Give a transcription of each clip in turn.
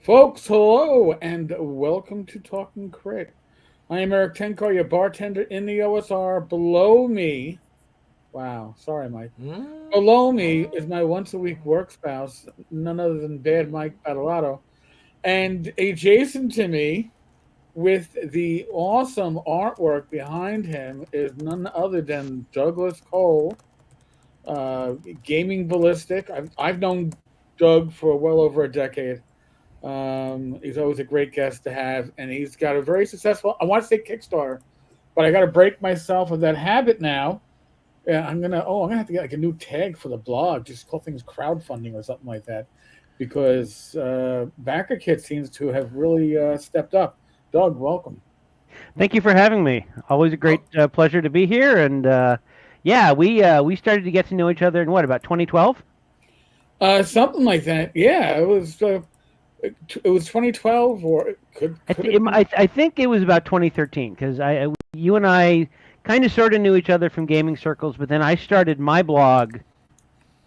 Folks, hello and welcome to Talking Crit. I am Eric Tenkar, your bartender in the OSR. Below me, wow, sorry, Mike. Below me is my once a week work spouse, none other than Bad Mike Battalato. And adjacent to me, with the awesome artwork behind him, is none other than Douglas Cole, uh, Gaming Ballistic. I've known Doug for well over a decade. He's always a great guest to have, and he's got a very successful. I want to say Kickstarter, but I got to break myself of that habit now. Yeah, I'm gonna have to get like a new tag for the blog, just call things crowdfunding or something like that, because Backer Kit seems to have really stepped up. Doug, welcome. Thank you for having me. Always a great pleasure to be here. And yeah, we started to get to know each other in what, about 2012? Something like that. Yeah, it was 2012, or I think it was about 2013 because you and I kind of sort of knew each other from gaming circles, but then I started my blog.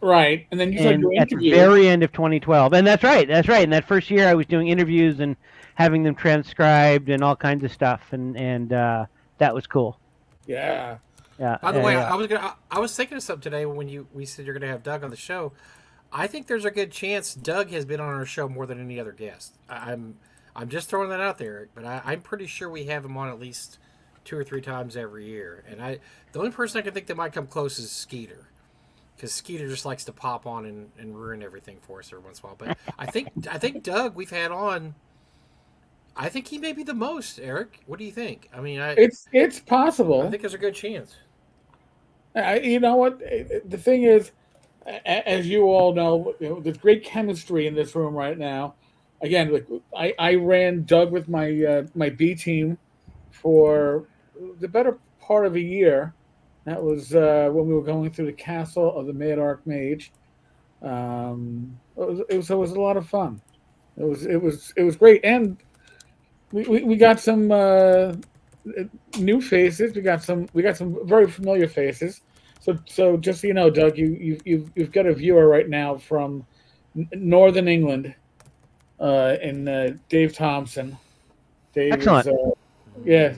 Right, and then you started doing at interviews the very end of 2012, and that's right. In that first year, I was doing interviews and having them transcribed and all kinds of stuff, and that was cool. Yeah. Yeah. By the way, I was thinking of something today when we said you're gonna have Doug on the show. I think there's a good chance Doug has been on our show more than any other guest. I'm just throwing that out there, but I'm pretty sure we have him on at least 2 or 3 times every year. And the only person I can think that might come close is Skeeter, because Skeeter just likes to pop on and ruin everything for us every once in a while. But I think Doug we've had on. I think he may be the most. Eric, what do you think? I mean, it's possible. I think there's a good chance. You know what? The thing is, as you all know, there's great chemistry in this room right now. Again, I ran Doug with my B team for the better part of a year. That was when we were going through the castle of the Mad Archmage. It was a lot of fun. It was great, and we got some new faces. We got some very familiar faces. So just so you know, Doug, you've got a viewer right now from Northern England, in Dave Thompson. Dave Excellent. Yeah.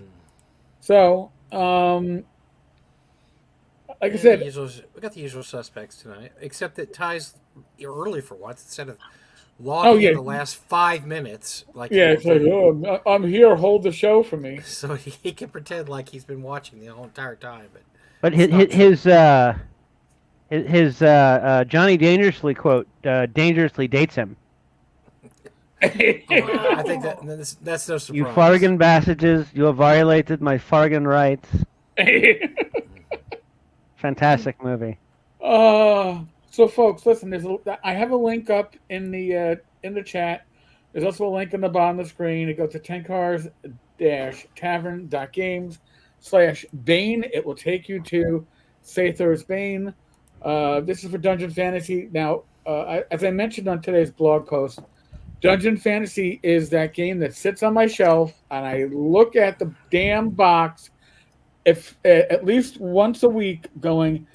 So, like I said, we got the usual suspects tonight, except that Ty's early for once instead of logging in the last 5 minutes. It's like, I'm here. Hold the show for me. So he can pretend like he's been watching the whole entire time, But his Johnny Dangerously quote dangerously dates him. I think that's no surprise. You fargan passages, you have violated my fargan rights. Fantastic movie. So folks, listen. I have a link up in the chat. There's also a link on the bottom of the screen. It goes to tenkars-tavern.games/Bane. It will take you to Sathar's Bane. This is for Dungeon Fantasy. Now, as I mentioned on today's blog post, Dungeon Fantasy is that game that sits on my shelf, and I look at the damn box if at least once a week going,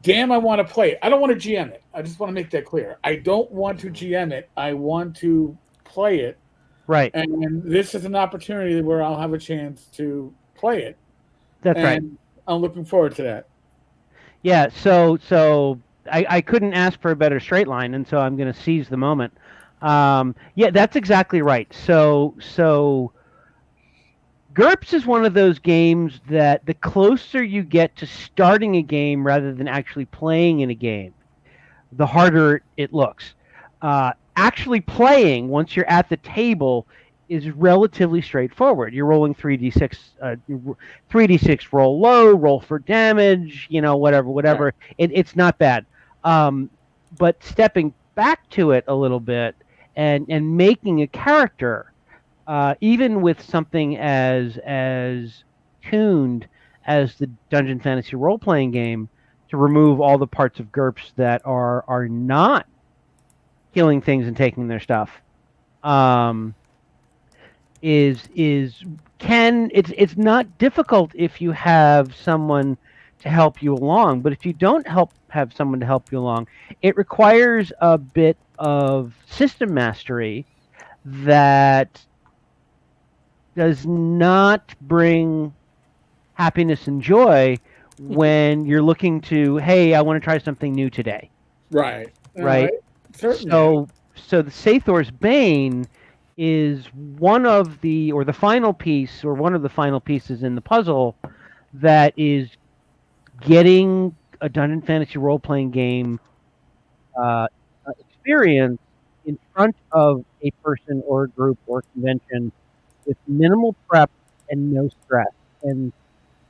damn, I want to play it. I don't want to GM it. I just want to make that clear. I don't want to GM it. I want to play it. Right. And this is an opportunity where I'll have a chance to play it. That's right. I'm looking forward to that. Yeah, so I couldn't ask for a better straight line, and so I'm going to seize the moment. Yeah, that's exactly right. So GURPS is one of those games that the closer you get to starting a game rather than actually playing in a game, the harder it looks. Actually playing, once you're at the table, is relatively straightforward. You're rolling 3d6, 3d6 roll low, roll for damage, whatever. Yeah. It's not bad. But stepping back to it a little bit and making a character, even with something as tuned as the Dungeon Fantasy role-playing game, to remove all the parts of GURPS that are not killing things and taking their stuff, it's not difficult if you have someone to help you along. But if you don't have someone to help you along, it requires a bit of system mastery that does not bring happiness and joy when you're looking to, hey, I want to try something new today, Right. right? Certainly. So the Sathor's Bane is one of the final piece, or one of the final pieces in the puzzle that is getting a Dungeon Fantasy role playing game experience in front of a person or a group or convention with minimal prep and no stress. And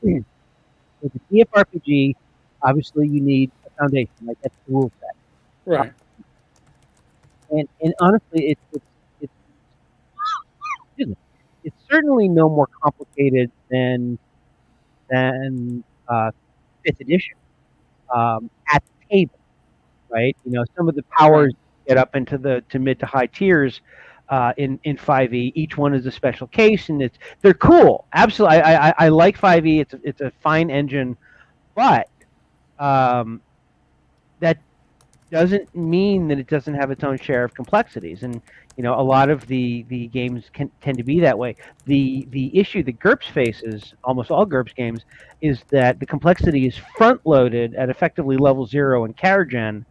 with the TFRPG, obviously you need a foundation, like that's the rule set. Right. And honestly, it's excuse me, it's certainly no more complicated than fifth edition at the table, right? Some of the powers get up into the mid to high tiers in 5e. Each one is a special case, and they're cool. Absolutely, I like 5e. It's a fine engine, but that doesn't mean that it doesn't have its own share of complexities. And a lot of the games tend to be that way. The issue that GURPS faces, almost all GURPS games, is that the complexity is front loaded at effectively level 0 in Caragen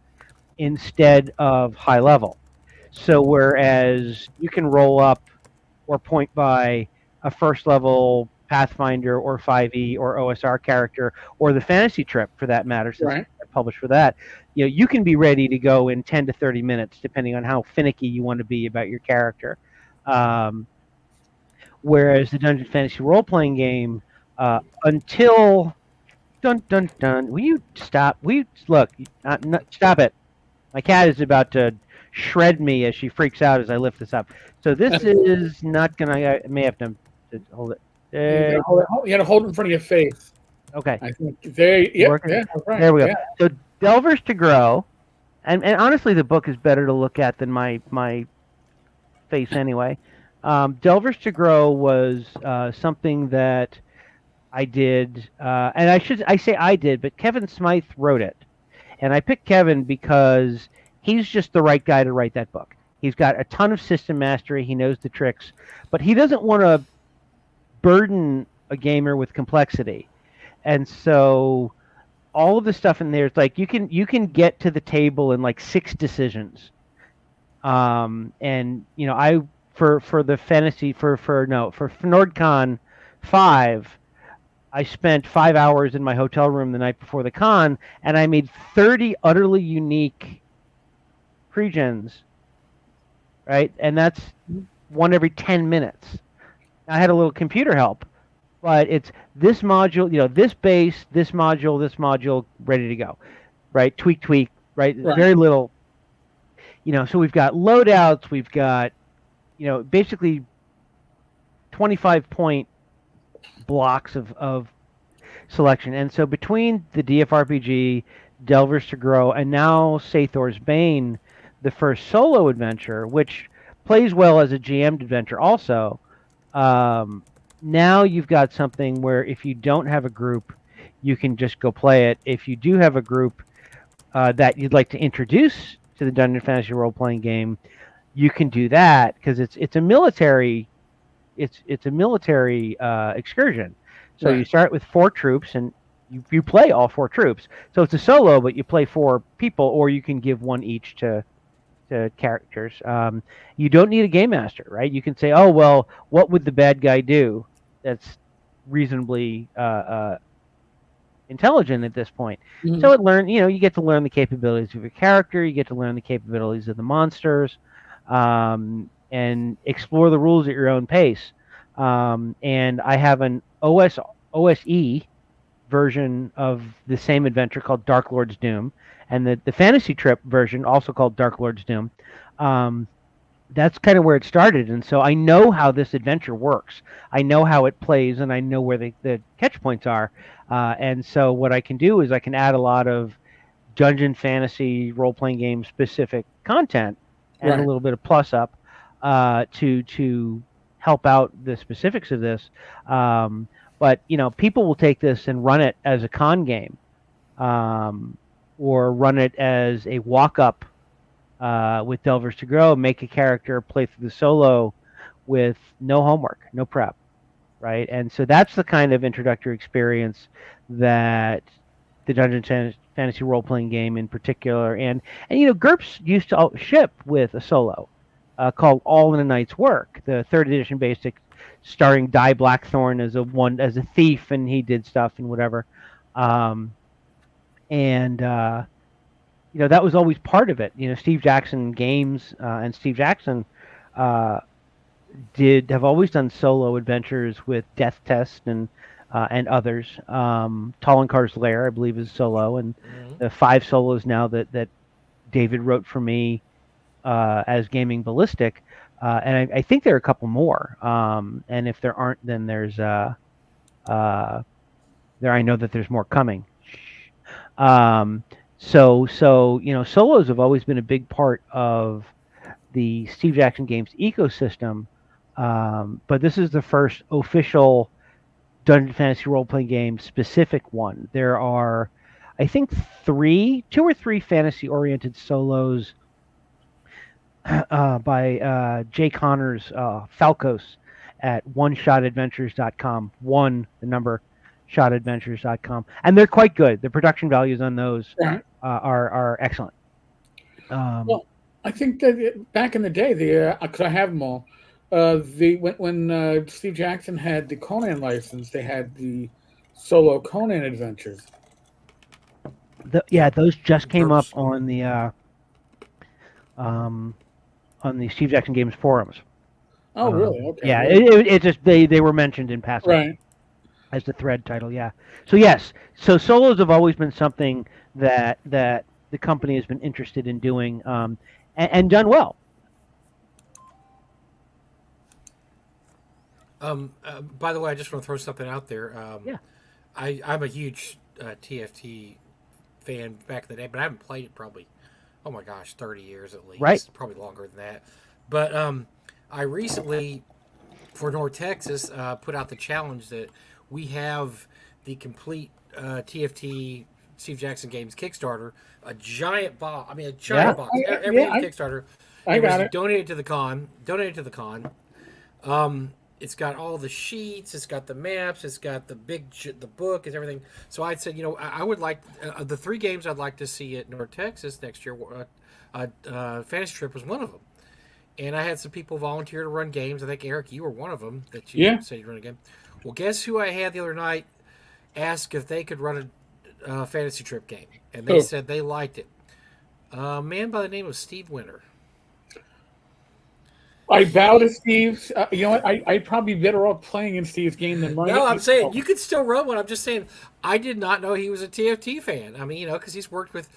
instead of high level. So whereas you can roll up or point by a first level Pathfinder or 5e or OSR character, or the fantasy trip for that matter, since I published for that, you can be ready to go in 10 to 30 minutes, depending on how finicky you want to be about your character. Whereas the Dungeon Fantasy role-playing game, until dun dun dun, will you stop? Look? Stop it! My cat is about to shred me as she freaks out as I lift this up. So this is not gonna. I may have to hold it. You got to hold it in front of your face. Okay. I think there. Yeah. Right. There we go. Yeah. So Delvers to Grow, and honestly, the book is better to look at than my face anyway. Delvers to Grow was something that I did, and I say I did, but Kevin Smythe wrote it. And I picked Kevin because he's just the right guy to write that book. He's got a ton of system mastery. He knows the tricks, but he doesn't want to burden a gamer with complexity. And so all of the stuff in there is like you can get to the table in like 6 decisions. And I for the fantasy for NordCon 5, I spent 5 hours in my hotel room the night before the con, and I made 30 utterly unique pregens, right? And that's one every 10 minutes. I had a little computer help, but it's this module, this base, this module, ready to go, right? Tweak, right? Very little, so we've got loadouts, we've got, basically 25-point blocks of selection. And so between the DFRPG, Delvers to Grow, and now Sathor's Bane, the first solo adventure, which plays well as a GM'd adventure also, now you've got something where if you don't have a group, you can just go play it. If you do have a group that you'd like to introduce to the Dungeon Fantasy role-playing game, you can do that because it's a military excursion. So you start with 4 troops, and you play all 4 troops. So it's a solo, but you play 4 people, or you can give 1 each to characters. You don't need a game master, right? You can say, oh, well, what would the bad guy do that's reasonably intelligent at this point? Mm-hmm. So you get to learn the capabilities of your character, you get to learn the capabilities of the monsters, and explore the rules at your own pace. And I have an OSE version of the same adventure called Dark Lord's Doom, and the fantasy trip version also called Dark Lord's Doom. That's kind of where it started, and so I know how this adventure works. I know how it plays, and I know where the catch points are. And so what I can do is I can add a lot of Dungeon Fantasy role-playing game specific content and a little bit of plus up to help out the specifics of this. But people will take this and run it as a con game, or run it as a walk-up with Delvers to Grow, make a character, play through the solo with no homework, no prep, right? And so that's the kind of introductory experience that the Fantasy role playing game in particular, and GURPS used to ship with a solo called All in a Night's Work, the third edition basic, starring Di Blackthorne as a thief, and he did stuff and whatever, and that was always part of it. Steve Jackson Games and Steve Jackson have always done solo adventures with Death Test and others. Tolankar's Lair, I believe, is solo, and the 5 solos now that David wrote for me as Gaming Ballistic, and I think there are a couple more. And if there aren't, then there's I know that there's more coming. So solos have always been a big part of the Steve Jackson Games ecosystem. But this is the first official Dungeon Fantasy role-playing game specific one. There are, I think, 2 or 3 fantasy-oriented solos by Jay Connors, Falcos, at oneshotadventures.com. The number shotadventures.com, and they're quite good. The production values on those are excellent. Well, I think that back in the day, because I have them all. When Steve Jackson had the Conan license, they had the solo Conan adventures. Those just came up on the Steve Jackson Games forums. Oh, really? Okay. Yeah, it just they were mentioned in passing, right, as the thread title. Yeah. So yes, solos have always been something that the company has been interested in doing, and done well. By the way, I just want to throw something out there. I'm a huge TFT fan back in the day, but I haven't played it probably, 30 years at least. Right. Probably longer than that. But I recently, for North Texas, put out the challenge that we have the complete TFT Steve Jackson Games Kickstarter, a giant box. Box. Everything Kickstarter. I got it. Donated to the con. It's got all the sheets. It's got the maps. It's got the book. It's everything. So I said, I would like the 3 games I'd like to see at North Texas next year. Fantasy Trip was one of them, and I had some people volunteer to run games. I think Eric, you were one of them that you said you'd run a game. Well, guess who I had the other night ask if they could run a Fantasy Trip game, and they said they liked it. A man by the name of Steve Winter. I bow to Steve's. You know what? I'd probably be better off playing in Steve's game than running. No, I'm saying you could still run one. I'm just saying I did not know he was a TFT fan. I mean, because he's worked with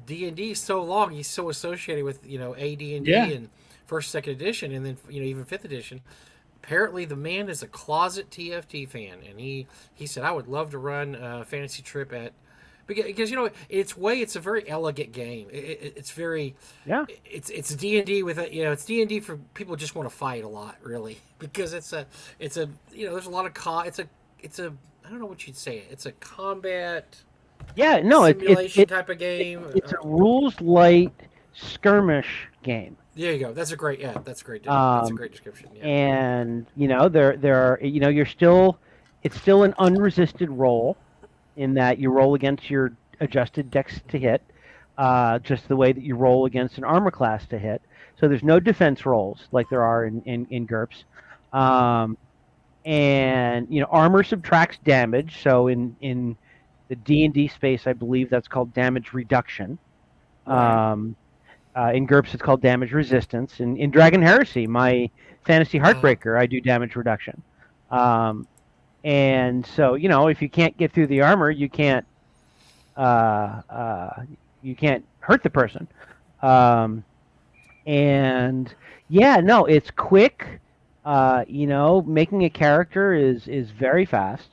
D&D so long, he's so associated with AD&D and first, second edition, and then even 5th edition. Apparently, the man is a closet TFT fan, and he said I would love to run a Fantasy Trip at. Because it's a very elegant game. It's very It's D&D with it's D&D for people who just want to fight a lot, really, because it's a there's a lot of it's a I don't know what you'd say. It's a combat simulation type of game. It's a rules light skirmish game. There you go. That's a great description. Yeah. And there are it's still an unresisted roll, in that you roll against your adjusted dex to hit, just the way that you roll against an armor class to hit. So there's no defense rolls like there are in GURPS. And armor subtracts damage. So in the D&D space, I believe that's called damage reduction. In GURPS, it's called damage resistance. In Dragon Heresy, my Fantasy Heartbreaker, I do damage reduction. And so, if you can't get through the armor, you can't hurt the person. It's quick. Making a character is very fast.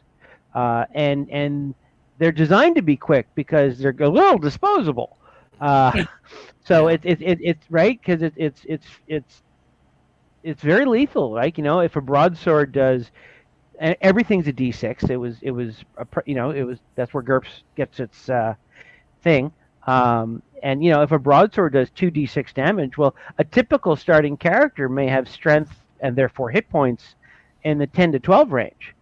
And they're designed to be quick because they're a little disposable. So it's right, because it's very lethal. Like, if a broadsword does. And everything's a D6. That's where GURPS gets its thing. And if a broadsword does 2d6 damage, well, a typical starting character may have strength and therefore hit points in the 10 to 12 range.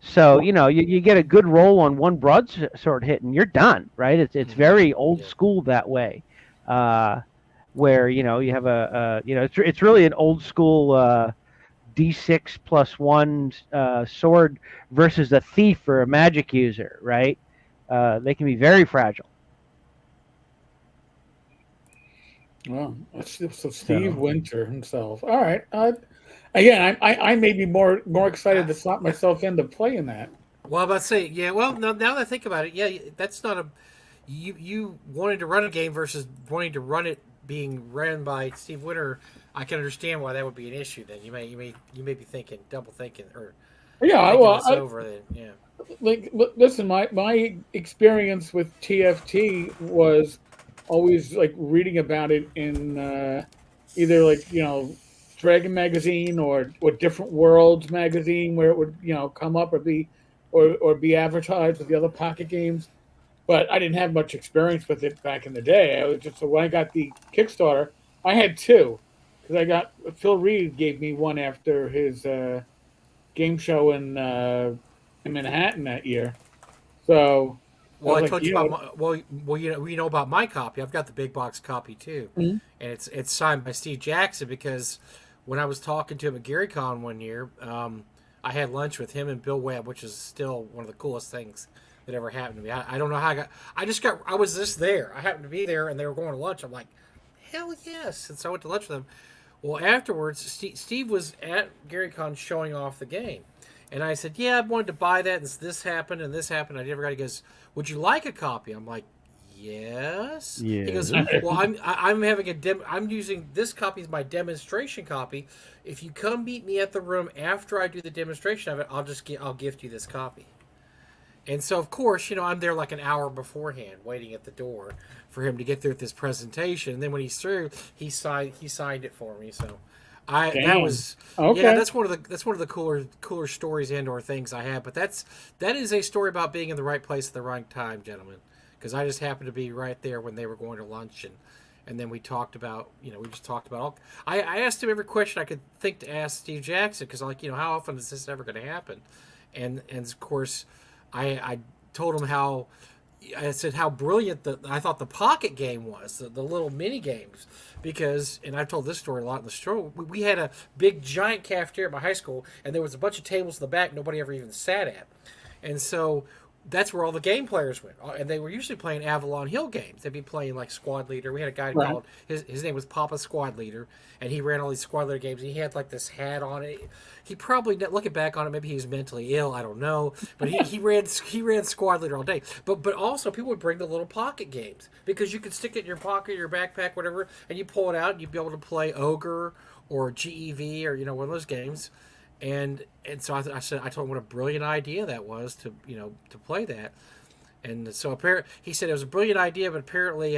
So you get a good roll on one broadsword hit and you're done, right? It's very old school that way, where you have it's really an old school d6 plus one sword versus a thief or a magic user, right? They can be very fragile. Well, so Steve Winter himself. All right. Again, I may be more excited to slot myself into playing that. Well, I'm about to say, yeah. Well, now that I think about it, yeah, that's not a you wanted to run a game versus wanting to run it being ran by Steve Winter. I can understand why that would be an issue. Then you may be thinking double thinking or thinking this over. Then yeah. Like, listen, my experience with TFT was always like reading about it in either like Dragon magazine or Different Worlds magazine, where it would come up or be advertised with the other pocket games. But I didn't have much experience with it back in the day. I was just so when I got the Kickstarter, I had two because I got Phil Reed gave me one after his game show in Manhattan that year. So well, I told you about you know about my copy. I've got the big box copy too, and it's signed by Steve Jackson because when I was talking to him at GaryCon one year, I had lunch with him and Bill Webb, which is still one of the coolest things that ever happened to me. I don't know how I was just there. I happened to be there, and they were going to lunch. I'm like, hell yes! And so I went to lunch with them. Well, afterwards, Steve was at GaryCon showing off the game. And I said, yeah, I wanted to buy that, and this happened, and this happened. I never got it. He goes, would you like a copy? I'm like, yes. He goes, well, I'm having I'm using this copy as my demonstration copy. If you come meet me at the room after I do the demonstration of it, I'll gift you this copy. And so, of course, I'm there like an hour beforehand, waiting at the door for him to get through with this presentation. And then when he's through, he signed it for me. So, that was okay. Yeah, that's one of the cooler stories and/or things I have. But that is a story about being in the right place at the right time, gentlemen. Because I just happened to be right there when they were going to lunch, and then we talked about I asked him every question I could think to ask Steve Jackson because how often is this ever going to happen, and of course. I told him how brilliant I thought the pocket game was, the little mini games, because, and I've told this story a lot in the show, we had a big giant cafeteria at my high school, and there was a bunch of tables in the back nobody ever even sat at. And so that's where all the game players went. And they were usually playing Avalon Hill games. They'd be playing like Squad Leader. We had a guy called, his name was Papa Squad Leader, and he ran all these Squad Leader games. And he had like this hat on it. He probably, looking back on it, maybe he was mentally ill. I don't know. But he ran Squad Leader all day. But also people would bring the little pocket games because you could stick it in your pocket, your backpack, whatever, and you pull it out and you'd be able to play Ogre or GEV or one of those games. And so I told him what a brilliant idea that was to play that, and so he said it was a brilliant idea, but apparently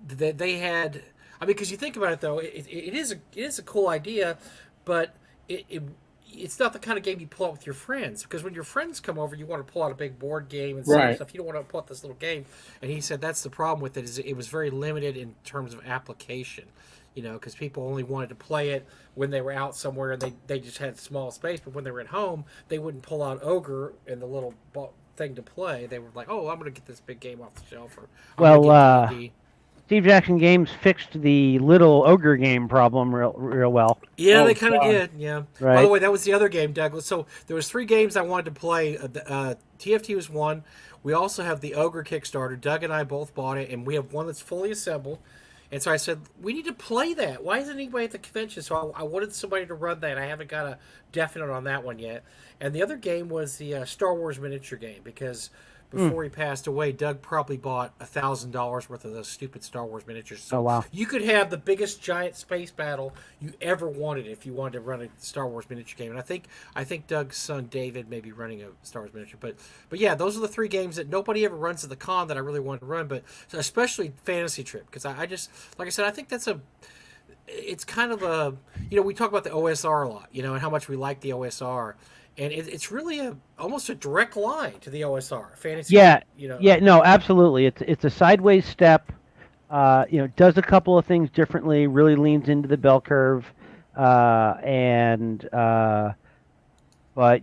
they had. I mean, because you think about it though, it is a cool idea, but it's not the kind of game you pull out with your friends, because when your friends come over, you want to pull out a big board game and stuff. You don't want to pull out this little game. And he said that's the problem with it, is it was very limited in terms of application. Because people only wanted to play it when they were out somewhere and they just had small space. But when they were at home, they wouldn't pull out Ogre and the little thing to play. They were like, oh, I'm going to get this big game off the shelf. Or Steve Jackson Games fixed the little Ogre game problem real well. Yeah, they kind of did. Yeah. Right. By the way, that was the other game, Douglas. So there was 3 games I wanted to play. TFT was one. We also have the Ogre Kickstarter. Doug and I both bought it, and we have one that's fully assembled. And so I said, we need to play that. Why isn't anybody at the convention? So I wanted somebody to run that. I haven't got a definite on that one yet. And the other game was the Star Wars miniature game, because before he passed away, Doug probably bought $1,000 worth of those stupid Star Wars miniatures. So wow. You could have the biggest giant space battle you ever wanted if you wanted to run a Star Wars miniature game. And I think Doug's son David may be running a Star Wars miniature. But yeah, those are the 3 games that nobody ever runs at the con that I really wanted to run. But especially Fantasy Trip, because I just, like I said, I think it's kind of a, we talk about the OSR a lot, and how much we like the OSR, and it's really almost a direct line to the OSR fantasy. Yeah, yeah, no, absolutely. It's a sideways step. Does a couple of things differently. Really leans into the bell curve, but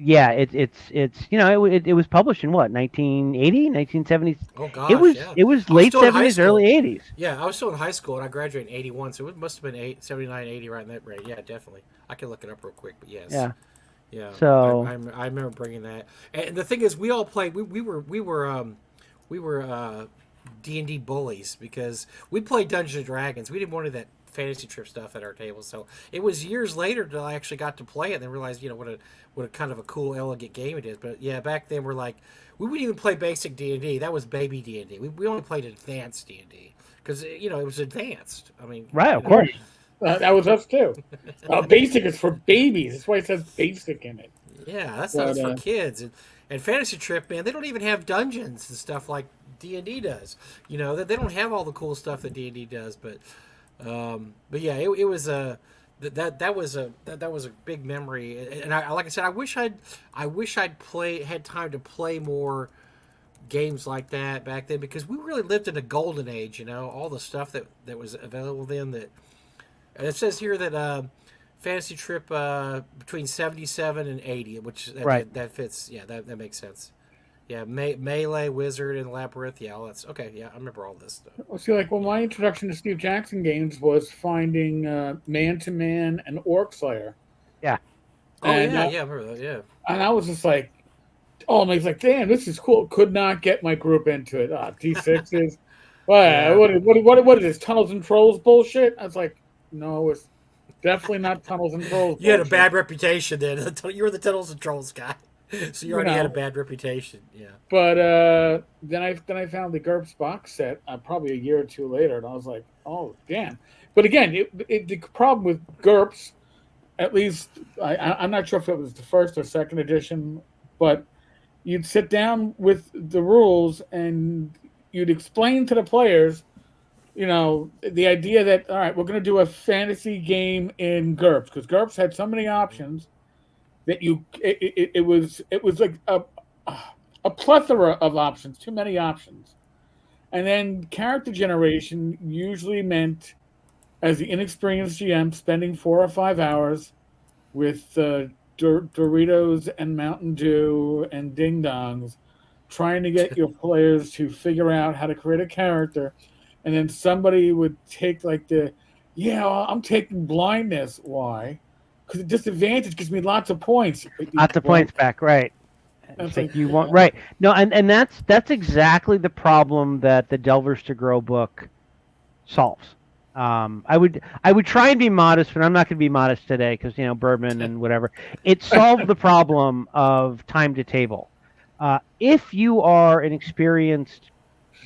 yeah, it was published in what, 1980, 1970s. Oh gosh, yeah. It was I was late still in high 70s, school. early 80s. Yeah, I was still in high school and I graduated in 81, so it must have been 79, 80, right in that rate. Yeah, definitely. I can look it up real quick, but yes. Yeah. Yeah. So I remember bringing that. And the thing is, we all played. We were D&D bullies because we played Dungeons and Dragons. We didn't want any of that fantasy trip stuff at our table. So it was years later that I actually got to play it and then realized, what a kind of a cool, elegant game it is. But yeah, back then we wouldn't even play basic D&D. That was baby D&D. We only played advanced D&D because it was advanced. I mean, right, of course. That was us too. Basic is for babies. That's why it says basic in it. Yeah, that's for kids. And Fantasy Trip, man, they don't even have dungeons and stuff like D&D does. They don't have all the cool stuff that D&D does. But yeah, it was a that was a big memory. And like I said, I wish I'd had time to play more games like that back then because we really lived in a golden age. All the stuff that was available then. And it says here that Fantasy Trip between 77 and 80, which that fits. Yeah, that makes sense. Yeah, Melee, Wizard, and Labyrinth. Yeah, all that's okay. Yeah, I remember all this stuff. Well, see, my introduction to Steve Jackson games was finding Man to Man and Orc Slayer. Yeah. And, I remember that. Yeah. And I was just like, oh, and he's like, damn, this is cool. Could not get my group into it. D6s. What is this? Tunnels and Trolls bullshit? I was like, no, it's definitely not Tunnels and Trolls. You had a bad reputation then. You were the Tunnels and Trolls guy, so you already had a bad reputation. Yeah. But then I found the GURPS box set probably a year or two later, and I was like, oh damn. But again, the problem with GURPS, at least I'm not sure if it was the first or second edition, but you'd sit down with the rules and you'd explain to the players. The idea that, all right, we're going to do a fantasy game in GURPS because GURPS had so many options that it was like a plethora of options, too many options. And then character generation usually meant, as the inexperienced GM, spending 4 or 5 hours with Doritos and Mountain Dew and Ding Dongs trying to get your players to figure out how to create a character. And then somebody would take I'm taking blindness. Why? Because the disadvantage gives me lots of points. Lots of points back, right? It's like you want, right? No, and that's exactly the problem that the Delvers to Grow book solves. I would try and be modest, but I'm not going to be modest today because bourbon and whatever. It solved the problem of time to table. If you are an experienced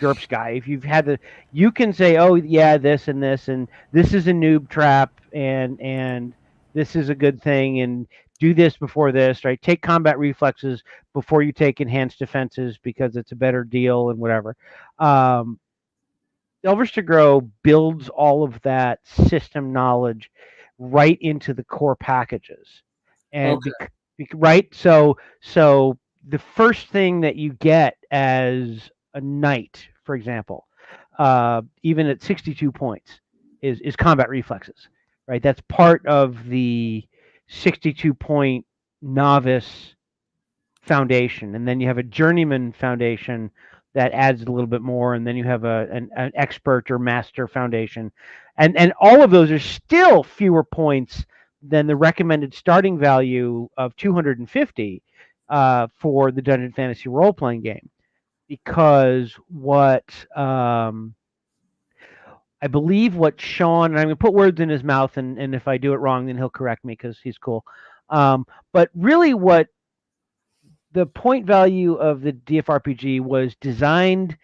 GURPS guy, if you've had you can say, oh yeah, this and this is a noob trap and this is a good thing and do this before this, right? Take combat reflexes before you take enhanced defenses because it's a better deal and whatever. Delvers to Grow builds all of that system knowledge right into the core packages, and right. So the first thing that you get as a knight, for example, even at 62 points, is combat reflexes, right? That's part of the 62-point novice foundation, and then you have a journeyman foundation that adds a little bit more, and then you have an expert or master foundation, and all of those are still fewer points than the recommended starting value of 250 for the Dungeon Fantasy role-playing game. Because what I believe what Sean, and I'm going to put words in his mouth, and if I do it wrong, then he'll correct me because he's cool. But really what the point value of the DFRPG was designed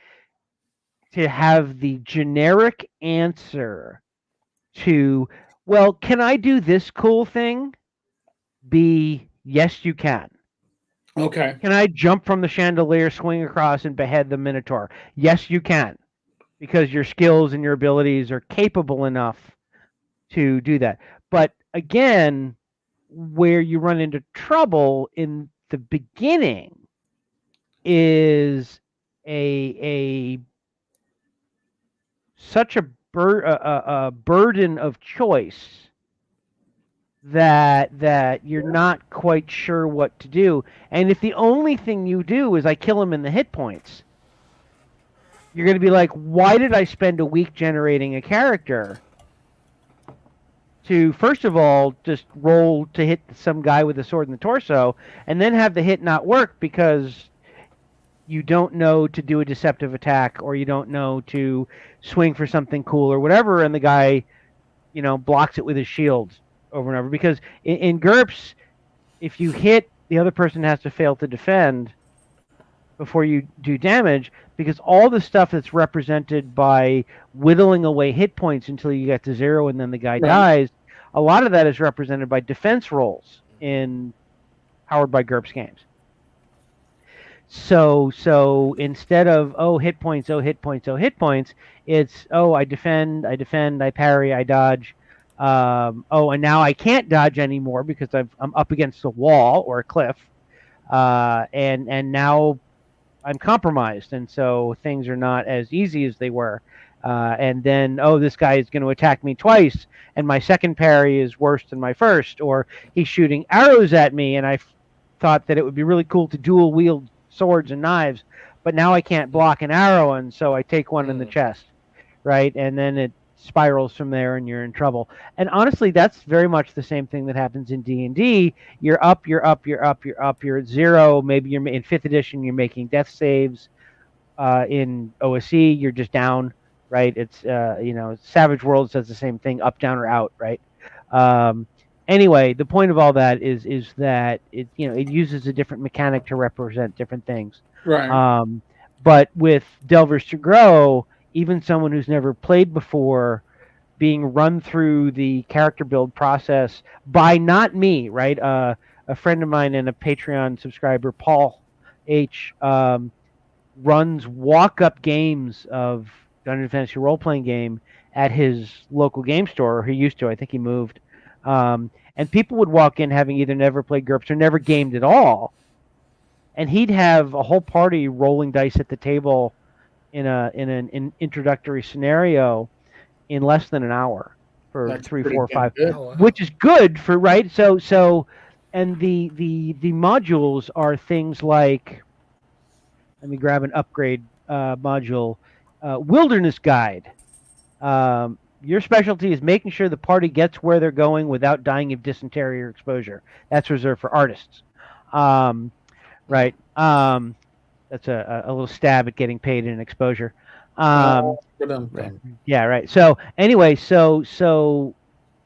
to have the generic answer to, well, can I do this cool thing? Be, yes, you can. Okay. Can I jump from the chandelier, swing across, and behead the Minotaur? Yes, you can, because your skills and your abilities are capable enough to do that. But again, where you run into trouble in the beginning is a such a burden of choice that you're not quite sure what to do. And if the only thing you do is I kill him in the hit points, you're going to be like, why did I spend a week generating a character to, first of all, just roll to hit some guy with a sword in the torso, and then have the hit not work because you don't know to do a deceptive attack, or you don't know to swing for something cool or whatever, and the guy, blocks it with his shield over and over. Because in GURPS, if you hit, the other person has to fail to defend before you do damage, because all the stuff that's represented by whittling away hit points until you get to 0 and then the guy dies, a lot of that is represented by defense rolls in Powered by GURPS games. So instead of hit points, hit points, hit points, it's I defend, I parry, I dodge. And now I can't dodge anymore because I'm up against a wall or a cliff, and now I'm compromised, and so things are not as easy as they were. And then, this guy is going to attack me twice, and my second parry is worse than my first, or he's shooting arrows at me, and I thought that it would be really cool to dual wield swords and knives, but now I can't block an arrow, and so I take one in the chest, right? And then it spirals from there, and you're in trouble. And honestly, that's very much the same thing that happens in D&D. You're up, you're at 0. Maybe you're in 5th edition, you're making death saves. In OSE, you're just down, right? It's Savage Worlds does the same thing, up, down, or out, right? Anyway, the point of all that is that it uses a different mechanic to represent different things. Right. But with Delvers to Grow, even someone who's never played before, being run through the character build process by not me, right? A friend of mine and a Patreon subscriber, Paul H, runs walk-up games of Dungeon Fantasy role-playing game at his local game store, or he used to. I think he moved. And people would walk in having either never played GURPS or never gamed at all, and he'd have a whole party rolling dice at the table in an introductory scenario in less than an hour for That's 3, pretty 4, 5, good. which is good for, right? So, and the modules are things like, let me grab an upgrade module, Wilderness Guide. Your specialty is making sure the party gets where they're going without dying of dysentery or exposure. That's reserved for artists. Right. That's a little stab at getting paid in exposure. Right. Yeah, right. So anyway, so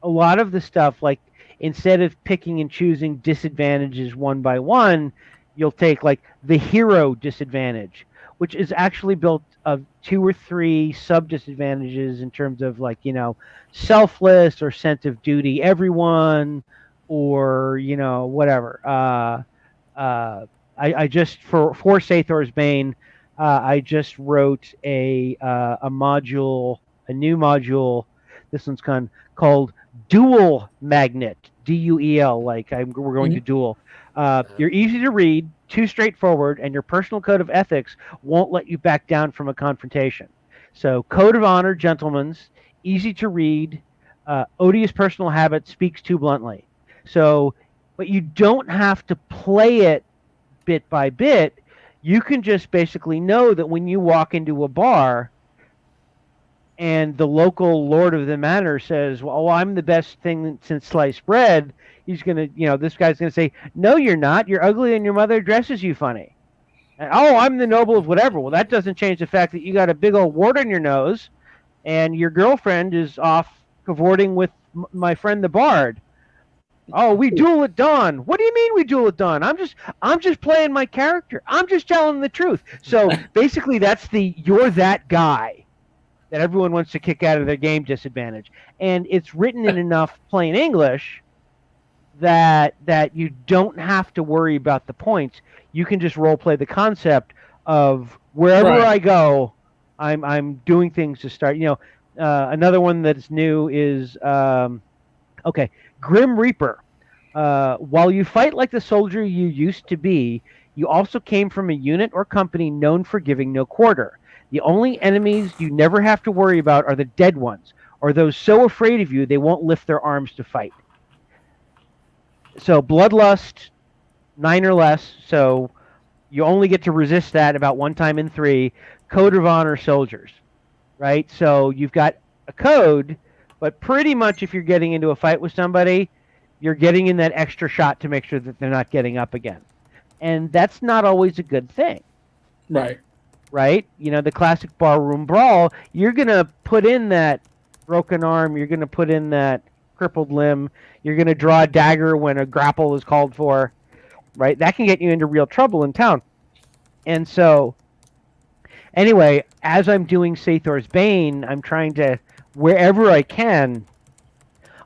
a lot of the stuff, like, instead of picking and choosing disadvantages one by one, you'll take like the hero disadvantage, which is actually built of 2 or 3 sub disadvantages in terms of, like, selfless or sense of duty, everyone, or whatever. I just for Sathor's Bane, I just wrote a module, a new module. This one's called Dual Magnet, DUEL. Like we're going to duel. You're easy to read, too straightforward, and your personal code of ethics won't let you back down from a confrontation. So, code of honor, gentlemen's, easy to read, odious personal habit, speaks too bluntly. So, but you don't have to play it bit by bit. You can just basically know that when you walk into a bar and the local lord of the manor says, well, I'm the best thing since sliced bread, he's going to, this guy's going to say, no, you're not. You're ugly and your mother dresses you funny. And, I'm the noble of whatever. Well, that doesn't change the fact that you got a big old wart on your nose and your girlfriend is off cavorting with my friend the bard. Oh, we duel at dawn. What do you mean we duel at dawn? I'm just playing my character. I'm just telling the truth. So basically that's you're that guy that everyone wants to kick out of their game disadvantage. And it's written in enough plain English that you don't have to worry about the points. You can just role play the concept of wherever I go, I'm doing things to start. Another one that's new is Okay, Grim Reaper. While you fight like the soldier you used to be, you also came from a unit or company known for giving no quarter. The only enemies you never have to worry about are the dead ones, or those so afraid of you they won't lift their arms to fight. So Bloodlust, 9 or less, so you only get to resist that about one time in 3. Code of Honor soldiers, right? So you've got a code, but pretty much if you're getting into a fight with somebody, you're getting in that extra shot to make sure that they're not getting up again. And that's not always a good thing. Right. Right? You know, the classic barroom brawl, you're going to put in that broken arm, you're going to put in that crippled limb, you're going to draw a dagger when a grapple is called for, right? That can get you into real trouble in town. And so, anyway, as I'm doing Sathor's Bane, I'm trying to, wherever I can,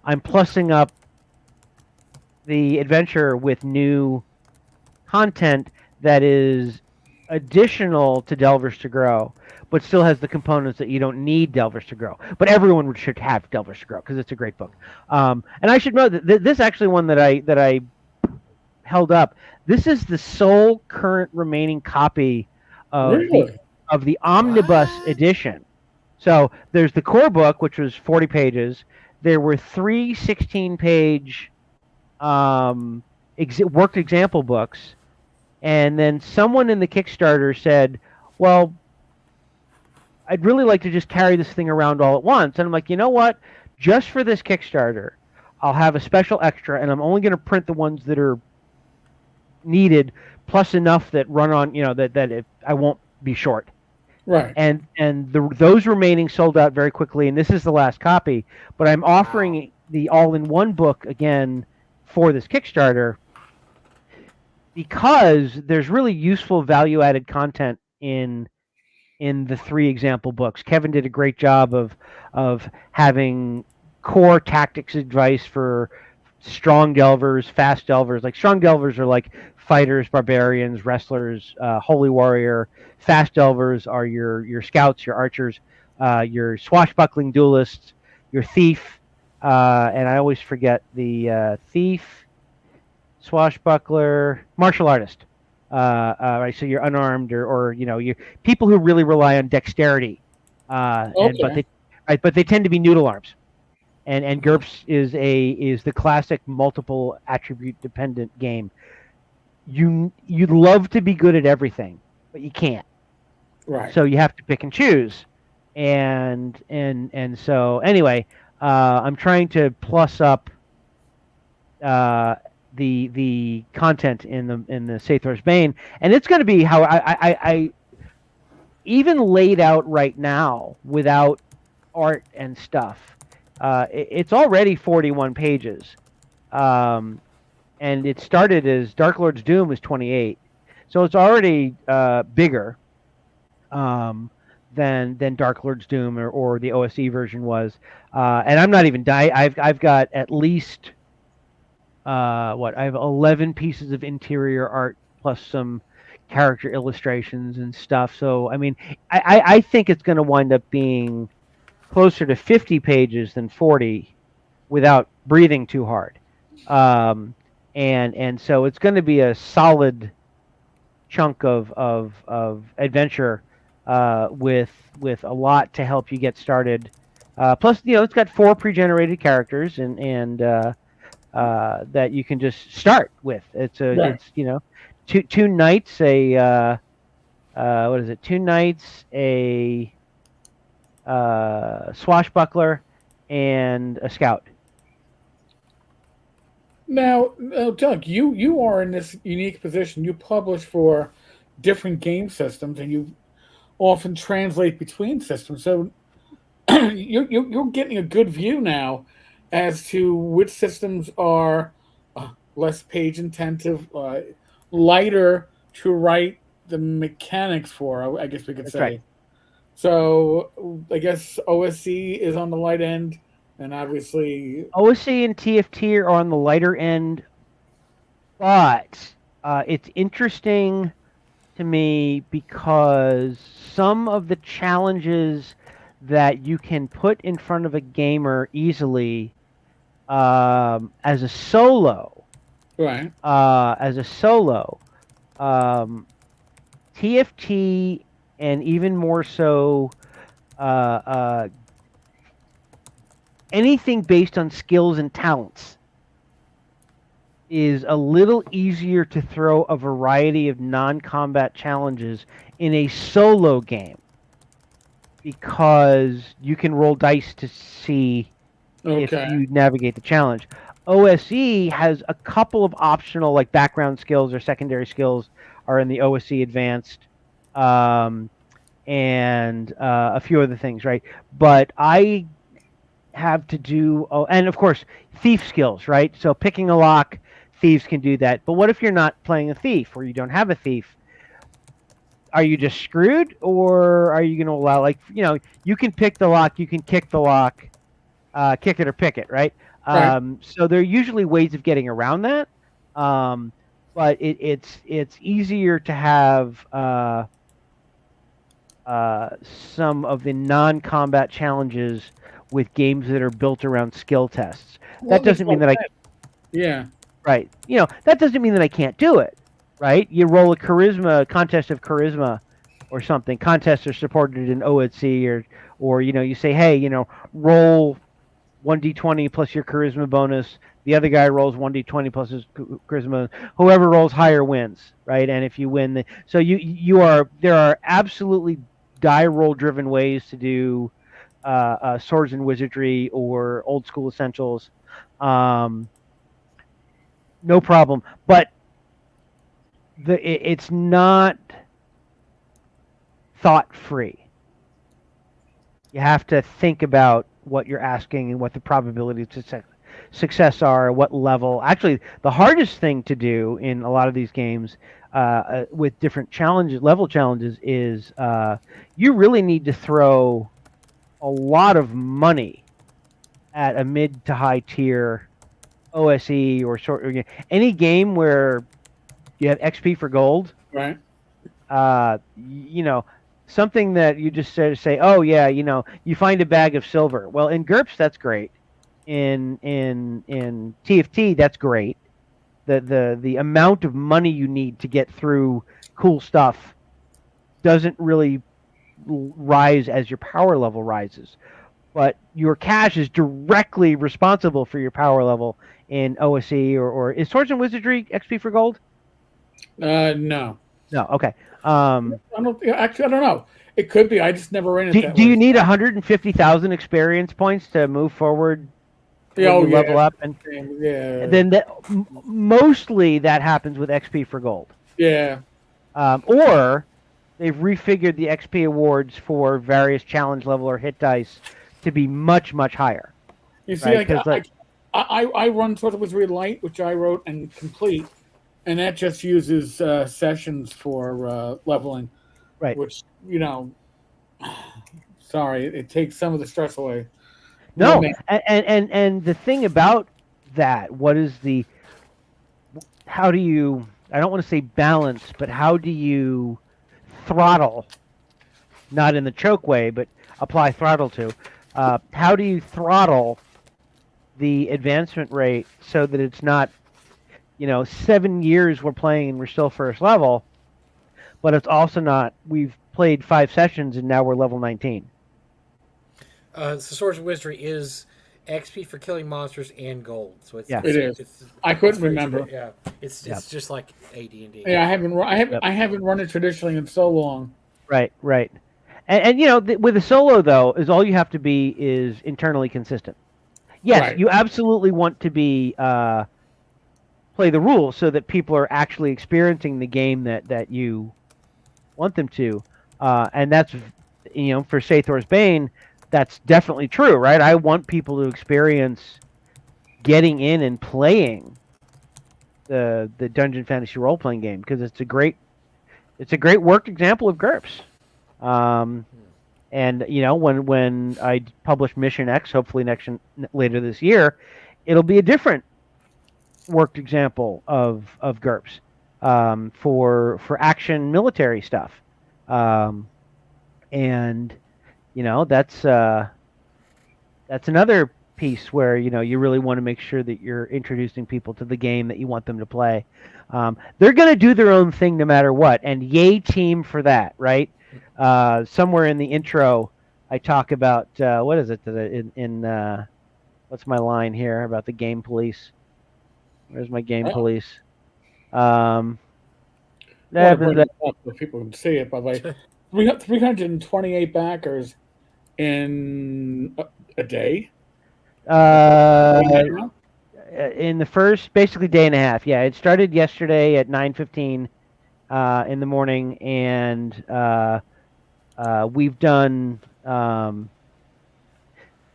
I'm plussing up the adventure with new content that is additional to Delvers to Grow, but still has the components that you don't need Delvers to Grow. But everyone should have Delvers to Grow because it's a great book. And I should note that this actually one that I held up. This is the sole current remaining copy of the omnibus edition. So there's the core book, which was 40 pages. There were 3 16-page worked example books. And then someone in the Kickstarter said, well, I'd really like to just carry this thing around all at once. And I'm like, you know what? Just for this Kickstarter, I'll have a special extra, and I'm only going to print the ones that are needed, plus enough that run on, you know, that I won't be short. Right. And those remaining sold out very quickly, and this is the last copy. But I'm offering the all-in-one book again for this Kickstarter, because there's really useful value-added content in the 3 example books. Kevin did a great job of having core tactics advice for strong delvers, fast delvers. Like strong delvers are like fighters, barbarians, wrestlers, holy warrior. Fast delvers are your scouts, your archers, your swashbuckling duelists, your thief, and I always forget the thief, swashbuckler, martial artist. Right, so you're unarmed, or you know, you people who really rely on dexterity, Okay. but they tend to be noodle arms. And GURPS is the classic multiple attribute dependent game. You'd love to be good at everything, but you can't. Right. So you have to pick and choose. And so anyway, I'm trying to plus up the content in the Sathor's Bane, and it's going to be how I even laid out right now without art and stuff. It's already 41 pages, and it started as Dark Lord's Doom is 28, so it's already bigger than Dark Lord's Doom or the OSE version was. And I'm not even I've got at least I have 11 pieces of interior art plus some character illustrations and stuff. So I mean, I think it's going to wind up being closer to 50 pages than 40 without breathing too hard. And so it's going to be a solid chunk of adventure with a lot to help you get started. Plus, you know, it's got 4 pre-generated characters and that you can just start with. It's you know, two knights, a what is it? 2 knights, a swashbuckler, and a scout. Now, Doug, you are in this unique position. You publish for different game systems, and you often translate between systems. So you're getting a good view now as to which systems are less page intensive, lighter to write the mechanics for. I guess we could That's say. right. So I guess OSC is on the light end, and obviously OSC and TFT are on the lighter end, but it's interesting to me because some of the challenges that you can put in front of a gamer easily as a solo, Right. TFT and even more so, anything based on skills and talents is a little easier to throw a variety of non-combat challenges in a solo game because you can roll dice to see if Okay. you navigate the challenge. OSE has a couple of optional like background skills or secondary skills are in the OSE Advanced, and a few other things, right? But I have to do, and of course, thief skills, right? So picking a lock, thieves can do that. But what if you're not playing a thief or you don't have a thief? Are you just screwed, or are you going to allow, like, you can pick the lock, you can kick the lock, kick it or pick it, right? Right. So there are usually ways of getting around that, but it's easier to have some of the non-combat challenges with games that are built around skill tests. Well, That doesn't mean that Yeah. right. That doesn't mean that I can't do it, right? You roll a contest of charisma or something. Contests are supported in OETC or you say, hey, roll 1d20 plus your charisma bonus. The other guy rolls 1d20 plus his charisma. Whoever rolls higher wins, right? And if you win, there are absolutely die roll driven ways to do swords and wizardry or old school essentials. No problem, but it's not thought free. You have to think about what you're asking and what the probabilities of success are, what level. Actually, the hardest thing to do in a lot of these games with different level challenges is you really need to throw a lot of money at a mid to high tier OSE or any game where you have XP for gold. Right. Something that you just say, oh yeah, you find a bag of silver. Well, in GURPS that's great. In TFT that's great. The amount of money you need to get through cool stuff doesn't really rise as your power level rises. But your cash is directly responsible for your power level in OSE or is Swords and Wizardry XP for gold? No. No. Okay. I don't know. It could be. I just never ran it. Do you need 150,000 experience points to move forward? Level up, and then mostly that happens with XP for gold. Yeah. Or they've refigured the XP awards for various challenge level or hit dice to be much, much higher. You see, right? I run Swords of Wizardry Light, which I wrote and complete, and that just uses sessions for leveling. Right. Which, sorry, it takes some of the stress away. No, and the thing about that, how do you, I don't want to say balance, but how do you throttle, not in the choke way, but apply throttle to, how do you throttle the advancement rate so that it's not, 7 years we're playing and we're still first level, but it's also not, we've played 5 sessions and now we're level 19. So Swords and Wizardry is XP for killing monsters and gold. So it is. I couldn't remember. Yeah, it's just like AD&D. Yeah, I haven't run it traditionally in so long. Right. And with a solo though, is all you have to be is internally consistent. Yes, right. You absolutely want to be play the rules so that people are actually experiencing the game that you want them to, and that's for Sathor's Bane. That's definitely true, right? I want people to experience getting in and playing the Dungeon Fantasy role playing game because it's a great worked example of GURPS. And when I publish Mission X, hopefully later this year, it'll be a different worked example of GURPS for action military stuff, and that's another piece where you really want to make sure that you're introducing people to the game that you want them to play. They're going to do their own thing no matter what, and yay team for that, right? Somewhere in the intro, I talk about what is it in what's my line here about the game police? Where's my game police? Well, I bring it up so people can see it, but like 328 backers in a day. In the first basically day and a half. Yeah, it started yesterday at 9:15 in the morning, and we've done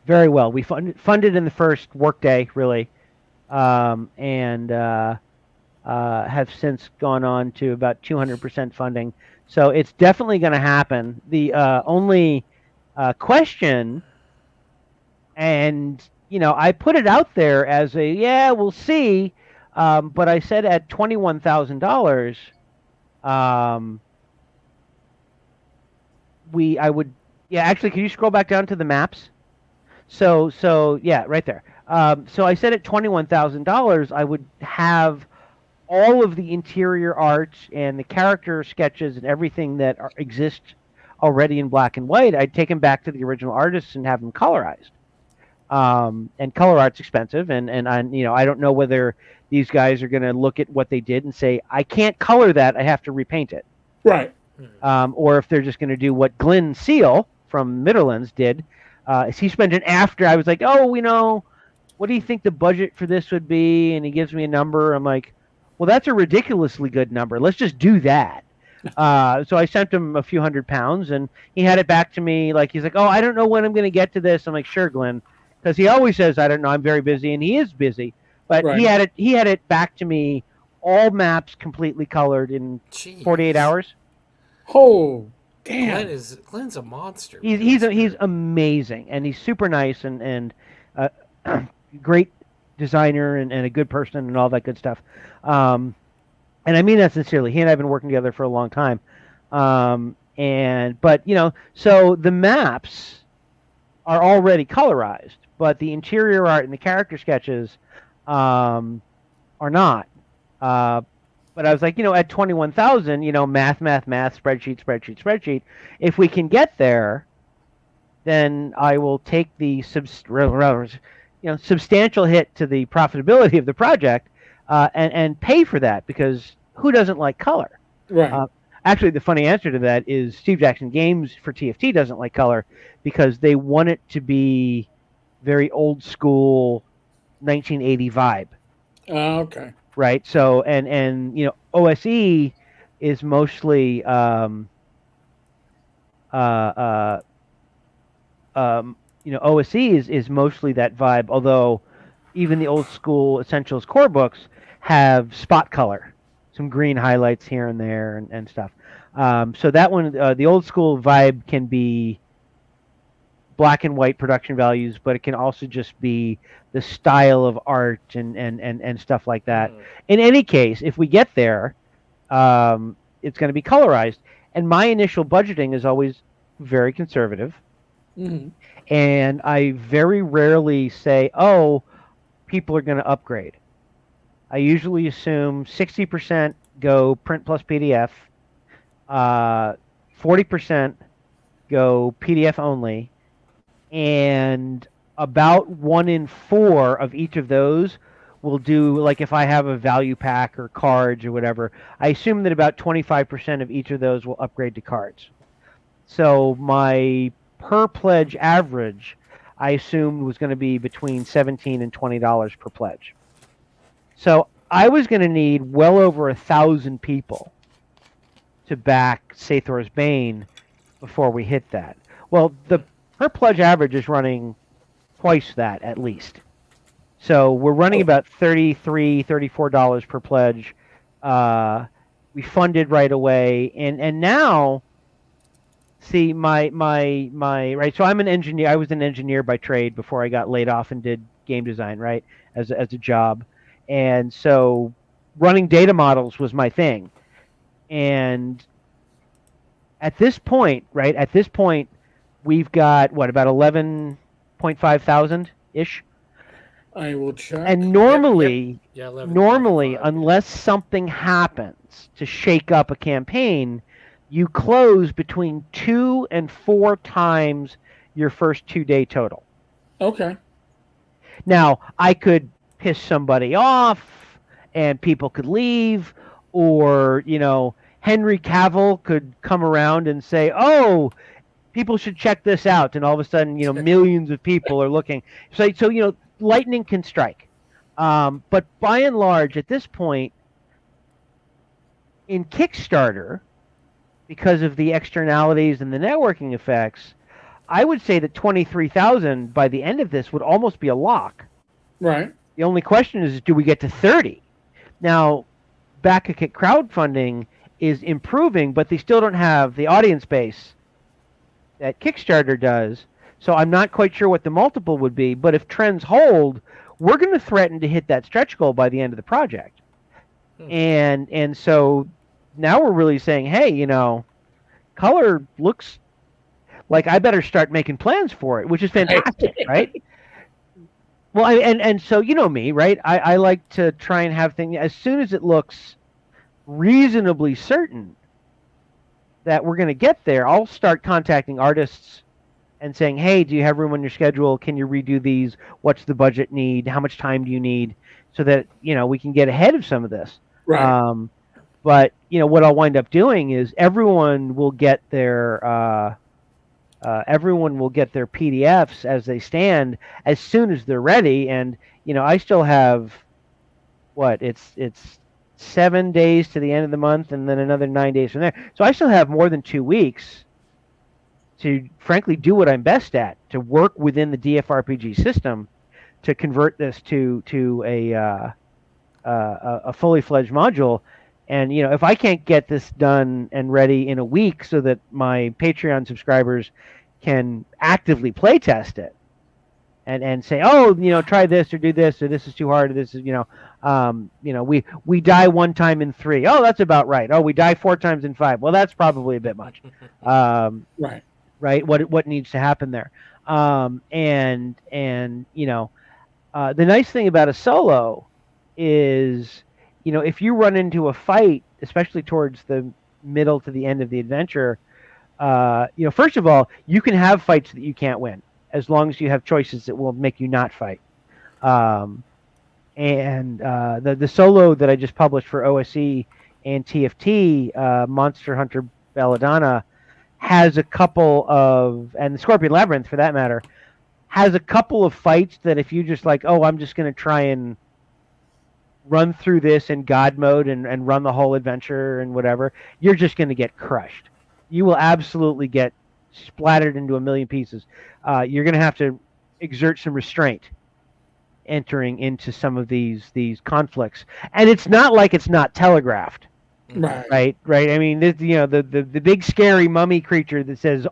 very well. We funded in the first workday, really, and have since gone on to about 200% funding. So it's definitely going to happen. The only question, and I put it out there as we'll see, but I said at $21,000, I would, actually, can you scroll back down to the maps? So yeah, right there. So I said at $21,000, I would have all of the interior art and the character sketches and everything that exist already in black and white. I'd take them back to the original artists and have them colorized. And color art's expensive, and I don't know whether these guys are going to look at what they did and say, I can't color that, I have to repaint it. Right. Or if they're just going to do what Glenn Seal from Midderlands did. He spent an after. I was like, what do you think the budget for this would be? And he gives me a number. I'm like, well, that's a ridiculously good number. Let's just do that. So I sent him a few £100, and he had it back to me. Like, he's like, oh, I don't know when I'm going to get to this. I'm like, sure, Glenn. Because he always says, I don't know, I'm very busy, and he is busy. But right. He had it back to me, all maps completely colored in 48 hours. Oh, damn! Glenn's a monster. He's amazing, and he's super nice and great designer and a good person and all that good stuff. And I mean that sincerely. He and I have been working together for a long time. So the maps are already colorized, but the interior art and the character sketches are not. But I was like, at 21,000, math, spreadsheet. If we can get there, then I will take the substantial hit to the profitability of the project and pay for that, because who doesn't like color? Right. Actually, the funny answer to that is Steve Jackson Games for TFT doesn't like color because they want it to be very old school 1980 vibe. Okay. Right. So and OSE is mostly OSE is mostly that vibe, although even the old school Essentials core books have spot color, some green highlights here and there and stuff. So that one, the old school vibe can be black and white production values, but it can also just be the style of art and stuff like that. In any case, if we get there, it's going to be colorized. And my initial budgeting is always very conservative. Mm-hmm. And I very rarely say, people are going to upgrade. I usually assume 60% go print plus PDF, 40% go PDF only, and about 1 in 4 of each of those will do, like if I have a value pack or cards or whatever, I assume that about 25% of each of those will upgrade to cards. So my per pledge average, I assumed, was going to be between $17 and $20 per pledge. So I was going to need well over 1,000 people to back Sathor's Bane before we hit that. Well, the per pledge average is running twice that at least. So we're running about $33, $34 per pledge. We funded right away, and now, see, my right. So I'm an engineer. I was an engineer by trade before I got laid off and did game design, right, as a job. And so running data models was my thing. And at this point, we've got, about 11.5 thousand-ish I will check. And Yep. normally, Yeah, 11, normally, 11.5, unless something happens to shake up a campaign, you close between 2 and 4 times your first 2-day total. Okay. Now, I could piss somebody off and people could leave, or, Henry Cavill could come around and say, "Oh, people should check this out." And all of a sudden, millions of people are looking. So, lightning can strike. But by and large, at this point, in Kickstarter, because of the externalities and the networking effects, I would say that 23,000 by the end of this would almost be a lock. Right. The only question is, do we get to 30? Now, back-a-kit crowdfunding is improving, but they still don't have the audience base that Kickstarter does. So I'm not quite sure what the multiple would be, but if trends hold, we're going to threaten to hit that stretch goal by the end of the project. And so now we're really saying, hey, color looks like I better start making plans for it, which is fantastic, right? Well, and so me, right? I like to try and have things as soon as it looks reasonably certain that we're going to get there. I'll start contacting artists and saying, hey, do you have room on your schedule? Can you redo these? What's the budget need? How much time do you need? So that, we can get ahead of some of this. Right. But, what I'll wind up doing is everyone will get their PDFs as they stand as soon as they're ready. And, I still have, it's 7 days to the end of the month and then another 9 days from there. So I still have more than 2 weeks to frankly do what I'm best at, to work within the DFRPG system to convert this to a fully fledged module. And, if I can't get this done and ready in a week so that my Patreon subscribers can actively play test it and say, oh, try this or do this, or this is too hard, or this is, we die 1 time in 3. Oh, that's about right. Oh, we die 4 times in 5. Well, that's probably a bit much. Right. Right. What needs to happen there? The nice thing about a solo is, if you run into a fight, especially towards the middle to the end of the adventure, first of all, you can have fights that you can't win as long as you have choices that will make you not fight. The solo that I just published for OSE and TFT, Monster Hunter Belladonna, has a couple of, and the Scorpion Labyrinth for that matter, has a couple of fights that if you just I'm just going to try and run through this in God mode and run the whole adventure and whatever, you're just going to get crushed. You will absolutely get splattered into a million pieces. You're going to have to exert some restraint entering into some of these conflicts. And it's not like it's not telegraphed. Right. I mean, this, the big scary mummy creature that says,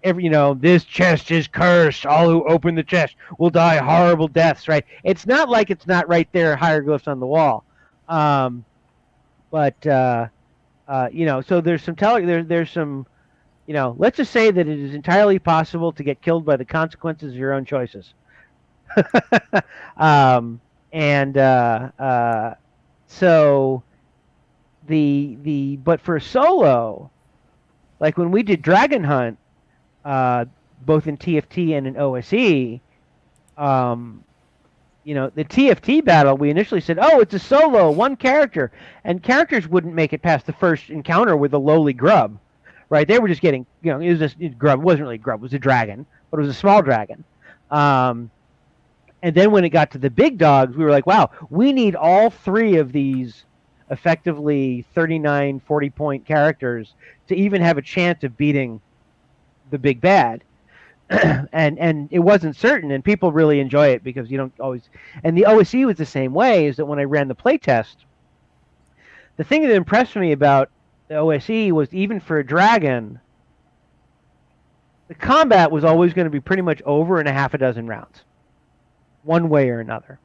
this chest is cursed. All who open the chest will die horrible deaths. Right. It's not like it's not right there, hieroglyphs on the wall. So there's some there's some, let's just say that it is entirely possible to get killed by the consequences of your own choices. So but for solo, like when we did Dragon Hunt, both in TFT and in OSE, the TFT battle, we initially said, oh, it's a solo, 1 character, and characters wouldn't make it past the first encounter with a lowly grub, right? They were just getting, it was just grub. It wasn't really a grub, it was a dragon, but it was a small dragon. And then when it got to the big dogs, we were like, wow, we need all 3 of these effectively 39, 40-point characters to even have a chance of beating the big bad. and it wasn't certain, and people really enjoy it because you don't always. And the OSE was the same way. Is that when I ran the playtest, the thing that impressed me about the OSE was even for a dragon, the combat was always going to be pretty much over in a half a dozen rounds, one way or another.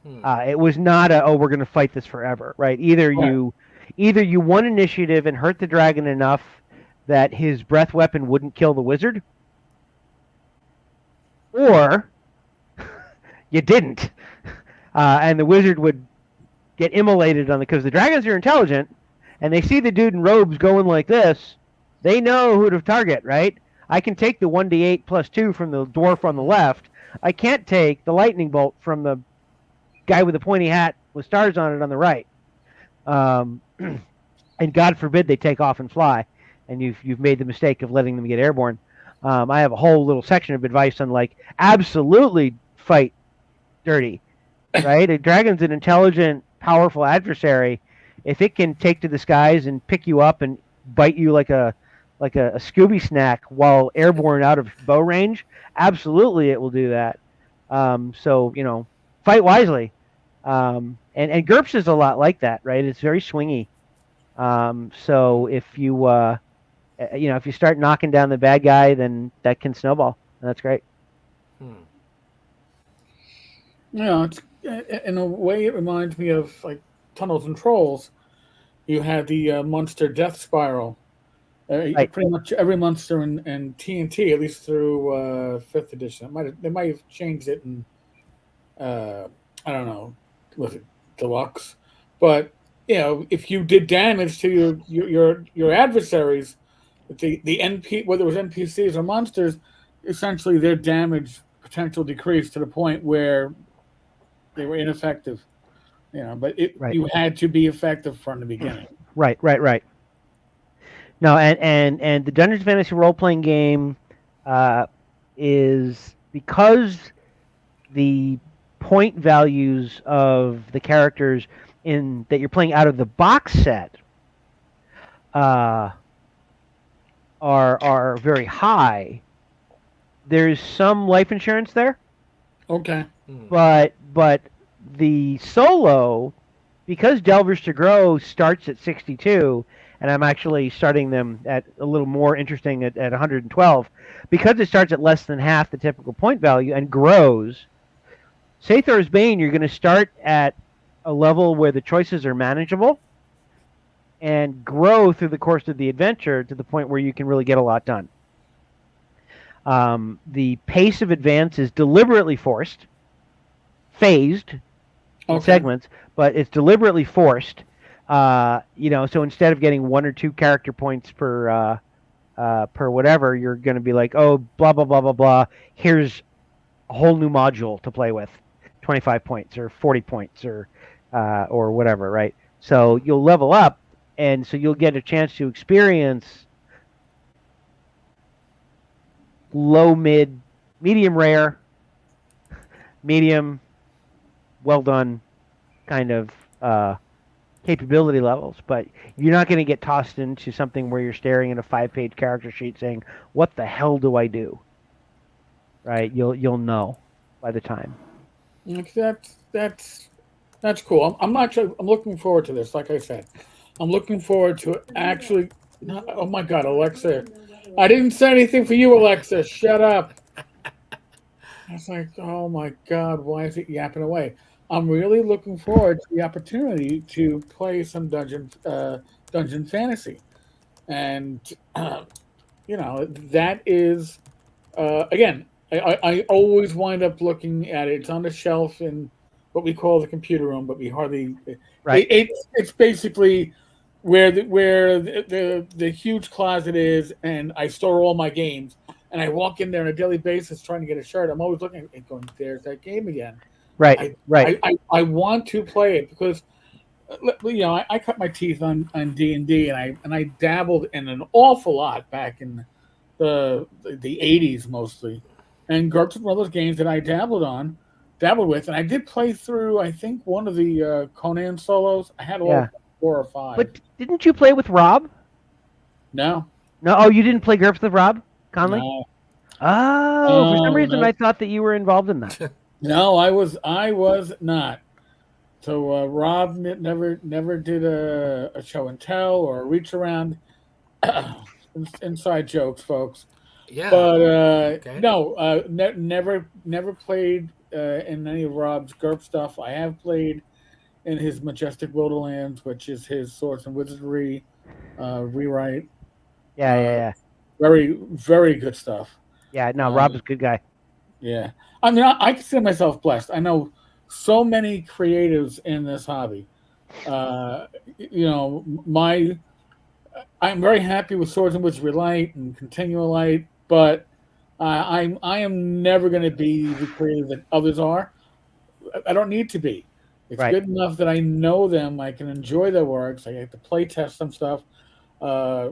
It was not we're going to fight this forever, right? Either you won initiative and hurt the dragon enough that his breath weapon wouldn't kill the wizard, or you didn't. And the wizard would get immolated on because the dragons are intelligent, and they see the dude in robes going like this. They know who to target, right? I can take the 1d8 plus 2 from the dwarf on the left. I can't take the lightning bolt from the guy with the pointy hat with stars on it on the right. And God forbid they take off and fly, and you've made the mistake of letting them get airborne. I have a whole little section of advice on like absolutely fight dirty, right? A dragon's an intelligent, powerful adversary. If it can take to the skies and pick you up and bite you like a Scooby snack while airborne out of bow range, absolutely it will do that. So fight wisely. And GURPS is a lot like that, right? It's very swingy. So if if you start knocking down the bad guy, then that can snowball, and that's great. It's, in a way, it reminds me of like Tunnels and Trolls. You had the monster death spiral. Right. Pretty much every monster in TNT, at least through 5th edition. They might have changed it in I don't know, was it deluxe? But if you did damage to your adversaries, the NP, whether it was NPCs or monsters, essentially their damage potential decreased to the point where they were ineffective. But Right. you had to be effective from the beginning. Right. No, and the Dungeons Fantasy role playing game is because the point values of the characters in that you're playing out of the box set are very high. There's some life insurance there. Okay. But the solo, because Delvers to Grow starts at 62, and I'm actually starting them at a little more interesting at 112, because it starts at less than half the typical point value and grows. Sathor's Bane, you're going to start at a level where the choices are manageable and grow through the course of the adventure to the point where you can really get a lot done. The pace of advance is deliberately forced, phased in segments, but it's deliberately forced. So instead of getting 1 or 2 character points per whatever, you're going to be like, oh, blah, blah, blah, blah, blah. Here's a whole new module to play with, 25 points or 40 points or whatever, right? So you'll level up, and so you'll get a chance to experience low, mid, medium rare, medium, well done kind of capability levels, but you're not going to get tossed into something where you're staring at a 5-page character sheet saying, what the hell do I do? Right? You'll know by the time. That's cool. I'm looking forward to this. Like I said, I'm looking forward to actually. Oh my God, Alexa! I didn't say anything for you, Alexa. Shut up. I was like, oh my God, why is it yapping away? I'm really looking forward to the opportunity to play some dungeon fantasy, and that is again. I always wind up looking at it. It's on the shelf in what we call the computer room, but we hardly. Right. It's basically where the huge closet is, and I store all my games. And I walk in there on a daily basis trying to get a shirt. I'm always looking and going, "There's that game again." Right. I want to play it because I cut my teeth on D&D, and I dabbled in an awful lot back in the 80s mostly. And GURPS was one of those games that I dabbled with, and I did play through, I think, one of the Conan solos. I had 4 or 5. But didn't you play with Rob? No. No. Oh, you didn't play GURPS with Rob Conley? No. Oh, for some reason I thought that you were involved in that. No, I was not. So Rob never did a show and tell or a reach around. Inside jokes, folks. Yeah. But no, never played in any of Rob's GURP stuff. I have played in his Majestic Wilderlands, which is his Swords and Wizardry rewrite. Yeah. Very, very good stuff. Yeah, no, Rob's a good guy. Yeah. I mean, I consider myself blessed. I know so many creatives in this hobby. Uh, you know, I'm very happy with Swords and Wizardry Light and Continual Light, but I am never going to be the creative that others are. I don't need to be. It's Right. good enough that I know them. I can enjoy their works. I get to play test some stuff. Uh,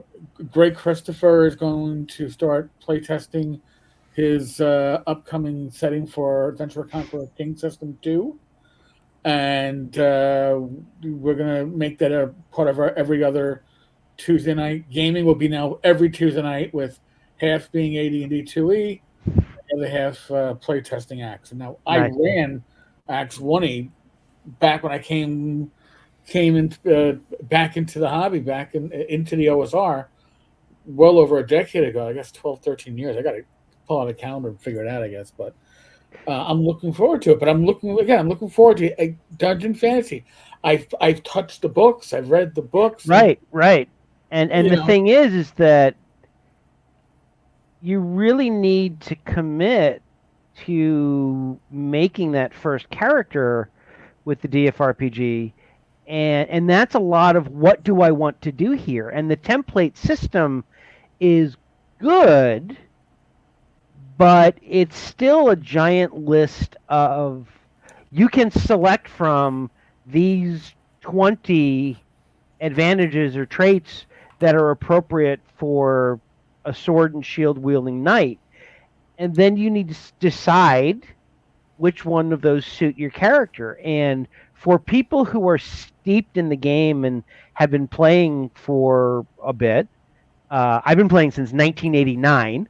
Greg Christopher is going to start playtesting his upcoming setting for Adventure Conqueror King System 2. And we're going to make that a part of our every other Tuesday night. Gaming will be now every Tuesday night, with half being AD&D 2E, and the other half playtesting acts. And now I Nice. ran Acts 1E back when I came in, back into the hobby, into the OSR, well over a decade ago. I guess 12, 13 years. I got to pull out a calendar and figure it out, I guess. But I'm looking forward to it. But I'm looking forward to Dungeon Fantasy. I've touched the books. I've read the books. Right. Right. And You the know, thing is that you really need to commit to making that first character with the DFRPG, and that's a lot of what do I want to do here. And the template system is good, but it's still a giant list of, you can select from these 20 advantages or traits that are appropriate for a sword and shield wielding knight, and then you need to decide which one of those suit your character. And for people who are steeped in the game and have been playing for a bit, I've been playing since 1989.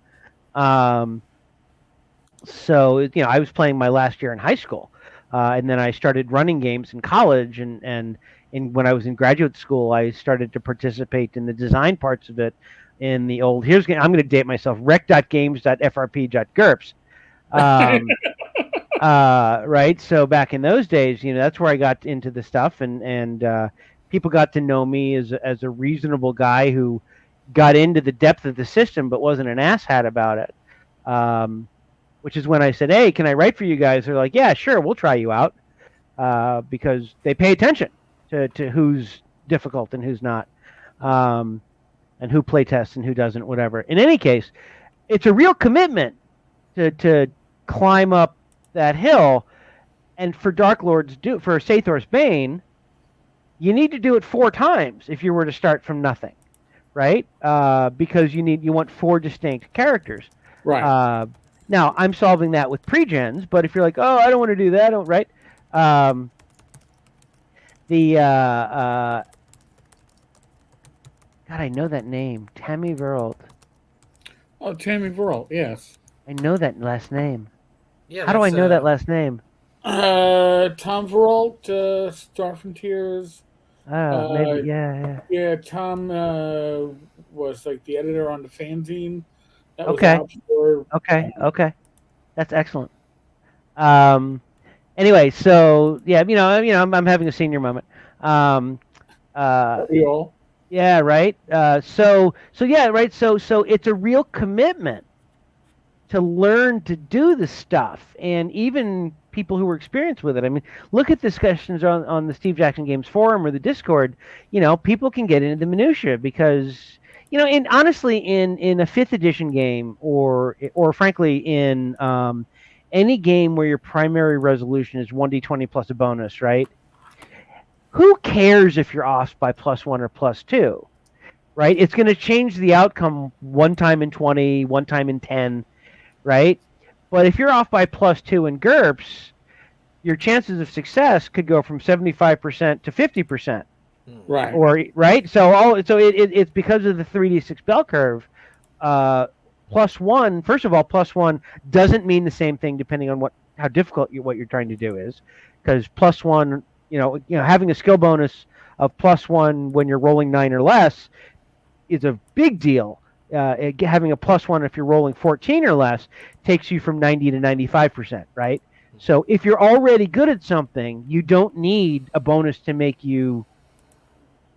So, I was playing my last year in high school, and then I started running games in college, and when I was in graduate school, I started to participate in the design parts of it in the old. I'm going to date myself. rec.games.frp.gurps. Right. So back in those days, that's where I got into the stuff, and people got to know me as a reasonable guy who got into the depth of the system, but wasn't an asshat about it. Which is when I said, "Hey, can I write for you guys?" They're like, "Yeah, sure, we'll try you out," because they pay attention to who's difficult and who's not, and who playtests and who doesn't, whatever. In any case, it's a real commitment to climb up that hill, and for for Sathor's Bane, you need to do it 4 times if you were to start from nothing, right? Because you want 4 distinct characters. right. Now I'm solving that with pre-gens, but if you're like, oh, I don't want to do that, right? God, I know that name, Tammy Verld. Oh, Tammy Verl, yes. I know that last name. Yeah, How do I know that last name? Tom Veralt, Star Frontiers. Oh, maybe, yeah. Yeah, Tom was like the editor on the fanzine. That was Okay. out for. Okay. That's excellent. Anyway, so yeah, I'm having a senior moment. We all. Yeah, right. So yeah, right. So it's a real commitment to learn to do the stuff, and even people who are experienced with it. I mean, look at discussions on the Steve Jackson Games forum or the Discord. People can get into the minutia because honestly, in a 5th edition game, or frankly in any game where your primary resolution is 1d20 plus a bonus, right? Who cares if you're off by +1 or +2, right? It's going to change the outcome one time in 20, one time in 10, right? But if you're off by +2 in GURPS, your chances of success could go from 75% to 50%. Right. Or right. So it's because of the 3d6 bell curve. +1, first of all, +1 doesn't mean the same thing depending on how difficult what you're trying to do is, because +1, having a skill bonus of +1 when you're rolling 9 or less is a big deal. Having a +1 if you're rolling 14 or less takes you from 90 to 95%, right? So if you're already good at something, you don't need a bonus to make you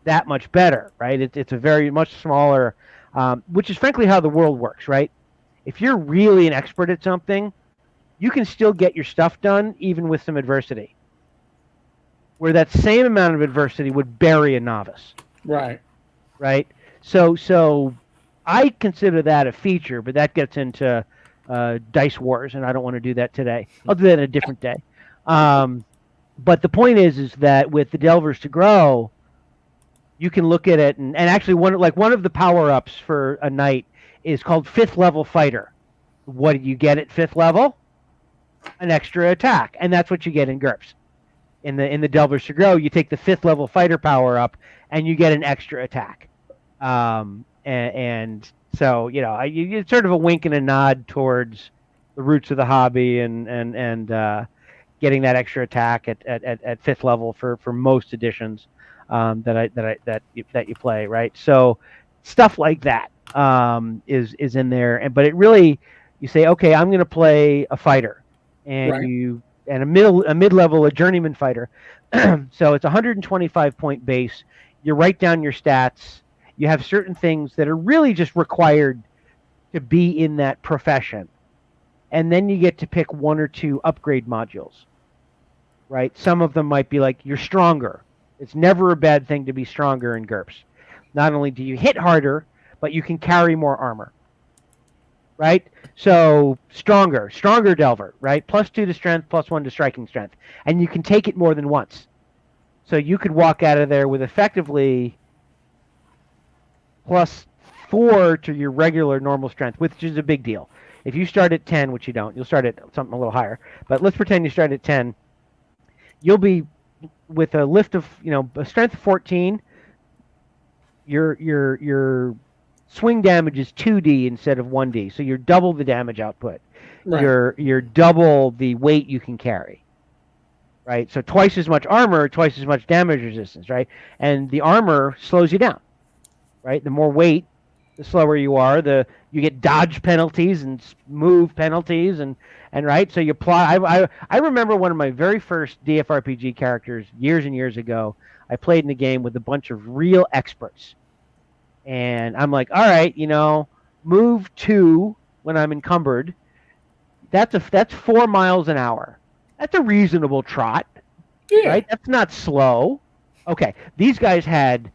that much better, right? It's a very much smaller, which is frankly how the world works, right? If you're really an expert at something, you can still get your stuff done even with some adversity. Where that same amount of adversity would bury a novice. Right. Right? So I consider that a feature, but that gets into Dice Wars, and I don't want to do that today. I'll do that a different day. But the point is that with the Delvers to Grow, you can look at it, and actually one of the power-ups for a knight is called 5th level fighter. What do you get at 5th level? An extra attack, and that's what you get in GURPS. In the Delvers to Grow, you take the 5th level fighter power up, and you get an extra attack. And so it's sort of a wink and a nod towards the roots of the hobby, and getting that extra attack at 5th level for most editions that you play, right? So stuff like that is in there, but it really, you say, okay, I'm going to play a fighter, and Right. a mid-level, a journeyman fighter. So it's 125 point base. You write down your stats. You have certain things that are really just required to be in that profession, and then you get to pick 1 or 2 upgrade modules. Right? Some of them might be like, you're stronger. It's never a bad thing to be stronger in GURPS. Not only do you hit harder, but you can carry more armor. Right? So stronger Delver, right? +2 to strength, +1 to striking strength. And you can take it more than once. So you could walk out of there with effectively +4 to your regular normal strength, which is a big deal. If you start at 10, which you don't, you'll start at something a little higher. But let's pretend you start at 10. You'll be with a lift of, a strength of 14. Your swing damage is 2d instead of 1d, so you're double the damage output. Right. You're double the weight you can carry. Right? So twice as much armor, twice as much damage resistance, right? And the armor slows you down. Right? The more weight, the slower you are. You get dodge penalties and move penalties, and right. So you apply. I remember one of my very first DFRPG characters years and years ago. I played in a game with a bunch of real experts, and I'm like, all right, move 2 when I'm encumbered. That's 4 miles an hour. That's a reasonable trot, Yeah. right? That's not slow. Okay, these guys had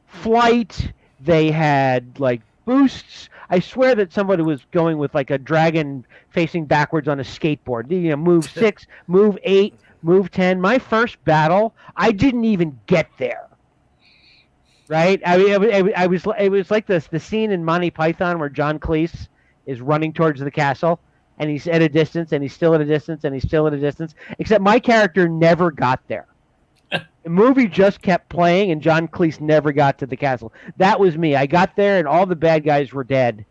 flight. They had like boosts. I swear that somebody was going with like a dragon facing backwards on a skateboard. Move 6, move 8, move 10. My first battle, I didn't even get there. Right? I mean, it was like the scene in Monty Python where John Cleese is running towards the castle, and he's at a distance, and he's still at a distance, and he's still at a distance. Except my character never got there. The movie just kept playing, and John Cleese never got to the castle. That was me. I got there, and all the bad guys were dead.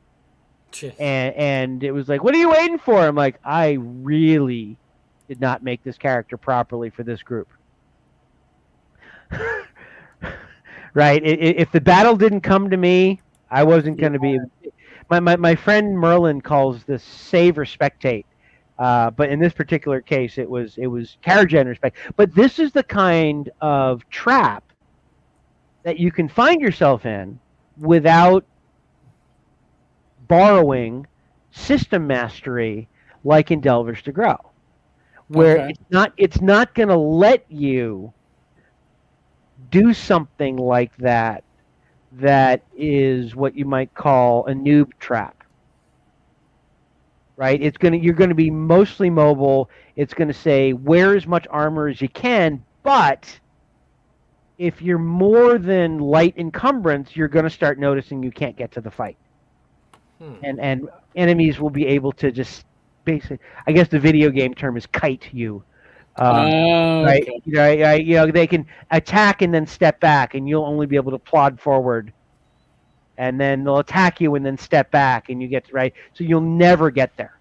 And it was like, what are you waiting for? I'm like, I really did not make this character properly for this group. Right? If the battle didn't come to me, I wasn't going to be... My friend Merlin calls this save or spectate. But in this particular case, it was carriage and respect. But this is the kind of trap that you can find yourself in without borrowing system mastery, like in Delvers to Grow, where it's not going to let you do something like that. That is what you might call a noob trap. Right? You're going to be mostly mobile. It's going to say wear as much armor as you can, but if you're more than light encumbrance, you're going to start noticing you can't get to the fight. And enemies will be able to just basically, I guess the video game term is kite you. Right? Okay. They can attack and then step back, and you'll only be able to plod forward. And then they'll attack you and then step back, and you get right. So you'll never get there.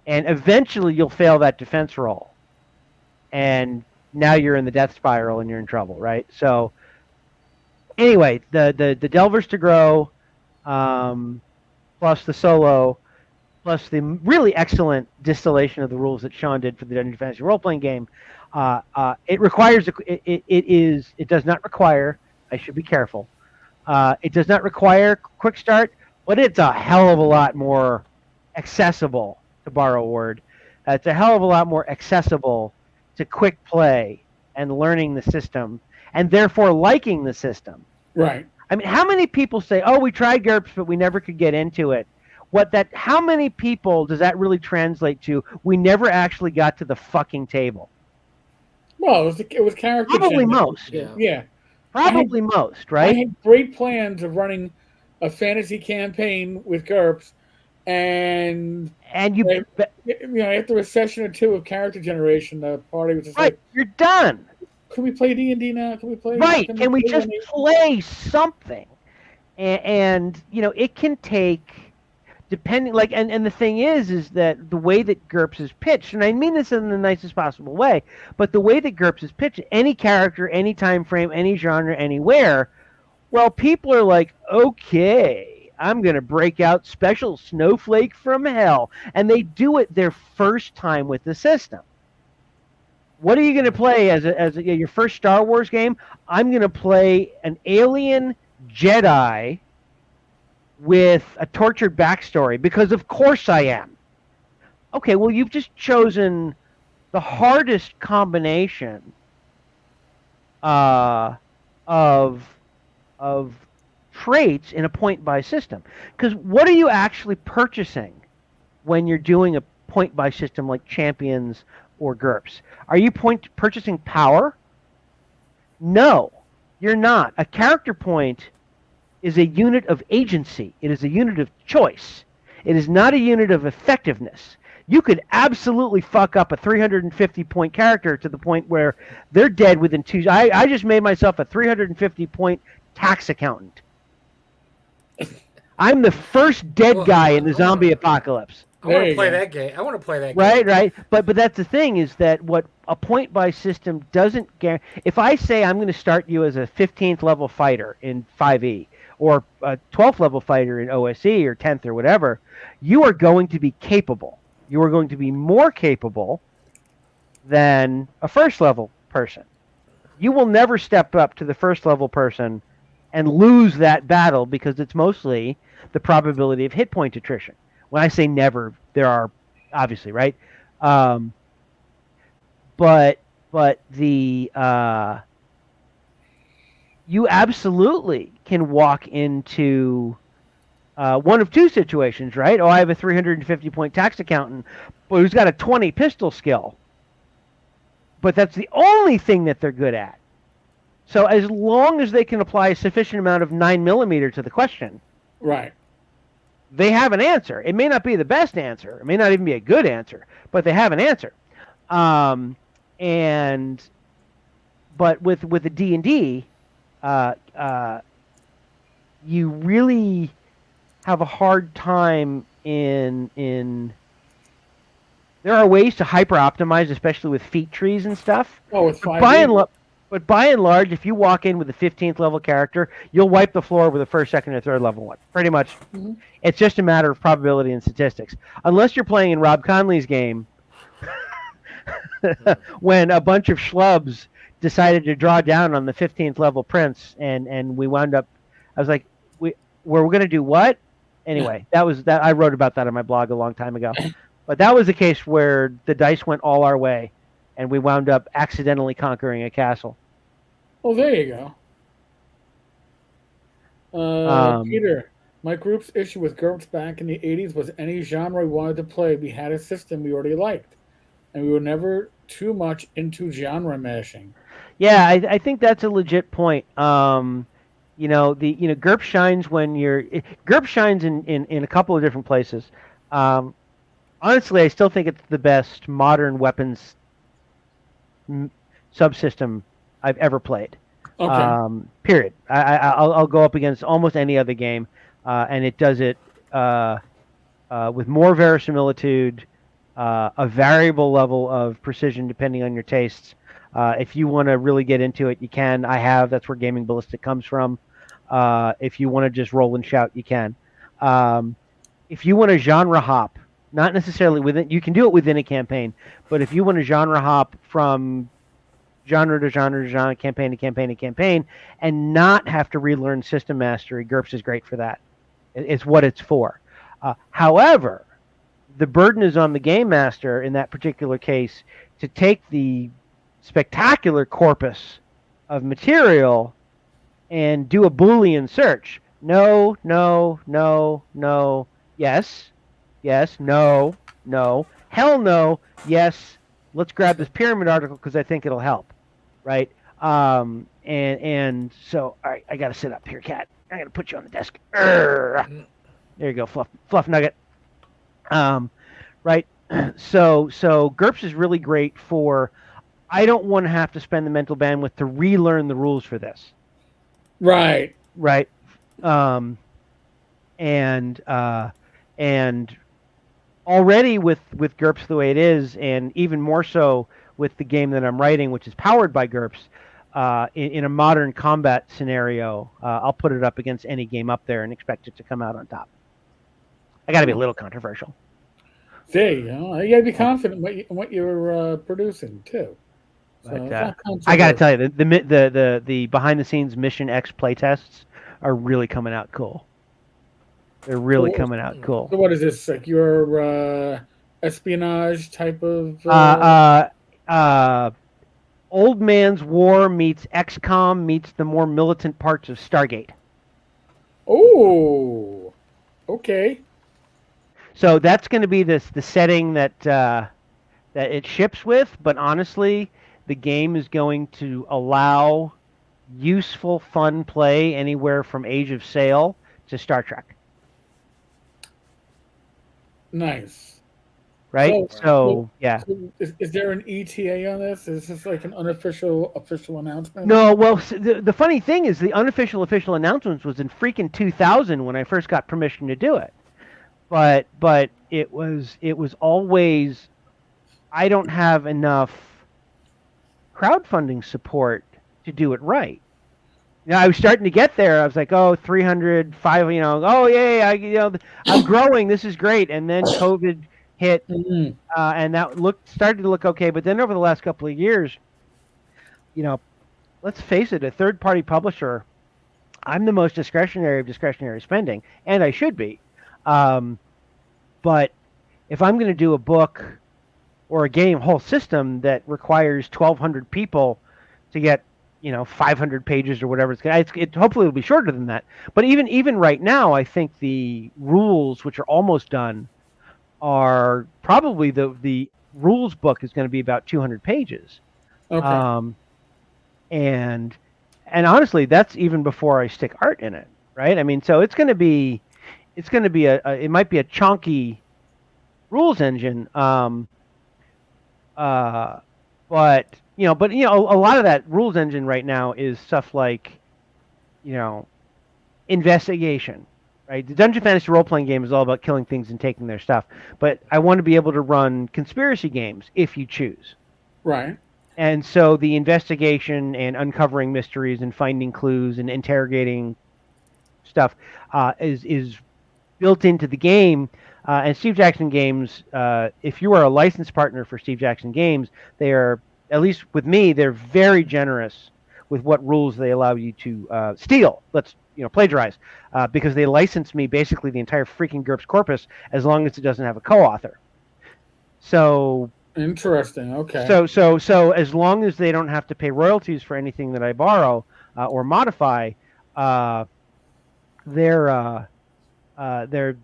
And eventually you'll fail that defense roll. And now you're in the death spiral and you're in trouble, right? So anyway, the Delvers to Grow, plus the solo, plus the really excellent distillation of the rules that Sean did for the Dungeon Fantasy role-playing game, it requires it does not require, I should be careful, it does not require quick start, but it's a hell of a lot more accessible to borrow a word. It's a hell of a lot more accessible to quick play and learning the system, and therefore liking the system. Right. I mean, how many people say, "Oh, we tried GURPS, but we never could get into it"? How many people does that really translate to? We never actually got to the fucking table. Well, it was character. Probably most. Yeah. Probably most, right? I had great plans of running a fantasy campaign with GURPS, and you after a session or two of character generation, the party was just like, "You're done. Can we play D&D now? Can we play? Right? Can we just play something?" And it can take, depending, like, and the thing is that the way that GURPS is pitched, and I mean this in the nicest possible way, but the way that GURPS is pitched, any character, any time frame, any genre, anywhere, well, people are like, okay, I'm going to break out Special Snowflake from Hell. And they do it their first time with the system. What are you going to play as your first Star Wars game? I'm going to play an alien Jedi with a tortured backstory, because of course I am. Okay, well, you've just chosen the hardest combination of traits in a point-buy system. Because what are you actually purchasing when you're doing a point-buy system like Champions or GURPS? Are you purchasing power? No, you're not. A character point is a unit of agency. It is a unit of choice. It is not a unit of effectiveness. You could absolutely fuck up a 350-point character to the point where they're dead within 2. I just made myself a 350-point tax accountant. I'm the first dead guy in the zombie apocalypse. I want to play that game. Right. But that's the thing, is that what a point-buy system doesn't guarantee. If I say I'm going to start you as a 15th level fighter in 5e, or a 12th level fighter in OSE, or 10th or whatever, you are going to be capable. You are going to be more capable than a first level person. You will never step up to the first level person and lose that battle, because it's mostly the probability of hit point attrition. When I say never, there are obviously, right? But the you absolutely can walk into one of two situations, right? Oh, I have a 350-point tax accountant, but who's got a 20 pistol skill. But that's the only thing that they're good at. So as long as they can apply a sufficient amount of 9mm to the question, right, they have an answer. It may not be the best answer. It may not even be a good answer, but they have an answer. But with the D&D, you really have a hard time in there are ways to hyper optimize, especially with feat trees and stuff. Oh, with 5e. But by and large, if you walk in with a 15th level character, you'll wipe the floor with a first, second, or third level one. Pretty much. Mm-hmm. It's just a matter of probability and statistics. Unless you're playing in Rob Conley's game, when a bunch of schlubs decided to draw down on the 15th level prince, and we wound up, I was like, we're going to do what? Anyway, that I wrote about that on my blog a long time ago. But that was a case where the dice went all our way, and we wound up accidentally conquering a castle. Oh, there you go. Peter, my group's issue with GURPS back in the 80s was any genre we wanted to play, we had a system we already liked. And we were never too much into genre mashing. Yeah, I think that's a legit point. GURPS shines when GURPS shines in a couple of different places. Honestly, I still think it's the best modern weapons subsystem I've ever played. Okay. Period. I'll go up against almost any other game, and it does it with more verisimilitude, a variable level of precision depending on your tastes. If you want to really get into it, you can. That's where Gaming Ballistic comes from. If you want to just roll and shout, you can. If you want to genre hop, not necessarily within, you can do it within a campaign, but if you want to genre hop from genre to genre to genre, campaign to campaign to campaign, and not have to relearn system mastery, GURPS is great for that. It's what it's for. However, the burden is on the game master in that particular case to take the spectacular corpus of material and do a Boolean search. No, no, no, no, yes, yes, no, no, hell no, yes. Let's grab this pyramid article because I think it'll help, right? And so, all right, I got to sit up here, cat. I got to put you on the desk. There you go, fluff nugget. Right. So GURPS is really great for. I don't want to have to spend the mental bandwidth to relearn the rules for this. Right. Right. And already with GURPS the way it is, and even more so with the game that I'm writing, which is powered by GURPS, in a modern combat scenario, I'll put it up against any game up there and expect it to come out on top. I got to be a little controversial. See, you got to be confident in what you're producing too. But, I got to tell you, the behind the scenes Mission X playtests are really coming out cool. They're really coming out cool. So what is this, like your espionage type of? Old Man's War meets XCOM meets the more militant parts of Stargate. Oh, okay. So that's going to be the setting that it ships with. But honestly, the game is going to allow useful, fun play anywhere from Age of Sail to Star Trek. Nice. Right? So yeah. So is there an ETA on this? Is this like an official announcement? No, well, the funny thing is the unofficial official announcement was in freaking 2000 when I first got permission to do it. But it was always, I don't have enough crowdfunding support to do it right. I was starting to get there. I was like, 300, 5, oh yeah, I'm growing. This is great. And then COVID hit, and that started to look okay. But then over the last couple of years, let's face it, a third-party publisher, I'm the most discretionary of discretionary spending, and I should be. But if I'm going to do a book or a game whole system that requires 1,200 people to get 500 pages or whatever hopefully it'll be shorter than that. But even right now, I think the rules, which are almost done, are probably the rules book is going to be about 200 pages. Okay. And honestly, that's even before I stick art in it, right? I mean, so it's going to be it might be a chunky rules engine, but a lot of that rules engine right now is stuff like, investigation, right? The Dungeon Fantasy role-playing game is all about killing things and taking their stuff, but I want to be able to run conspiracy games if you choose. Right. And so the investigation and uncovering mysteries and finding clues and interrogating stuff is built into the game. And Steve Jackson Games, if you are a licensed partner for Steve Jackson Games, they are, at least with me, they're very generous with what rules they allow you to steal. Plagiarize, because they license me basically the entire freaking GURPS corpus as long as it doesn't have a co-author. So interesting. Okay. So as long as they don't have to pay royalties for anything that I borrow or modify, they're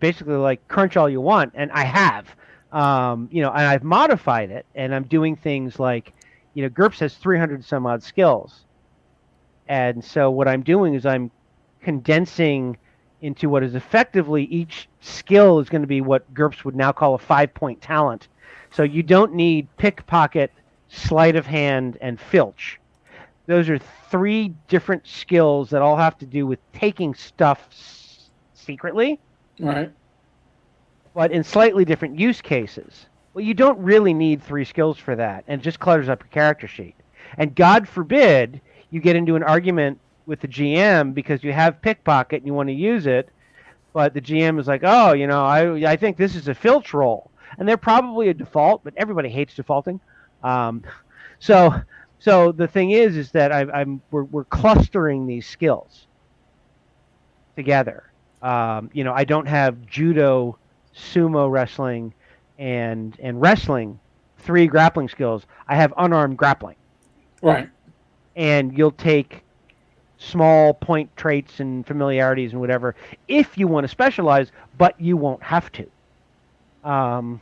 basically like crunch all you want, and I have. And I've modified it, and I'm doing things like, GURPS has 300 some odd skills. And so what I'm doing is I'm condensing into what is effectively each skill is going to be what GURPS would now call a 5-point talent. So you don't need pickpocket, sleight of hand, and filch. Those are 3 different skills that all have to do with taking stuff secretly. Right. But in slightly different use cases. Well, you don't really need 3 skills for that, and it just clutters up your character sheet. And God forbid you get into an argument with the GM because you have pickpocket and you want to use it, but the GM is like, I think this is a filch roll. And they're probably a default, but everybody hates defaulting. So the thing is that we're clustering these skills together. I don't have judo, sumo wrestling, and wrestling, 3 grappling skills. I have unarmed grappling, Right. and you'll take small point traits and familiarities and whatever if you want to specialize, but you won't have to.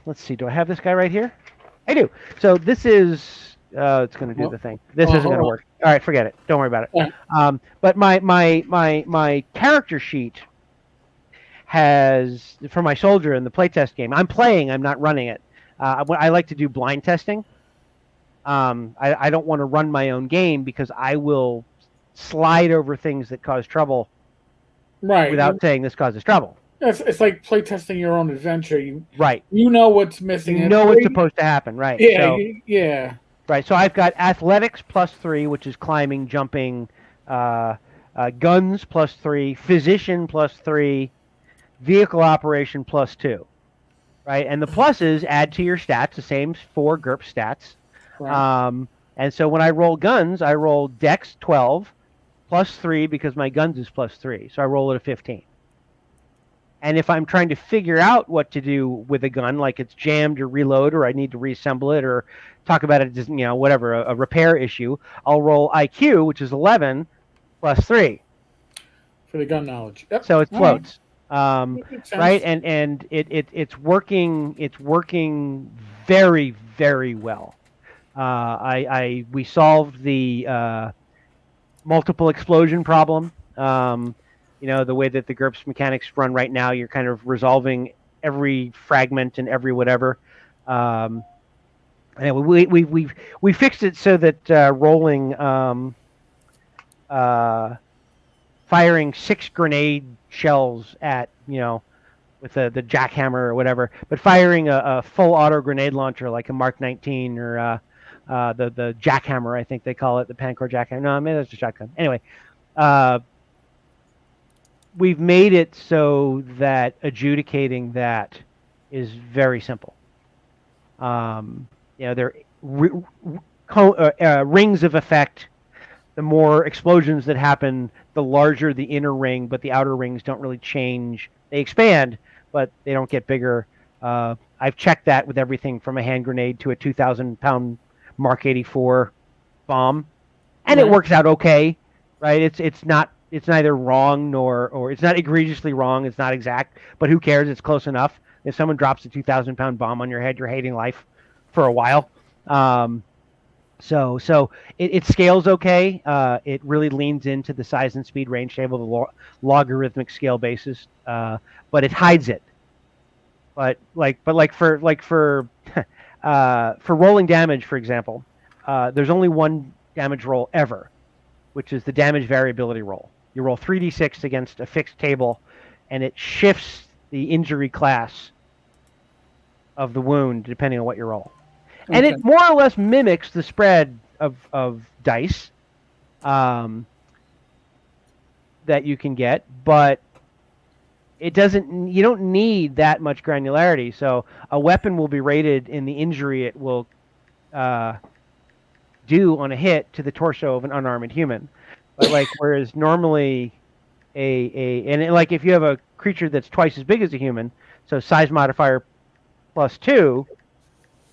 Let's see. Do I have this guy right here? I do. So this is. It's going to do the thing. This isn't going to work. All right, forget it. Don't worry about it. Yeah. But my character sheet has, for my soldier in the playtest game. I'm playing. I'm not running it. I like to do blind testing. I don't want to run my own game because I will slide over things that cause trouble. Right. Without saying this causes trouble. It's like playtesting your own adventure. Right. You know what's missing. You know what's supposed to happen. Right. Yeah. So, yeah. Right. So I've got athletics +3, which is climbing, jumping, guns +3, physician +3, vehicle operation +2. Right. And the pluses add to your stats, the same 4 GURPS stats. Right. And so when I roll guns, I roll dex 12 +3 because my guns is +3. So I roll it a 15. And if I'm trying to figure out what to do with a gun, like it's jammed or reload, or I need to reassemble it, or talk about it, whatever, a repair issue, I'll roll IQ, which is 11 +3 for the gun knowledge. Yep. So it floats, right? And it's working. It's working very, very well. We solved the multiple explosion problem. The way that the GURPS mechanics run right now, you're kind of resolving every fragment and every whatever. And we fixed it so that rolling, firing 6 grenade shells at, with the jackhammer or whatever, but firing a full auto grenade launcher like a Mark 19 or the jackhammer, I think they call it, the Pancor jackhammer. No, maybe that's a shotgun. Anyway. We've made it so that adjudicating that is very simple. They're rings of effect. The more explosions that happen, the larger the inner ring, but the outer rings don't really change. They expand, but they don't get bigger. I've checked that with everything from a hand grenade to a 2,000-pound Mark 84 bomb, and it works out okay, right? It's neither wrong or it's not egregiously wrong. It's not exact, but who cares? It's close enough. If someone drops a 2,000-pound bomb on your head, you're hating life for a while. So it scales okay. It really leans into the size and speed range table, the logarithmic scale basis, but it hides it. But for rolling damage, for example, there's only one damage roll ever, which is the damage variability roll. You roll 3d6 against a fixed table, and it shifts the injury class of the wound depending on what you roll. Okay. And it more or less mimics the spread of dice that you can get, but it doesn't. You don't need that much granularity. So a weapon will be rated in the injury it will do on a hit to the torso of an unarmed human. But whereas normally if you have a creature that's twice as big as a human, so size modifier +2,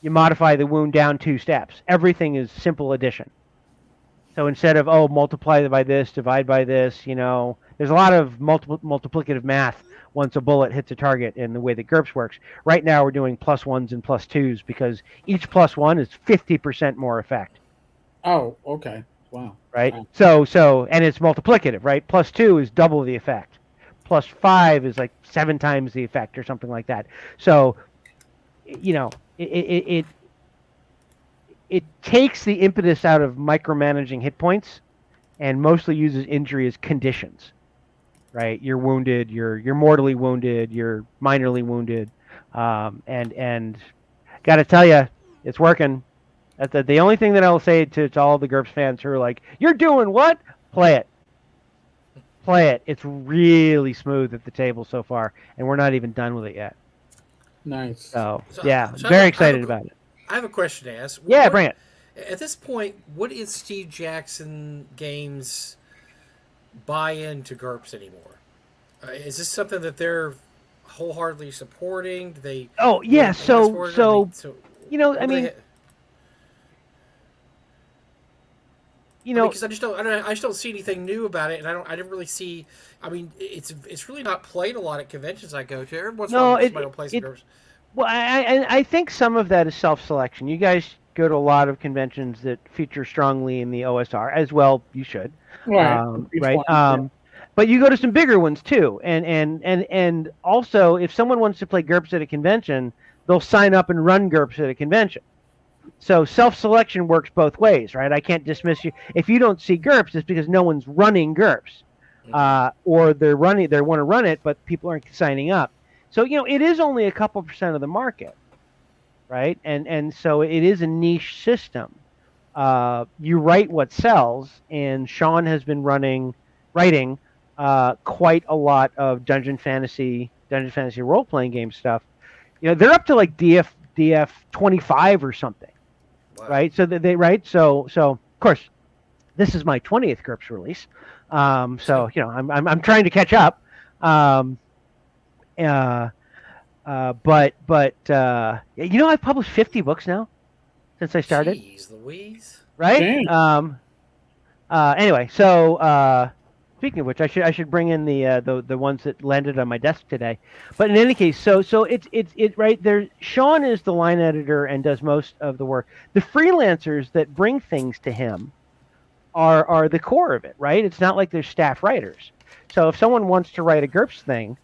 you modify the wound down 2 steps. Everything is simple addition. So instead of multiply by this, divide by this, there's a lot of multiplicative math once a bullet hits a target in the way that GURPS works. Right now we're doing +1s and +2s because each +1 is 50% more effect. Oh, okay. Wow. Right. Wow. So and it's multiplicative, right? +2 is double the effect. +5 is like 7 times the effect or something like that. So, it takes the impetus out of micromanaging hit points and mostly uses injury as conditions. Right? You're wounded, you're mortally wounded, you're minorly wounded. And got to tell you, it's working. That's the only thing that I'll say to all the GURPS fans who are like, "You're doing what?" Play it. Play it. It's really smooth at the table so far, and we're not even done with it yet. Nice. So very excited about it. I have a question to ask. Yeah, bring it. At this point, what is Steve Jackson Games' buy-in to GURPS anymore? Is this something that they're wholeheartedly supporting? Do they Oh really yeah, ask for it? Or they, so I what do mean, they? you I mean, know, because I just don't see anything new about it, and I didn't really see. I mean, it's really not played a lot at conventions I go to. Every once in a no, while, somebody will play some it GURPS. well, I think some of that is self-selection. You guys go to a lot of conventions that feature strongly in the OSR as well. You should, Right. Each right? one. Yeah. But you go to some bigger ones too, and also if someone wants to play GURPS at a convention, they'll sign up and run GURPS at a convention. So self-selection works both ways, right? I can't dismiss you if you don't see GURPS. It's because no one's running GURPS, Mm-hmm. or they want to run it, but people aren't signing up. So it is only a couple percent of the market, right? And so it is a niche system. You write what sells, and Sean has been writing quite a lot of Dungeon Fantasy role playing game stuff. They're up to like DF 25 or something, Wow. right? So they right. So of course this is my 20th GURPS release. So I'm trying to catch up. Um, uh, I've published 50 books now since I started, Jeez, Louise. right? Dang. Anyway, so speaking of which, I should bring in the ones that landed on my desk today. But in any case, so it's right there. Sean is the line editor and does most of the work. The freelancers that bring things to him are the core of it, right? It's not like there's staff writers. So if someone wants to write a GURPS thing,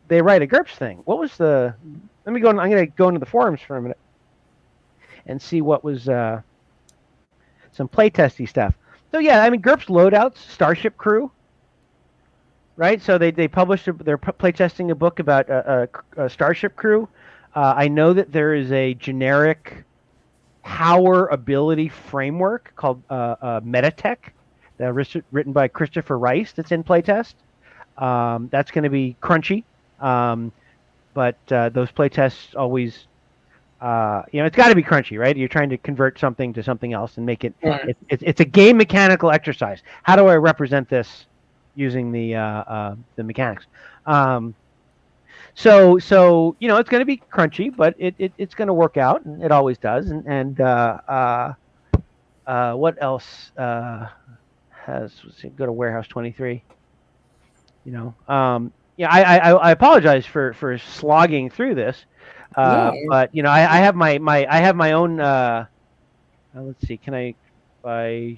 they write a GURPS thing. What was the? Let me go. I'm going to go into the forums for a minute and see what was some playtesty stuff. So yeah, I mean GURPS loadouts, Starship Crew, right? So they published they're playtesting a book about a Starship Crew. I know that there is a generic power ability framework called Metatech, written by Christopher Rice. That's in playtest. That's going to be crunchy, but those playtests always, it's got to be crunchy, right? You're trying to convert something to something else and make it. Right. It's a game mechanical exercise. How do I represent this using the mechanics? So it's going to be crunchy, but it's going to work out, and it always does. And what else has? Let's see, go to Warehouse 23. I apologize for slogging through this, No. but I have my own. Let's see, can I by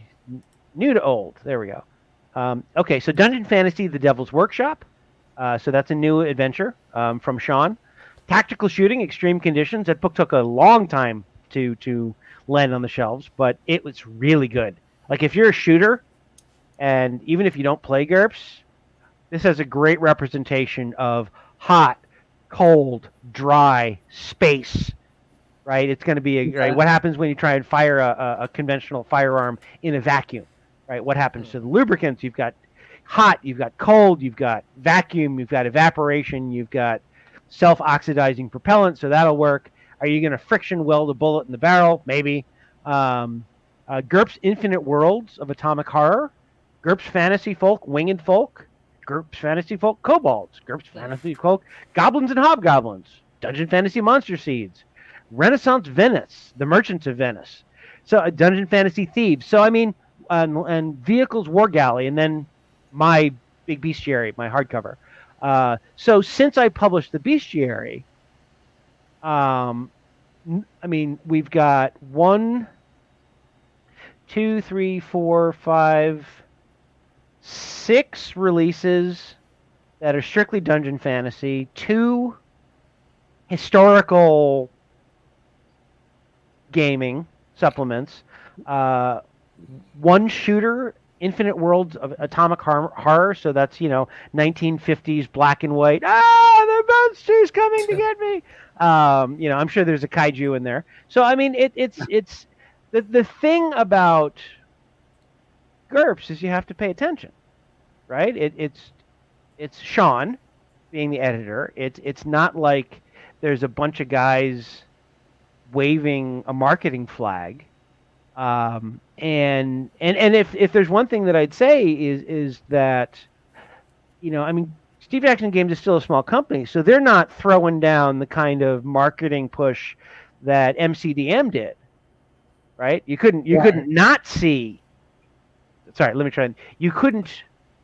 new to old? There we go. Okay, so Dungeon Fantasy: The Devil's Workshop. So that's a new adventure from Sean. Tactical Shooting: Extreme Conditions. That book took a long time to land on the shelves, but it was really good. Like if you're a shooter, and even if you don't play GURPS, this has a great representation of hot, cold, dry, space. Right? It's going to be right. What happens when you try and fire a conventional firearm in a vacuum? Right? What happens to the lubricants? You've got hot, you've got cold, you've got vacuum, you've got evaporation, you've got self-oxidizing propellant, so that'll work. Are you going to friction weld a bullet in the barrel? Maybe. GURPS Infinite Worlds of Atomic Horror, GURPS Fantasy Folk, Winged Folk, GURPS Fantasy Folk, Kobolds, GURPS Fantasy Folk, Goblins and Hobgoblins, Dungeon Fantasy Monster Seeds, Renaissance Venice, The Merchants of Venice, so Dungeon Fantasy Thieves. So I mean, and Vehicles War Galley, and then my big bestiary, my hardcover. So since I published the bestiary, I mean, we've got 1, 2, 3, 4, 5, 6 releases that are strictly Dungeon Fantasy, 2 historical gaming supplements, 1 shooter, Infinite Worlds of Atomic Horror, so that's 1950s black and white. The monster's coming to get me. I'm sure there's a kaiju in there. So I mean, it's the thing about GURPS is you have to pay attention, right? It's Sean being the editor. It's not like there's a bunch of guys waving a marketing flag. And if there's one thing that I'd say is that, I mean, Steve Jackson Games is still a small company, so they're not throwing down the kind of marketing push that MCDM did, right? You couldn't not see. Sorry, let me try. You couldn't.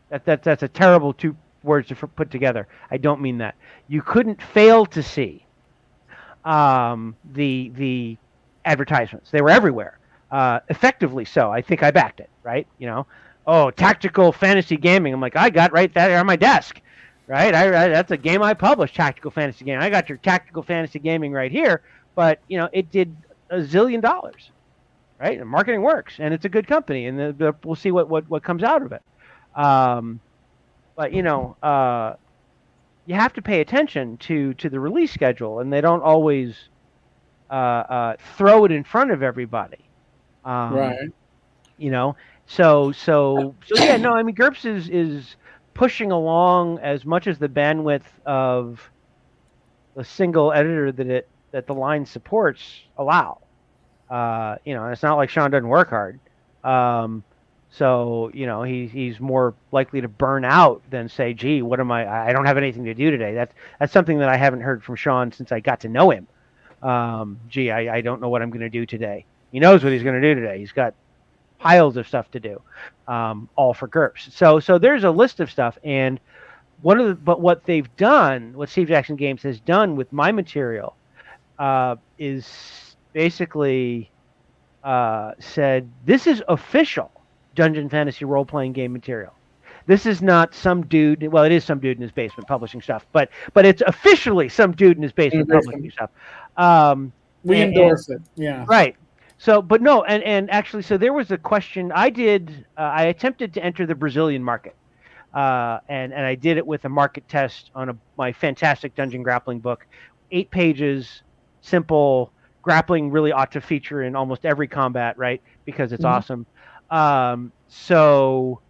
That's a terrible two words to put together. I don't mean that. You couldn't fail to see the advertisements. They were everywhere, effectively so. I think I backed it, right? Oh, tactical fantasy gaming. I'm like, I got right there on my desk, right? That's a game I published, tactical fantasy gaming. I got your tactical fantasy gaming right here, but it did $1 zillion, right? And marketing works, and it's a good company, and we'll see what comes out of it. But you have to pay attention to the release schedule, and they don't always throw it in front of everybody. Right. So yeah, no, I mean, GURPS is pushing along as much as the bandwidth of the single editor that the line supports allow. And it's not like Sean doesn't work hard. So he's more likely to burn out than say, gee, what am I don't have anything to do today. That's something that I haven't heard from Sean since I got to know him. Gee, I don't know what I'm going to do today. He knows what he's going to do today. He's got piles of stuff to do, all for GURPS. So there's a list of stuff, and what they've done, what Steve Jackson Games has done with my material, is basically said, this is official Dungeon Fantasy role-playing game material. This is not some dude. Well, it is some dude in his basement publishing stuff, but it's officially some dude in his basement publishing stuff. We endorse it. Yeah. Right. So, but no, and actually, so there was a question I did. I attempted to enter the Brazilian market, and I did it with a market test on my fantastic dungeon grappling book, 8 pages, simple. Grappling really ought to feature in almost every combat, right? Because it's awesome. So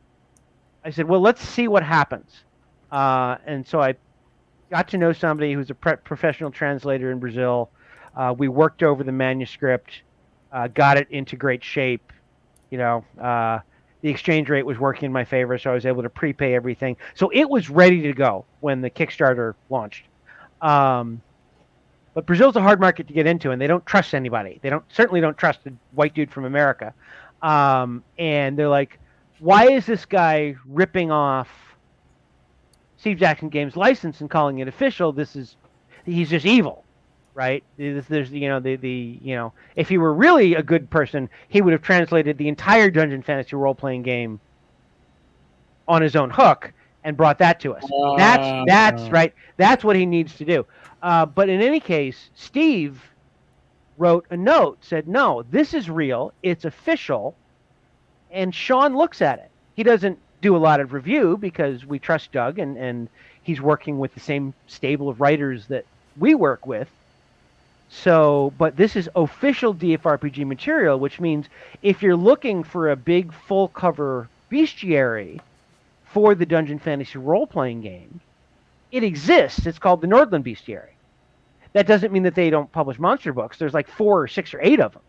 I said, well, let's see what happens. And so I got to know somebody who's a professional translator in Brazil. We worked over the manuscript, got it into great shape. The exchange rate was working in my favor, so I was able to prepay everything. So it was ready to go when the Kickstarter launched. But Brazil's a hard market to get into, and they don't trust anybody. They certainly don't trust a white dude from America. And they're like, why is this guy ripping off Steve Jackson Games license and calling it official? He's just evil, right? There's if he were really a good person, he would have translated the entire Dungeon Fantasy role-playing game on his own hook and brought that to us. That's right. That's what he needs to do. But in any case, Steve wrote a note, said, no, this is real, it's official, and Sean looks at it. He doesn't do a lot of review because we trust Doug, and he's working with the same stable of writers that we work with. So, but this is official DFRPG material, which means if you're looking for a big full-cover bestiary for the Dungeon Fantasy role-playing game, it exists. It's called the Nordland Bestiary. That doesn't mean that they don't publish monster books. There's like 4 or 6 or 8 of them.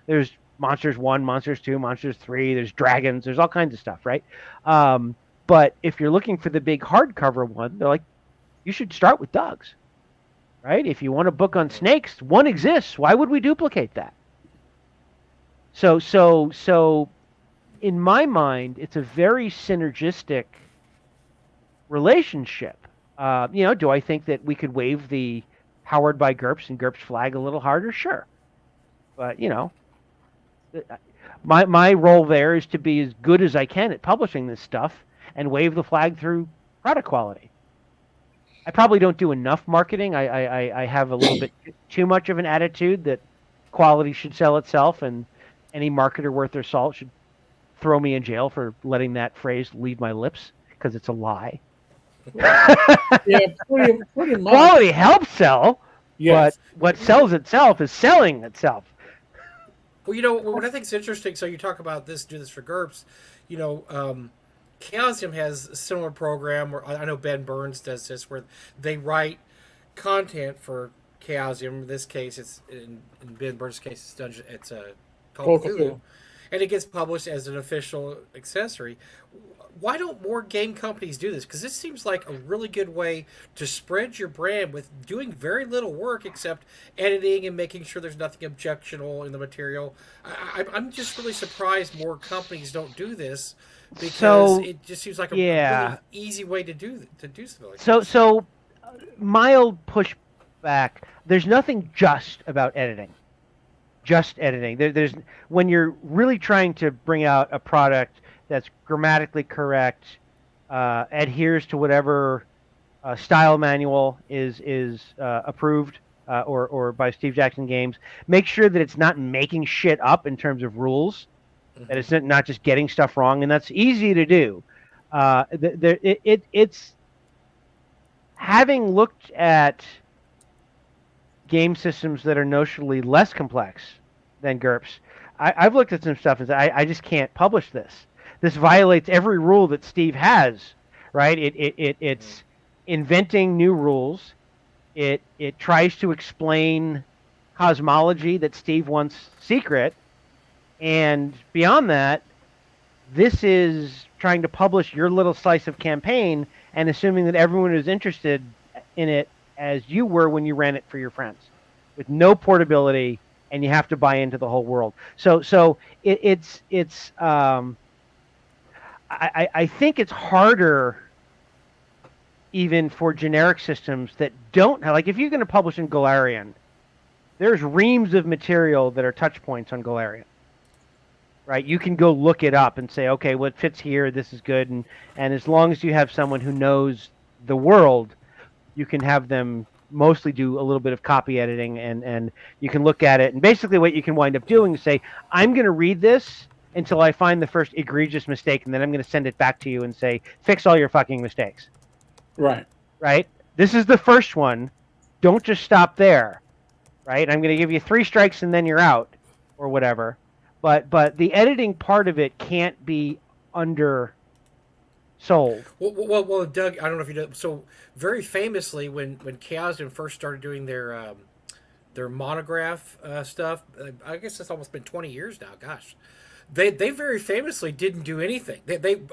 There's Monsters 1, Monsters 2, Monsters 3. There's Dragons. There's all kinds of stuff, right? But if you're looking for the big hardcover one, they're like, you should start with Doug's, right? If you want a book on snakes, one exists. Why would we duplicate that? So in my mind, it's a very synergistic relationship. Do I think that we could wave the Powered by GURPS and GURPS flag a little harder? Sure. But, my role there is to be as good as I can at publishing this stuff and wave the flag through product quality. I probably don't do enough marketing. I have a little bit too much of an attitude that quality should sell itself, and any marketer worth their salt should throw me in jail for letting that phrase leave my lips, because it's a lie. Yeah, pretty much. Quality helps sell, Yes. but what sells itself is selling itself. Well, what I think is interesting, so you talk about do this for GURPS, Chaosium has a similar program where I know Ben Burns does this, where they write content for Chaosium. In this case, it's in Ben Burns' case, it's Cole of Gaming, and it gets published as an official accessory. why don't more game companies do this? Because this seems like a really good way to spread your brand with doing very little work except editing and making sure there's nothing objectionable in the material. I'm just really surprised more companies don't do this because it just seems like a really easy way to do something like this. So mild pushback. There's nothing just about editing. Just editing. There's when you're really trying to bring out a product that's grammatically correct, adheres to whatever style manual is approved or by Steve Jackson Games. Make sure that it's not making shit up in terms of rules, that it's not just getting stuff wrong, and that's easy to do. It's having looked at game systems that are notionally less complex than GURPS. I've looked at some stuff and said, I just can't publish this. This violates every rule that Steve has, right? It's inventing new rules. It tries to explain cosmology that Steve wants secret. And beyond that, this is trying to publish your little slice of campaign and assuming that everyone is interested in it as you were when you ran it for your friends, with no portability, and you have to buy into the whole world. So it's I think it's harder even for generic systems that don't have, like if you're going to publish in Galarian, there's reams of material that are touch points on Galarian. Right, you can go look it up and say, okay, what fits here, this is good, and as long as you have someone who knows the world, you can have them mostly do a little bit of copy editing, and you can look at it, and basically what you can wind up doing is say, I'm going to read this until I find the first egregious mistake, and then I'm going to send it back to you and say, fix all your fucking mistakes. Right. Right? This is the first one. Don't just stop there. Right? I'm going to give you 3 strikes and then you're out, or whatever. But the editing part of it can't be undersold. Well, Doug, I don't know if you know. So very famously, when Chaosdin first started doing their monograph stuff, I guess it's almost been 20 years now. Gosh, they very famously didn't do anything.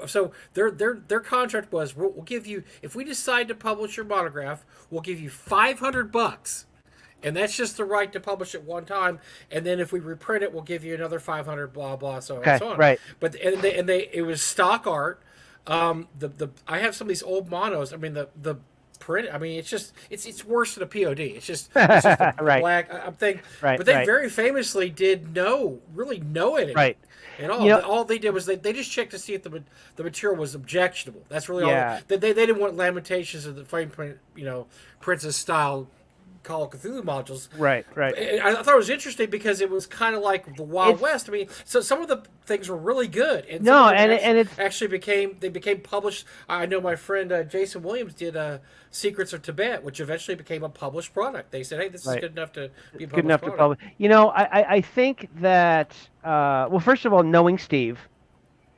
So their contract was, we'll give you, if we decide to publish your monograph, we'll give you $500. And that's just the right to publish it one time, and then if we reprint it, we'll give you another 500. Blah blah, so okay, and so on. Right. But it was stock art. I have some of these old monos. I mean the print. I mean it's worse than a POD. It's just a right. black. I'm thinking. Right. But they very famously did really no editing. Right. And all they did was they just checked to see if the material was objectionable. That's really all. They didn't want lamentations of the fine print, Princess style Call of Cthulhu modules. Right. I thought it was interesting because it was kind of like the Wild West. I mean, so some of the things were really good, and it actually became published. I know my friend Jason Williams did Secrets of Tibet, which eventually became a published product. They said, "Hey, this is good enough to be a published product." To publish. I think that well, first of all, knowing Steve,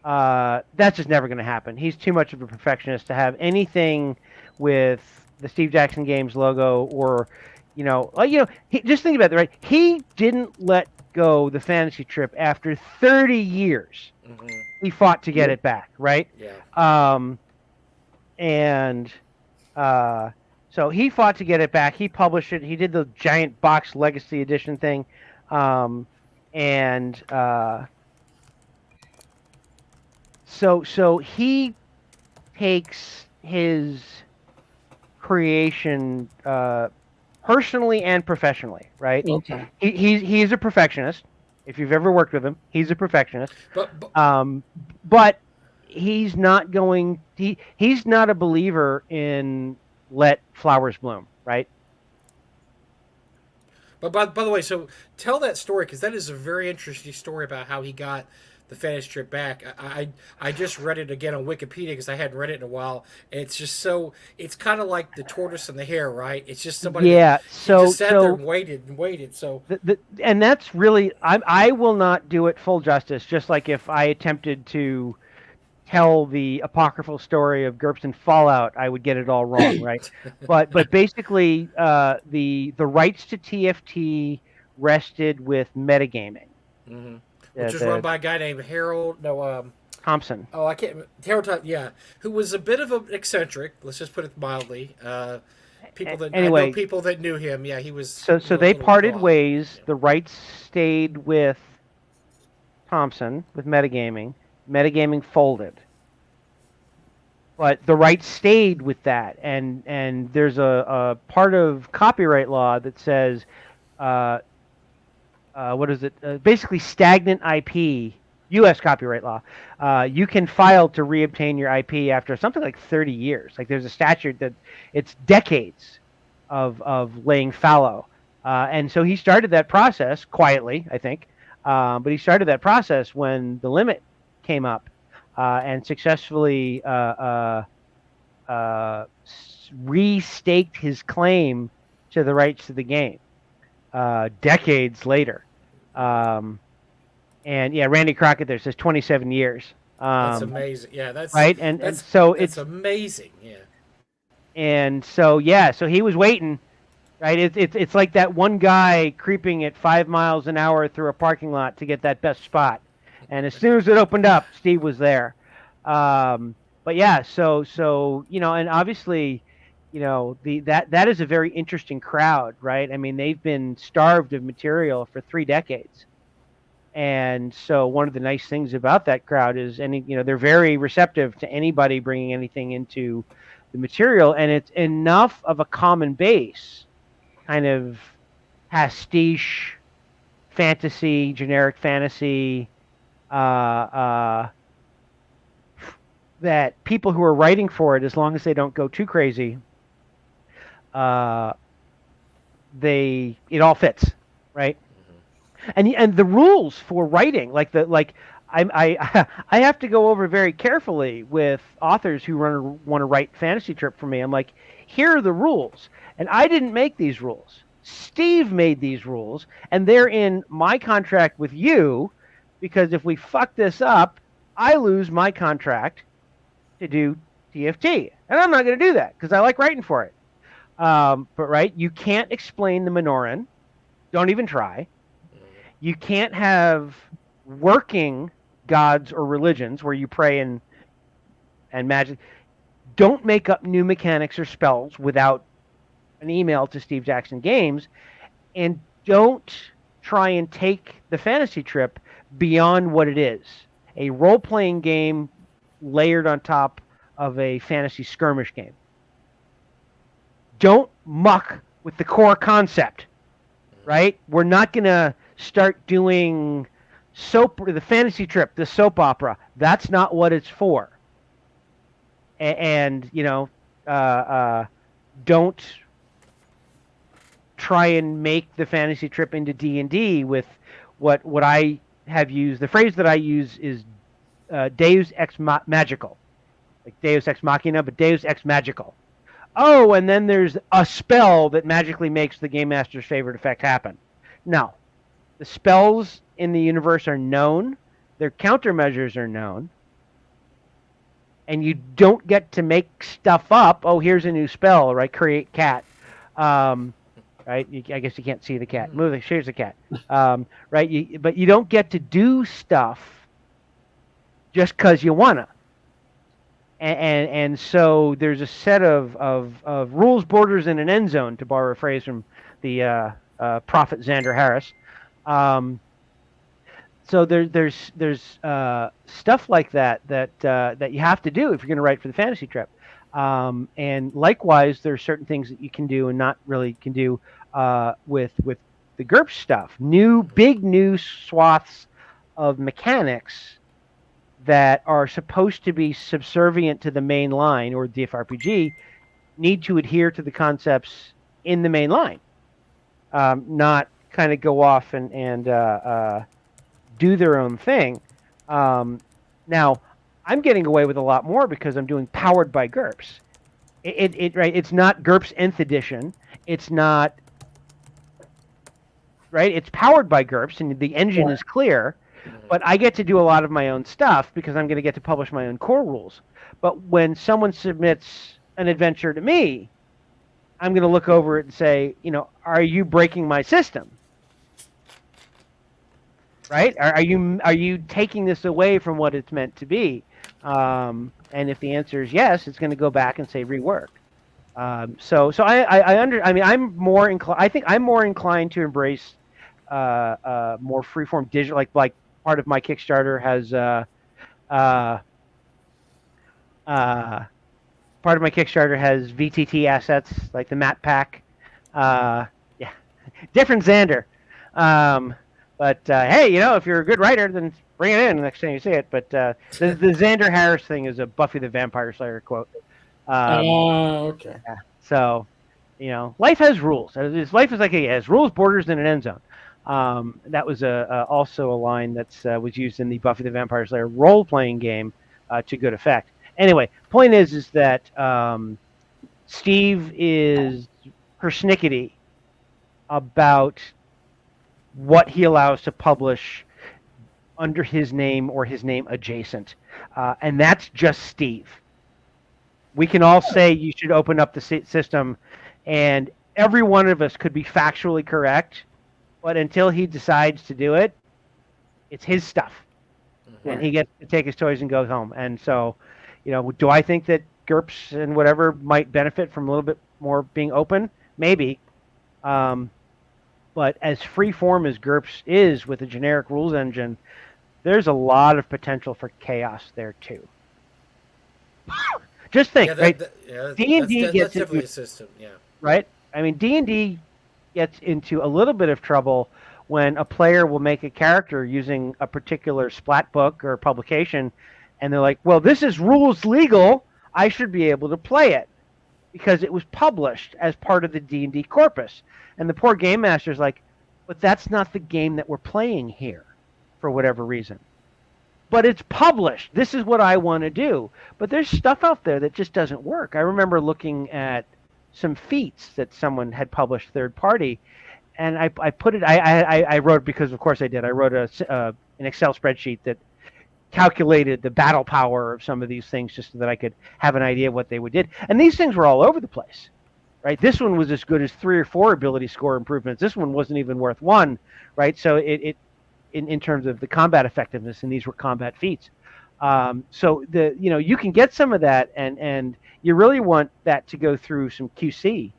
that's just never going to happen. He's too much of a perfectionist to have anything with the Steve Jackson Games logo or. Just think about it, right? He didn't let go the fantasy trip after 30 years. Mm-hmm. He fought to get it back, right? Yeah. So he fought to get it back. He published it. He did the giant box legacy edition thing. So he takes his creation personally and professionally, right? Okay. He's a perfectionist. If you've ever worked with him, he's a perfectionist. But he's not going. He's not a believer in let flowers bloom, right? But by the way, so tell that story because that is a very interesting story about how he got the fantasy trip back. I just read it again on Wikipedia because I hadn't read it in a while. And it's just it's kind of like the tortoise and the hare, right? It's just somebody. Yeah. So just sat there and waited. So and that's really I will not do it full justice. Just like if I attempted to tell the apocryphal story of GURPS and Fallout, I would get it all wrong, right? but basically, the rights to TFT rested with metagaming. Mm-hmm. Which was run by a guy named Harold. No, Thompson. Oh, I can't. Harold Thompson, yeah, who was a bit of an eccentric. Let's just put it mildly. I know Anyway, people that knew him. Yeah, he was so a they little parted odd. ways. Yeah. The rights stayed with Thompson with Metagaming. Metagaming folded, but the rights stayed with that. And there's a part of copyright law that says, what is it? Basically, stagnant IP. U.S. copyright law. You can file to reobtain your IP after something like 30 years. Like there's a statute that it's decades of laying fallow. And so he started that process quietly, I think. But he started that process when the limit came up and successfully restaked his claim to the rights to the game decades later. And yeah, Randy Crockett there says 27 years. That's amazing. Yeah, right. And so that's amazing. Yeah. And so yeah, so he was waiting. Right, it's like that one guy creeping at 5 miles an hour through a parking lot to get that best spot, and as soon as it opened up, Steve was there. But yeah, so and obviously, that is a very interesting crowd, right? I mean, they've been starved of material for 3 decades, and so one of the nice things about that crowd is they're very receptive to anybody bringing anything into the material, and it's enough of a common base. Kind of pastiche fantasy, generic fantasy, that people who are writing for it, as long as they don't go too crazy, it all fits, right? Mm-hmm. And the rules for writing, I have to go over very carefully with authors who want to write fantasy trip for me. I'm like, here are the rules. And I didn't make these rules. Steve made these rules, and they're in my contract with you, because if we fuck this up, I lose my contract to do TFT. And I'm not going to do that, because I like writing for it. But, right, you can't explain the Minoran. Don't even try. You can't have working gods or religions where you pray and magic. Don't make up new mechanics or spells without an email to Steve Jackson Games, and don't try and take the fantasy trip beyond what it is. A role-playing game layered on top of a fantasy skirmish game. Don't muck with the core concept, right? We're not going to start doing the fantasy trip, the soap opera. That's not what it's for. And don't try and make the fantasy trip into D&D with what I have used. The phrase that I use is Deus ex magical, like Deus ex machina, but Deus ex magical. Oh, and then there's a spell that magically makes the game master's favorite effect happen. No, the spells in the universe are known. Their countermeasures are known. And you don't get to make stuff up. Oh, here's a new spell, right? Create cat. Right? I guess you can't see the cat. Move. Here's the cat. Right? But you don't get to do stuff just because you wanna. And so there's a set of rules, borders, and an end zone, to borrow a phrase from the prophet Xander Harris. So there's stuff like that you have to do if you're going to write for the fantasy trip. And likewise, there are certain things that you can do and not really can do with the GURPS stuff. Big new swaths of mechanics that are supposed to be subservient to the main line or DFRPG need to adhere to the concepts in the main line, not kind of go off and do their own thing. Now, I'm getting away with a lot more because I'm doing powered by GURPS. It's not GURPS Nth Edition. It's not, right? It's powered by GURPS, and the engine is clear. But I get to do a lot of my own stuff because I'm going to get to publish my own core rules. But when someone submits an adventure to me, I'm going to look over it and say, are you breaking my system? right? Are you taking this away from what it's meant to be? And if the answer is yes, it's going to go back and say rework. I mean, I'm more inclined. I think I'm more inclined to embrace more freeform digital. Like part of my Kickstarter has uh, uh, part of my Kickstarter has VTT assets like the map pack. Yeah, different Xander. But hey, if you're a good writer, then bring it in the next time you see it. But the Xander Harris thing is a Buffy the Vampire Slayer quote. Okay. Yeah. So, life has rules. Life is like it has rules, borders, and an end zone. That was also a line that was used in the Buffy the Vampire Slayer role-playing game to good effect. Anyway, point is that Steve is persnickety about what he allows to publish under his name or his name adjacent, and that's just Steve. We can all say you should open up the system, and every one of us could be factually correct, but until he decides to do it, it's his stuff. Mm-hmm. And he gets to take his toys and goes home. And so, do I think that GURPS and whatever might benefit from a little bit more being open? Maybe. But as free form as GURPS is with a generic rules engine, there's a lot of potential for chaos there too. Just think, right? D&D gets definitely a system, yeah. Right? I mean, D&D gets into a little bit of trouble when a player will make a character using a particular splat book or publication, and they're like, well, this is rules legal. I should be able to play it because it was published as part of the D&D corpus. And the poor game master's like, but that's not the game that we're playing here for whatever reason. But it's published. This is what I want to do. But there's stuff out there that just doesn't work. I remember looking at some feats that someone had published third party, and I put it. I wrote, because of course I did. I wrote an Excel spreadsheet that calculated the battle power of some of these things just so that I could have an idea of what they would did. And these things were all over the place, right? This one was as good as 3 or 4 ability score improvements. This one wasn't even worth 1, right? So it in terms of the combat effectiveness, and these were combat feats. So you can get some of that, and you really want that to go through some QC,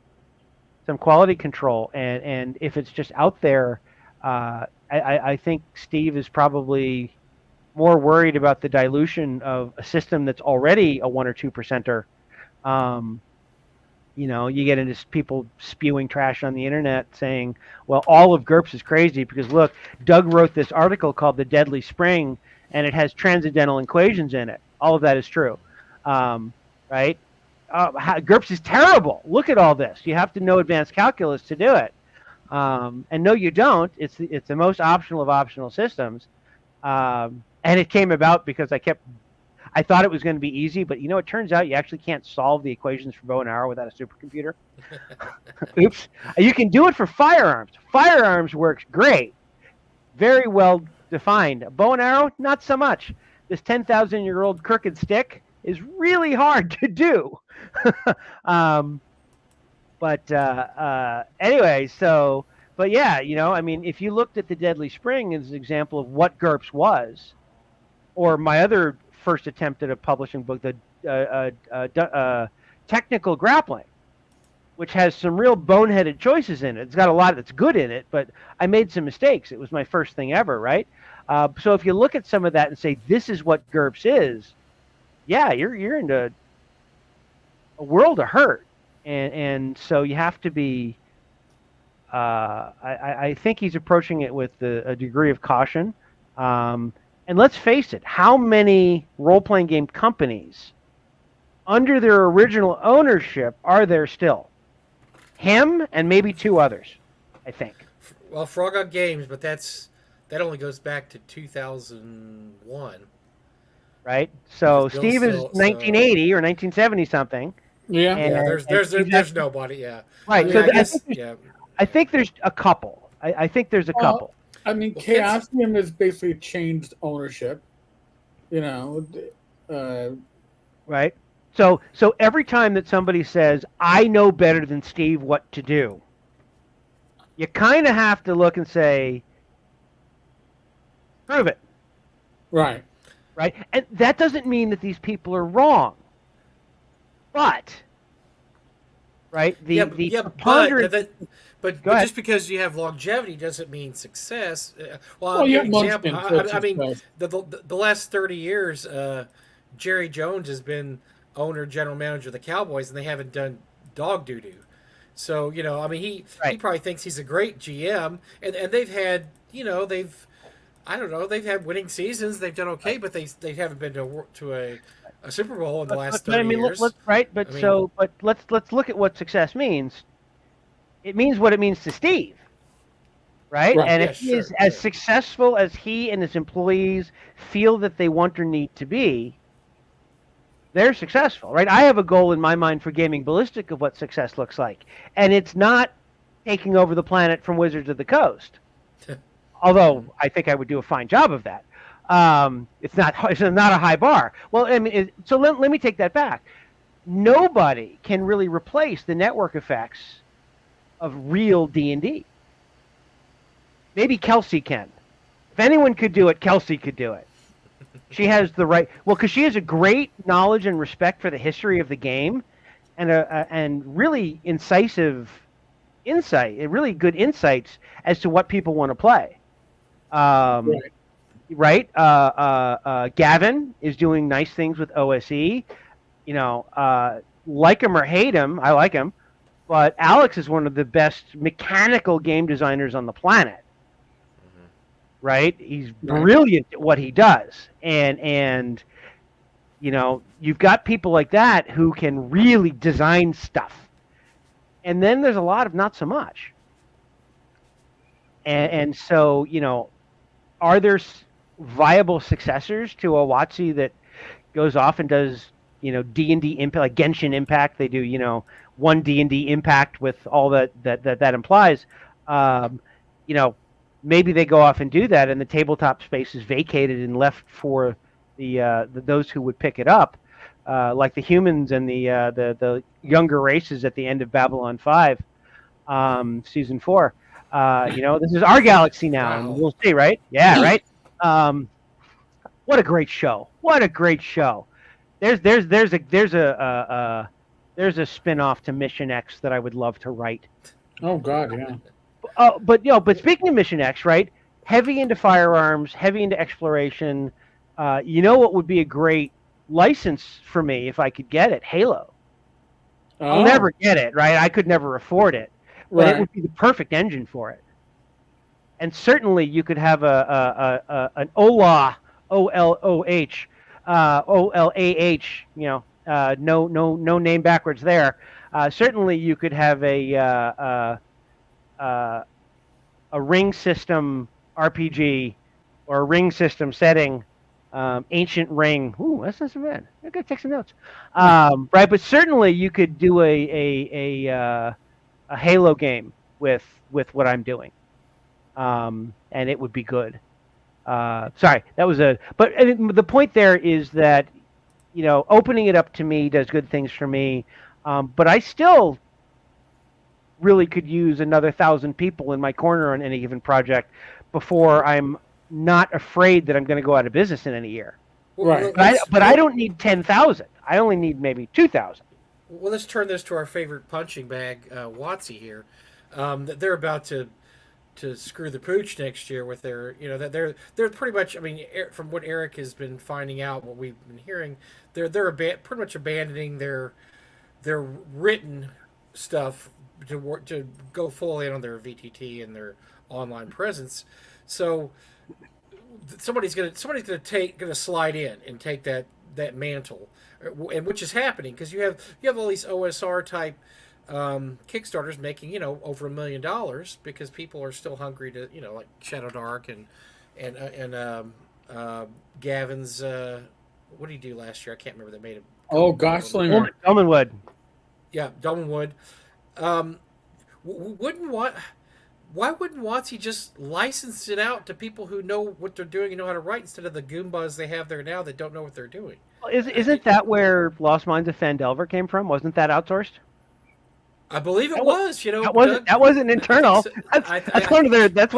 some quality control, and if it's just out there, I think Steve is probably more worried about the dilution of a system that's already a 1 or 2 percenter. You get into people spewing trash on the internet saying, well, all of GURPS is crazy because, look, Doug wrote this article called The Deadly Spring, and it has transcendental equations in it. All of that is true, right? GURPS is terrible. Look at all this. You have to know advanced calculus to do it. And no, you don't. It's the most optional of optional systems. And it came about because I thought it was going to be easy, but it turns out you actually can't solve the equations for bow and arrow without a supercomputer. Oops. You can do it for firearms. Firearms works great. Very well defined. Bow and arrow, not so much. This 10,000-year-old crooked stick is really hard to do. Anyway, but yeah, if you looked at The Deadly Spring as an example of what GURPS was, or my other first attempt at a publishing book, the Technical Grappling, which has some real boneheaded choices in it. It's got a lot that's good in it, but I made some mistakes. It was my first thing ever, right? So if you look at some of that and say, this is what GURPS is, yeah, you're into a world of hurt. And so you have to be, I think he's approaching it with a degree of caution. And let's face it, how many role-playing game companies under their original ownership are there still? Him and maybe 2 others, I think. Well, Frog Up Games, but that only goes back to 2001. Right? So Steve is 1980 or 1970 something. Yeah. There's nobody, yeah. Right. I think there's a couple. I think there's a couple. I mean, Chaosium has basically changed ownership, Right. So every time that somebody says, I know better than Steve what to do, you kind of have to look and say, Prove it. Right. Right? And that doesn't mean that these people are wrong. But, right, the preponderance... But Go ahead. just because you have longevity doesn't mean success. Well, Well, I'll yeah, give you an example. Munchkin took I mean, success. the last 30 years, Jerry Jones has been owner, general manager of the Cowboys, and they haven't done dog doo doo. So I mean, he probably thinks he's a great GM, and they've had I don't know, they've had winning seasons, they've done okay, but they haven't been to a Super Bowl in the last 30 I mean, years. Let's look at what success means. It means what it means to Steve, right? Right. And Yeah, if he is as successful as he and his employees feel that they want or need to be, they're successful, right? I have a goal in my mind for Gaming Ballistic of what success looks like, and it's not taking over the planet from Wizards of the Coast. Although I think I would do a fine job of that. It's not a high bar. Well, I mean, so let me take that back. Nobody can really replace the network effects of real D&D. Maybe Kelsey can. If anyone could do it, Kelsey could do it. She has the right... Well, because she has a great knowledge and respect for the history of the game and really incisive insight, really good insights as to what people want to play. Right? Gavin is doing nice things with OSE. Like him or hate him, I like him. But Alex is one of the best mechanical game designers on the planet. Mm-hmm. Right? He's brilliant at what he does. And you've got people like that who can really design stuff. And then there's a lot of not so much. And so, are there viable successors to a WotC that goes off and does, D&D Impact, like Genshin Impact? They do, one D&D Impact with all that implies. Maybe they go off and do that, and the tabletop space is vacated and left for the those who would pick it up, like the humans and the younger races at the end of Babylon 5, season 4. This is our galaxy now, Wow. and we'll see, right? Yeah, right. What a great show! What a great show! There's a spin-off to Mission X that I would love to write. Oh God, yeah. But speaking of Mission X, right? Heavy into firearms, heavy into exploration. What would be a great license for me if I could get it? Halo. I'll never get it, right? I could never afford it, but it would be the perfect engine for it. And certainly, you could have an OLAH, OLOH, OLAH. No name backwards there. Certainly, you could have a ring system RPG or a ring system setting, ancient ring. Ooh, that's not so bad. I gotta take some notes. Right, but certainly you could do a Halo game with what I'm doing, and it would be good. Sorry, that was But the point there is that opening it up to me does good things for me, but I still really could use another 1,000 people in my corner on any given project before I'm not afraid that I'm going to go out of business in any year. Right. But I don't need 10,000. I only need maybe 2,000. Well, let's turn this to our favorite punching bag, WotC here. They're about to screw the pooch next year with their, they're pretty much. I mean, from what Eric has been finding out, what we've been hearing, they're pretty much abandoning their written stuff to go full in on their VTT and their online presence. So somebody's gonna slide in and take that mantle, and which is happening because you have all these OSR type Kickstarters making over $1 million because people are still hungry to like Shadow Dark and Gavin's what did he do last year? I can't remember. They made it. Oh, Gosslinger. Dolmenwood. Yeah, Dolmenwood. Why wouldn't WotC just license it out to people who know what they're doing and know how to write instead of the Goombas they have there now that don't know what they're doing? Isn't that where Lost Mines of Phandelver came from? Wasn't that outsourced? I believe it That was. You know, wasn't Doug. I think internal. so. That's one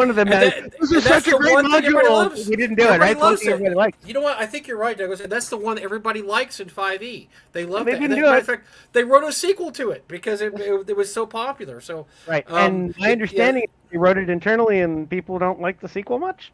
of the And This is that's such a the great one thing everybody module. loves. We didn't do it, Everybody right? One loves thing it. everybody likes. You know what? I think you're right, Douglas. And that's the one everybody likes in 5e. They love They that. didn't And do matter it. of fact, they wrote a sequel to it because it was so popular. So, Right. And my yeah, understanding is they wrote it internally, and people don't like the sequel much.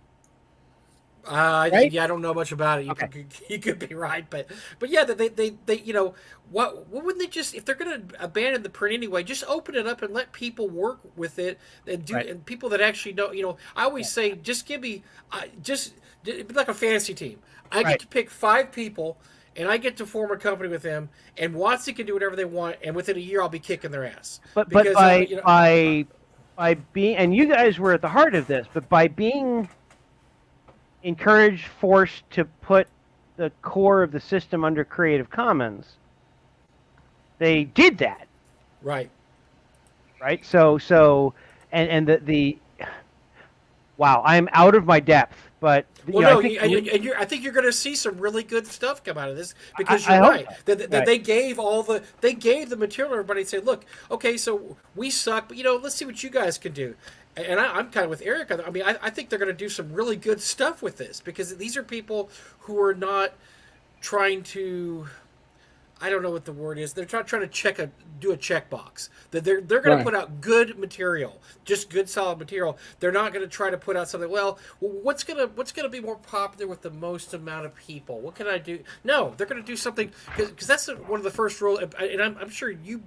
Right? yeah, I don't know much about it. Okay. You could be right, but yeah, they you know what wouldn't they just, if they're going to abandon the print anyway, just open it up and let people work with it and do, Right. and people that actually know. You know, I always say just give me just it'd be like a fantasy team. I get Right. to pick 5 people. And I get to form a company with them, and Watsy can do whatever they want, and within a year I'll be kicking their ass. But Because you know, by being, and you guys were at the heart of this, but by being encouraged, forced to put the core of the system under Creative Commons, they did that. right. Right. And the wow, I'm out of my depth, but Well, I no, think I think you're going to see some really good stuff come out of this because I you're hope right. so. That Right. they gave the material to everybody and say, look, okay, so we suck, but let's see what you guys can do. And I'm kind of with Eric. I mean, I think they're going to do some really good stuff with this because these are people who are not trying to. I don't know what the word is. They're trying to do a checkbox. That they're going to Right. put out good material, just good solid material. They're not going to try to put out something. Well, what's gonna be more popular with the most amount of people? What can I do? No, they're going to do something because that's one of the first rules. And I'm sure you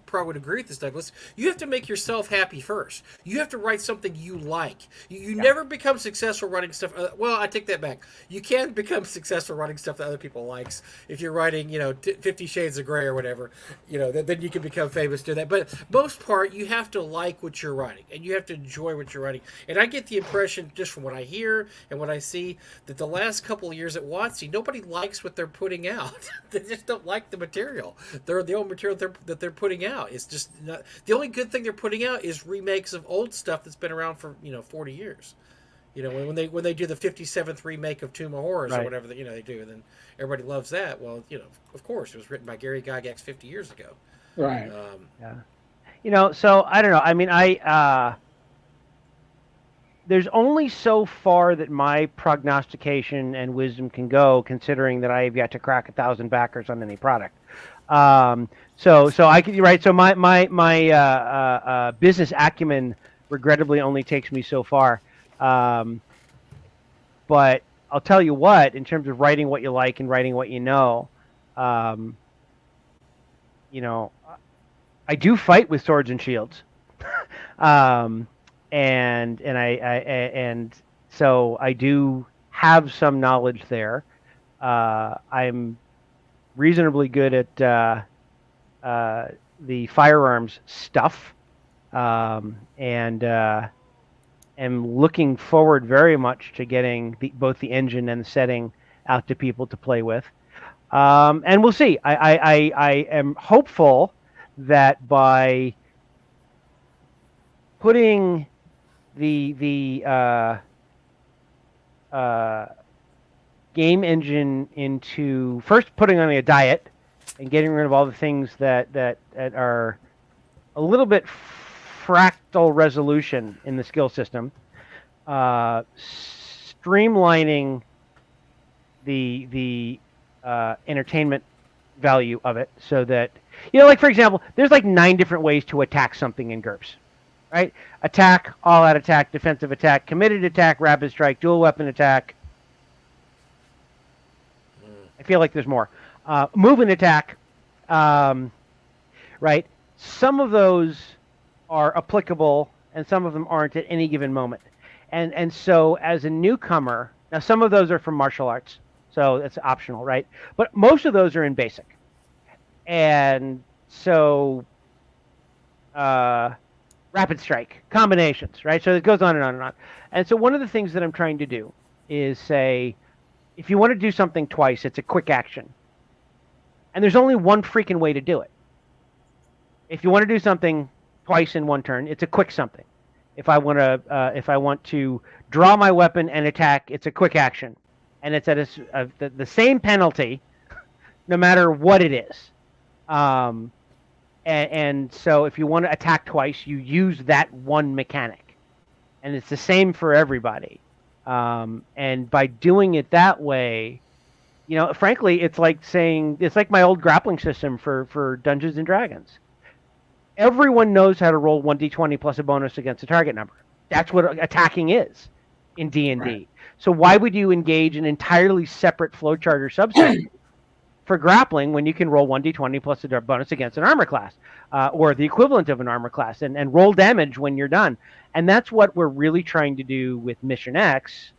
probably would agree with this, Douglas. You have to make yourself happy first. You have to write something you like. You never become successful writing stuff. Well, I take that back. You can become successful writing stuff that other people likes if you're writing, 50 Shades of Grey or whatever. Then you can become famous doing that. But most part, you have to like what you're writing and you have to enjoy what you're writing. And I get the impression, just from what I hear and what I see, that the last couple of years at WotC, nobody likes what they're putting out. They just don't like the material. The old material that they're putting out. It's just not, the only good thing they're putting out is remakes of old stuff that's been around for 40 years. When they do the 57th remake of Tomb of Horrors Right. or whatever they do, and then everybody loves that. Well, of course, it was written by Gary Gygax 50 years ago. Right. Yeah. So I don't know. I mean, there's only so far that my prognostication and wisdom can go, considering that I have yet to crack 1,000 backers on any product. So I could, right. So my business acumen regrettably only takes me so far. But I'll tell you what, in terms of writing what you like and writing what you know, I do fight with swords and shields. And so I do have some knowledge there. I'm reasonably good at the firearms stuff, and am looking forward very much to getting both the engine and the setting out to people to play with. And we'll see. I am hopeful that by putting the game engine into first putting on a diet and getting rid of all the things that are a little bit fractal resolution in the skill system, streamlining the entertainment value of it, so that like, for example, there's like 9 different ways to attack something in GURPS. Right? Attack, all-out attack, defensive attack, committed attack, rapid strike, dual weapon attack. I feel like there's more. Movement attack. Right? Some of those are applicable, and some of them aren't at any given moment. And so, as a newcomer, now some of those are from martial arts, so it's optional, right? But most of those are in basic. And so, rapid strike, combinations, right? So it goes on and on and on. And so one of the things that I'm trying to do is say, if you want to do something twice, it's a quick action. And there's only one freaking way to do it. If you want to do something twice in one turn, it's a quick something. If I want to draw my weapon and attack, it's a quick action. And it's at the same penalty, no matter what it is. And so if you want to attack twice, you use that one mechanic, and it's the same for everybody. And by doing it that way, frankly, it's like my old grappling system for Dungeons and Dragons. Everyone knows how to roll 1d20 plus a bonus against a target number. That's what attacking is in D&D. Right. So why would you engage an entirely separate flowchart or subset for grappling when you can roll 1d20 plus a bonus against an armor class, or the equivalent of an armor class, and roll damage when you're done? And that's what we're really trying to do with Mission X,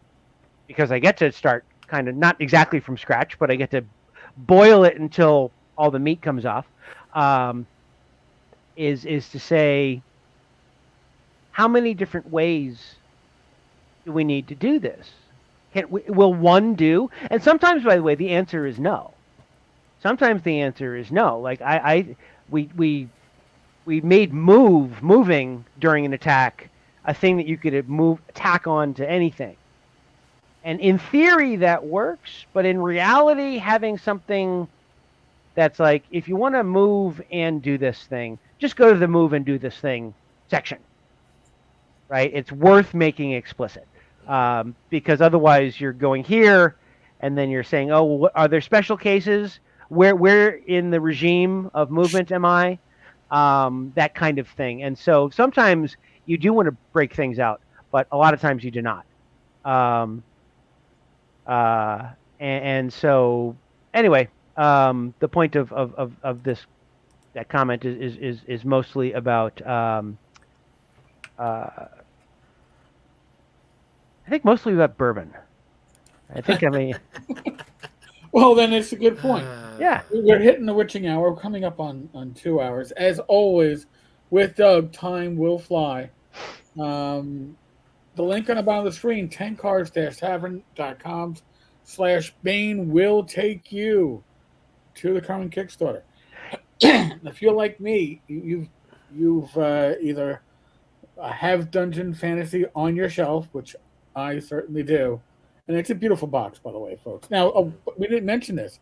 because I get to start kind of not exactly from scratch, but I get to boil it until all the meat comes off. Is to say, how many different ways do we need to do this? Will one do? And sometimes, by the way, the answer is no. Sometimes the answer is no. Like we made moving during an attack a thing that you could attack on to anything. And in theory that works, but in reality, having something that's like, if you want to move and do this thing, just go to the move and do this thing section. Right? It's worth making explicit. Because otherwise you're going here and then you're saying, oh, well, are there special cases? Where in the regime of movement am I? That kind of thing. And so sometimes you do want to break things out, but a lot of times you do not. And so anyway, the point of that comment is mostly about I think mostly about bourbon. Well, then it's a good point. Yeah. We're hitting the witching hour. We're coming up on 2 hours. As always, with Doug, time will fly. The link on the bottom of the screen, tenkars-tavern.com/Bane, will take you to the current Kickstarter. If you're like me, you've either have Dungeon Fantasy on your shelf, which I certainly do, and it's a beautiful box, by the way, folks. Now, we didn't mention this.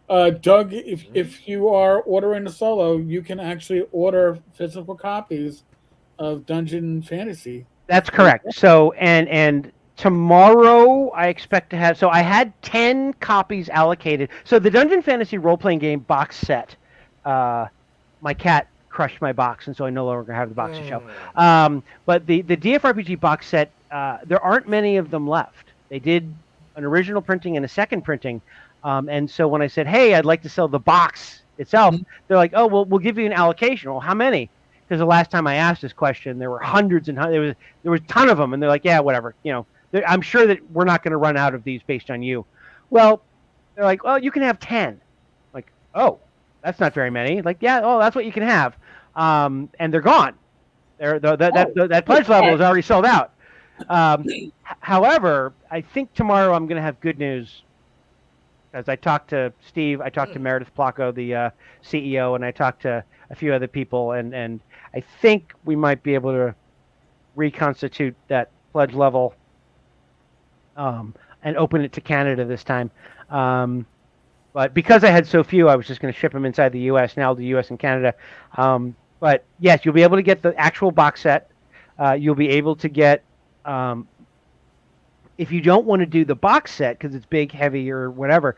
Doug, if you are ordering a solo, you can actually order physical copies of Dungeon Fantasy. That's correct. So, and tomorrow I expect to have, so I had 10 copies allocated. So the Dungeon Fantasy role-playing game box set, my cat crushed my box, and so I no longer have the box to show. But the DFRPG box set, there aren't many of them left. They did an original printing and a second printing. And so when I said, hey, I'd like to sell the box itself, they're like, oh, well, we'll give you an allocation. Well, how many? Because the last time I asked this question, there were hundreds and hundreds. There was a ton of them, and they're like, yeah, whatever. I'm sure that we're not going to run out of these based on you. Well, they're like, well, you can have 10. Like, oh, that's not very many. Like, yeah, oh, that's what you can have. And they're gone. That pledge level is already sold out. However, I think tomorrow I'm going to have good news. As I talked to Steve, I talked to Meredith Placco, the CEO, and I talked to a few other people, and I think we might be able to reconstitute that pledge level and open it to Canada this time. But because I had so few, I was just going to ship them inside the U.S. Now the U.S. and Canada. But yes, you'll be able to get the actual box set. You'll be able to get, if you don't want to do the box set because it's big, heavy, or whatever,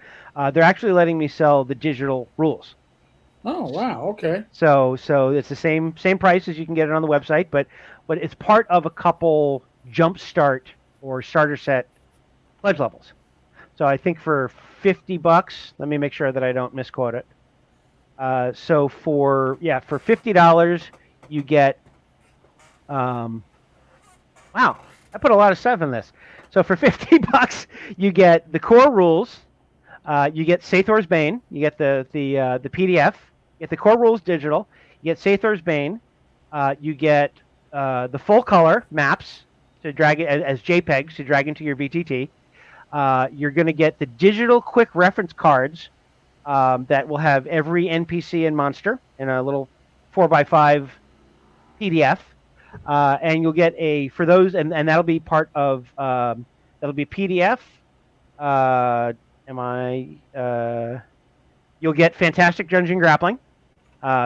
they're actually letting me sell the digital rules. Oh wow! Okay. So it's the same price as you can get it on the website, but it's part of a couple jumpstart or starter set pledge levels. So I think for $50, let me make sure that I don't misquote it. So for $50, you get. Wow, I put a lot of stuff in this. So for $50, you get the core rules. You get Sathor's Bane. You get the PDF. You get the core rules digital. You get Sathor's Bane. You get the full color maps to drag it as JPEGs to drag into your VTT. You're going to get the digital quick reference cards that will have every NPC and monster in a little 4x5 PDF. And you'll get for those, and that'll be part of, that'll be PDF. You'll get Fantastic Dungeon Grappling.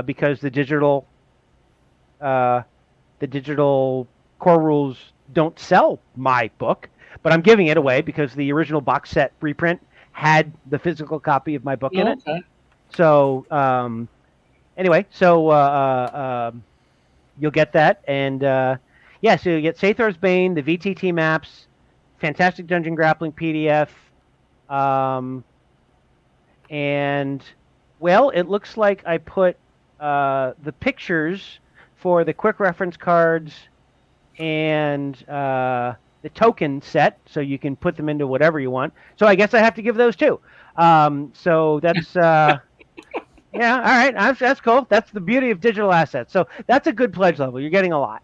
because the digital core rules don't sell my book, but I'm giving it away because the original box set reprint had the physical copy of my book in it. Okay. So anyway, so you'll get that, and so you get Sathor's Bane, the VTT maps, Fantastic Dungeon Grappling PDF, and well, it looks like I put the pictures for the quick reference cards and the token set, so you can put them into whatever you want. So I guess I have to give those too. So that's yeah, all right, that's cool. That's the beauty of digital assets. So that's a good pledge level. You're getting a lot,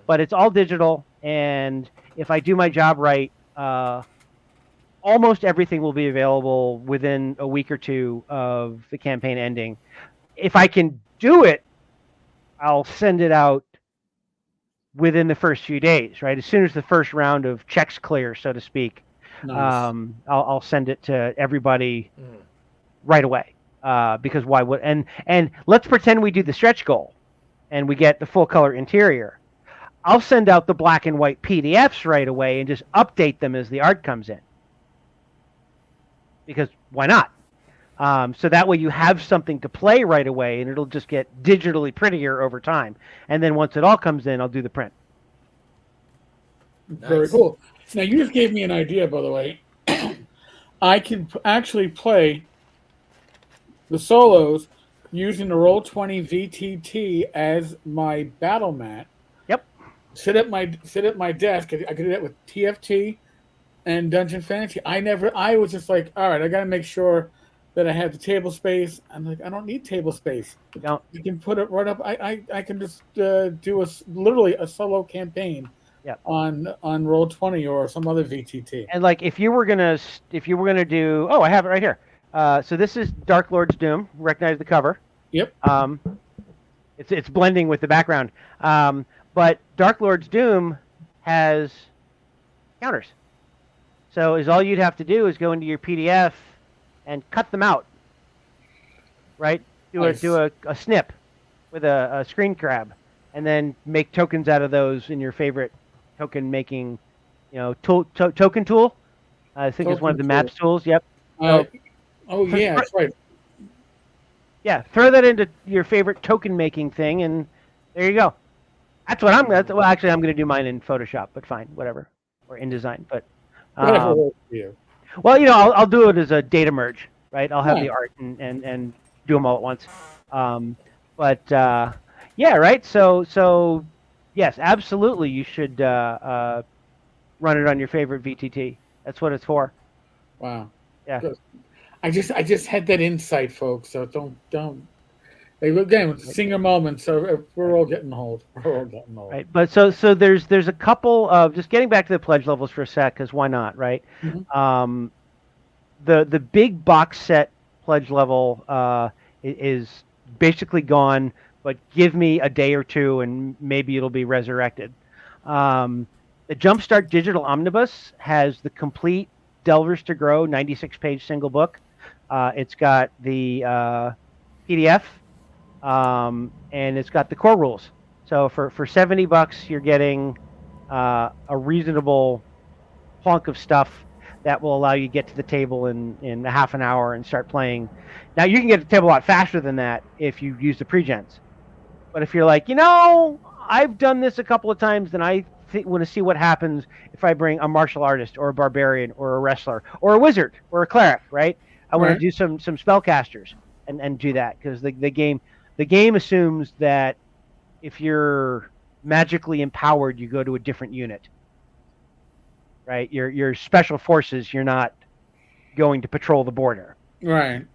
but it's all digital, and if I do my job right, almost everything will be available within a week or two of the campaign ending. If I can do it, I'll send it out within the first few days, right? As soon as the first round of checks clear, so to speak, Nice. I'll send it to everybody right away. Because why would and let's pretend we do the stretch goal, and we get the full color interior. I'll send out the black and white PDFs right away and just update them as the art comes in. Because why not? So that way you have something to play right away, and it'll just get digitally prettier over time. And then once it all comes in, I'll do the print. Very cool. Now, you just gave me an idea, by the way. I can actually play the solos using the Roll20 VTT as my battle mat. Yep. Sit at my desk. I could do that with TFT and Dungeon Fantasy. I was just like, all right, I got to make sure that I have the table space. I'm like, I don't need table space. No. You can put it right up. I can just do literally a solo campaign. Yep. On Roll20 or some other VTT. And like if you were gonna do, I have it right here. So this is Dark Lord's Doom. Recognize the cover. Yep. It's blending with the background. But Dark Lord's Doom has counters. So all you'd have to do is go into your PDF and cut them out. Right? Do a snip with a screen grab, and then make tokens out of those in your favorite token making, token tool. I think it's one of the maps tools. Yep. Yeah, that's right. Yeah, throw that into your favorite token making thing, and there you go. That's what I'm going to. Well, actually, I'm going to do mine in Photoshop, but fine, whatever, or InDesign. But whatever works for you. Well, I'll do it as a data merge, right? I'll have the art and do them all at once. Yeah, right. So yes, absolutely, you should run it on your favorite VTT. That's what it's for. Wow. Yeah. Good. I just had that insight, folks. So don't. Again, senior moments. So we're all getting old. Right. But so there's a couple of, just getting back to the pledge levels for a sec, because why not, right? Mm-hmm. The big box set pledge level is basically gone. But give me a day or two, and maybe it'll be resurrected. The Jumpstart Digital Omnibus has the complete Delvers to Grow 96-page single book. It's got the PDF, and it's got the core rules. So for $70, you're getting a reasonable plunk of stuff that will allow you to get to the table in a half an hour and start playing. Now, you can get to the table a lot faster than that if you use the pre-gens. But if you're like, I've done this a couple of times, then I want to see what happens if I bring a martial artist or a barbarian or a wrestler or a wizard or a cleric, right? I want to do some spellcasters and do that, because the game assumes that if you're magically empowered, you go to a different unit, right? Your special forces, you're not going to patrol the border, right?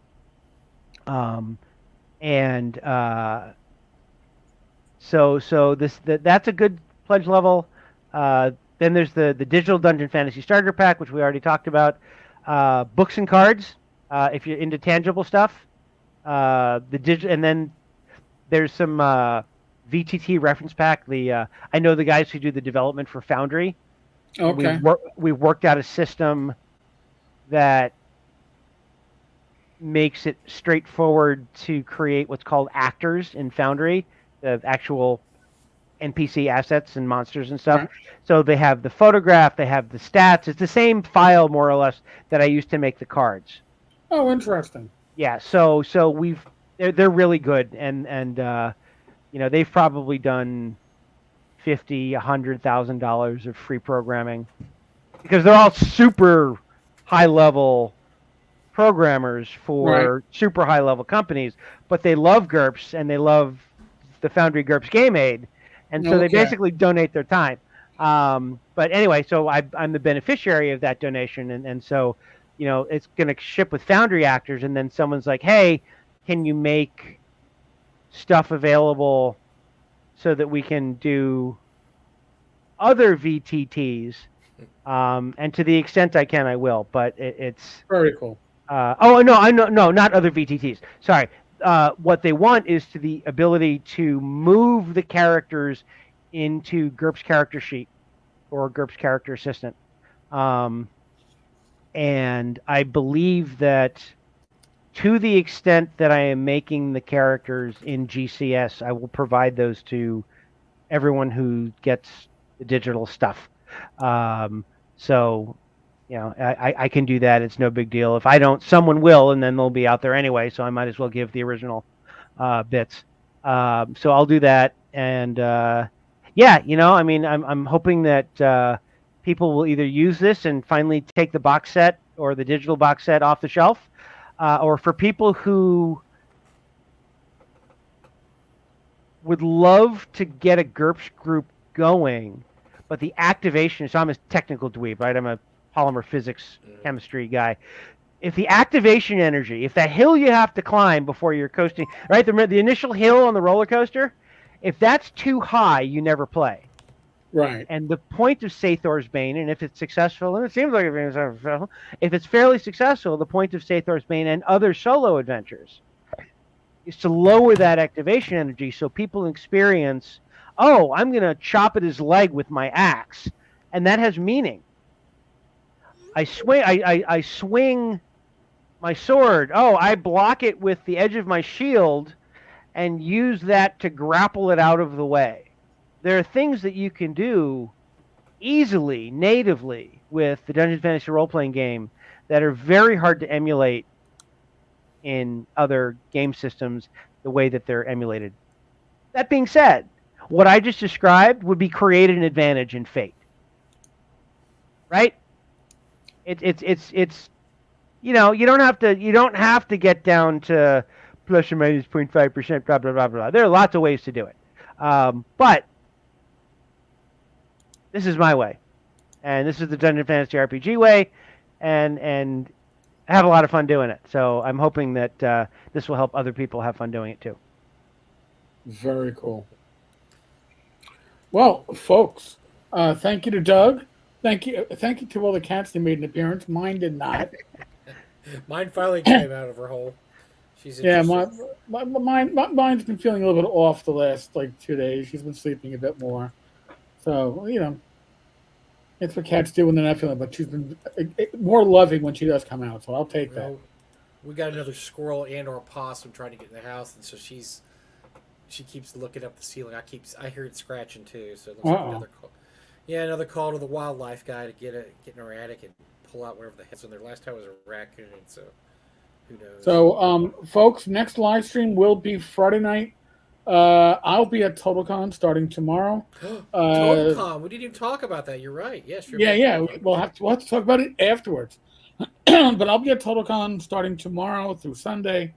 So that's a good pledge level. Then there's the Digital Dungeon Fantasy Starter Pack, which we already talked about. Books and cards, if you're into tangible stuff. And then there's some VTT reference pack. I know the guys who do the development for Foundry. Okay. We've worked out a system that makes it straightforward to create what's called actors in Foundry, the actual NPC assets and monsters and stuff. Right. So they have the photograph, they have the stats. It's the same file more or less that I used to make the cards. Oh, interesting. Yeah. So they're really good, and they've probably done $50,000-$100,000 of free programming because they're all super high level programmers Right. for super high level companies, but they love GURPS and they love the Foundry GURPS Game Aid, and so they Okay. basically donate their time. But anyway, so I'm the beneficiary of that donation, and so it's going to ship with Foundry actors, and then someone's like, hey, can you make stuff available so that we can do other VTTs? And to the extent I can, I will. But it's Very cool. oh no, I know, no, not other VTTs. Sorry. What they want is to the ability to move the characters into GURPS character sheet or GURPS character assistant. And I believe that to the extent that I am making the characters in GCS, I will provide those to everyone who gets the digital stuff. So I can do that. It's no big deal. If I don't, someone will, and then they'll be out there anyway. So I might as well give the original bits. So I'll do that, and I mean, I'm hoping that people will either use this and finally take the box set or the digital box set off the shelf, or for people who would love to get a GURPS group going, but the activation. So I'm a technical dweeb, right? I'm a polymer physics chemistry guy. If the activation energy, if that hill you have to climb before you're coasting, right? The initial hill on the roller coaster, if that's too high, you never play. Right. And the point of Sathor's Bane, and if it's successful, and it seems like it's successful, if it's fairly successful, the point of Sathor's Bane and other solo adventures is to lower that activation energy so people experience, oh, I'm going to chop at his leg with my axe. And that has meaning. I swing my sword. Oh, I block it with the edge of my shield and use that to grapple it out of the way. There are things that you can do easily, natively, with the Dungeons Fantasy role-playing game that are very hard to emulate in other game systems the way that they're emulated. That being said, what I just described would be created an advantage in Fate. Right? It's you don't have to get down to plus or minus 0.5%, blah blah blah blah. There are lots of ways to do it, but this is my way, and this is the Dungeon Fantasy RPG way, and I have a lot of fun doing it. So I'm hoping that this will help other people have fun doing it too. Very cool. Well, folks, thank you to Doug. Thank you to all the cats that made an appearance. Mine did not. Mine finally came out of her hole. She's Yeah, interested. mine's been feeling a little bit off the last 2 days. She's been sleeping a bit more, so it's what cats do when they're not feeling. But she's been more loving when she does come out, so I'll take that. Well, we got another squirrel and or possum trying to get in the house, and so she keeps looking up the ceiling. I hear it scratching too. So it looks like another call. Yeah, another call to the wildlife guy to get in her attic and pull out whatever the head's in there. Last time was a raccoon, so who knows? So, folks, next live stream will be Friday night. I'll be at TotalCon starting tomorrow. TotalCon, we didn't even talk about that. You're right. Yes, you're right. Yeah. We'll have to talk about it afterwards. But I'll be at TotalCon starting tomorrow through Sunday.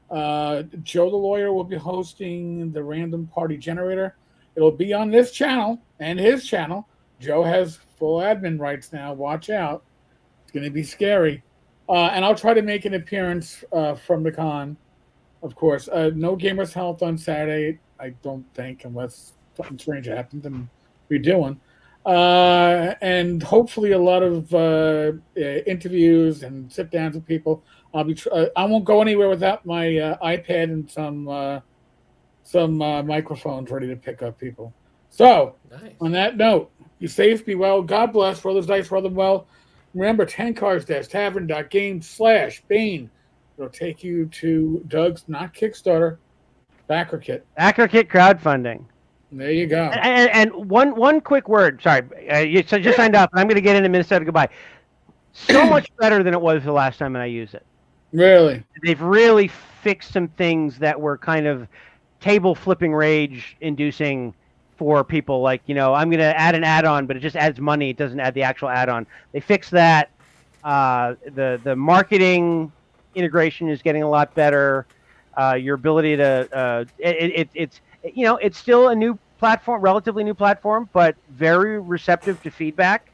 Joe the Lawyer will be hosting the Random Party Generator. It'll be on this channel and his channel. Joe has full admin rights now. Watch out. It's going to be scary. And I'll try to make an appearance from the con, of course. No Gamers Health on Saturday, I don't think, unless something strange happens and we're doing. And hopefully a lot of interviews and sit downs with people. I won't go anywhere without my iPad and some microphones ready to pick up people. So, Nice. On that note, be safe, be well. God bless. Roll those dice, roll them well. Remember, Tenkar's Tavern.game/Bane. It'll take you to Doug's not Kickstarter backer kit. Backer kit crowdfunding. There you go. And one quick word. Sorry, you just signed up, and I'm going to get into Minnesota Goodbye. So much better than it was the last time I used it. Really? They've really fixed some things that were kind of table flipping rage inducing for people. Like, I'm going to add an add-on, but it just adds money. It doesn't add the actual add-on. They fixed that. The marketing integration is getting a lot better. Your ability to it's still a new platform, relatively new platform, but very receptive to feedback.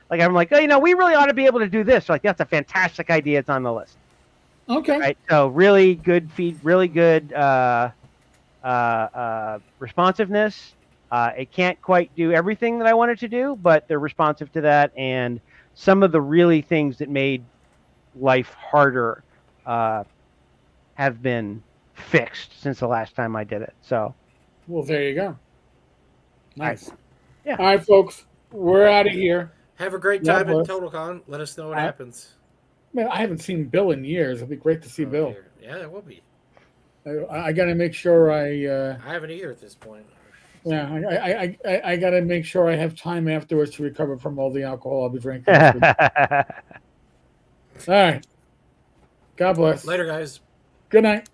Like, I'm like, oh, we really ought to be able to do this. Like, that's a fantastic idea. It's on the list. Okay. Right. So really good really good responsiveness. It can't quite do everything that I wanted to do, but they're responsive to that. And some of the really things that made life harder have been fixed since the last time I did it. So, well, there you go. Nice. Yeah. All right, folks, we're out of here. Have a great time at TotalCon. Let us know what happens. Man, I haven't seen Bill in years. It'll be great to see Bill. Dear. Yeah, it will be. I got to make sure I haven't either at this point. Yeah, I got to make sure I have time afterwards to recover from all the alcohol I'll be drinking. All right. God bless. Later, guys. Good night.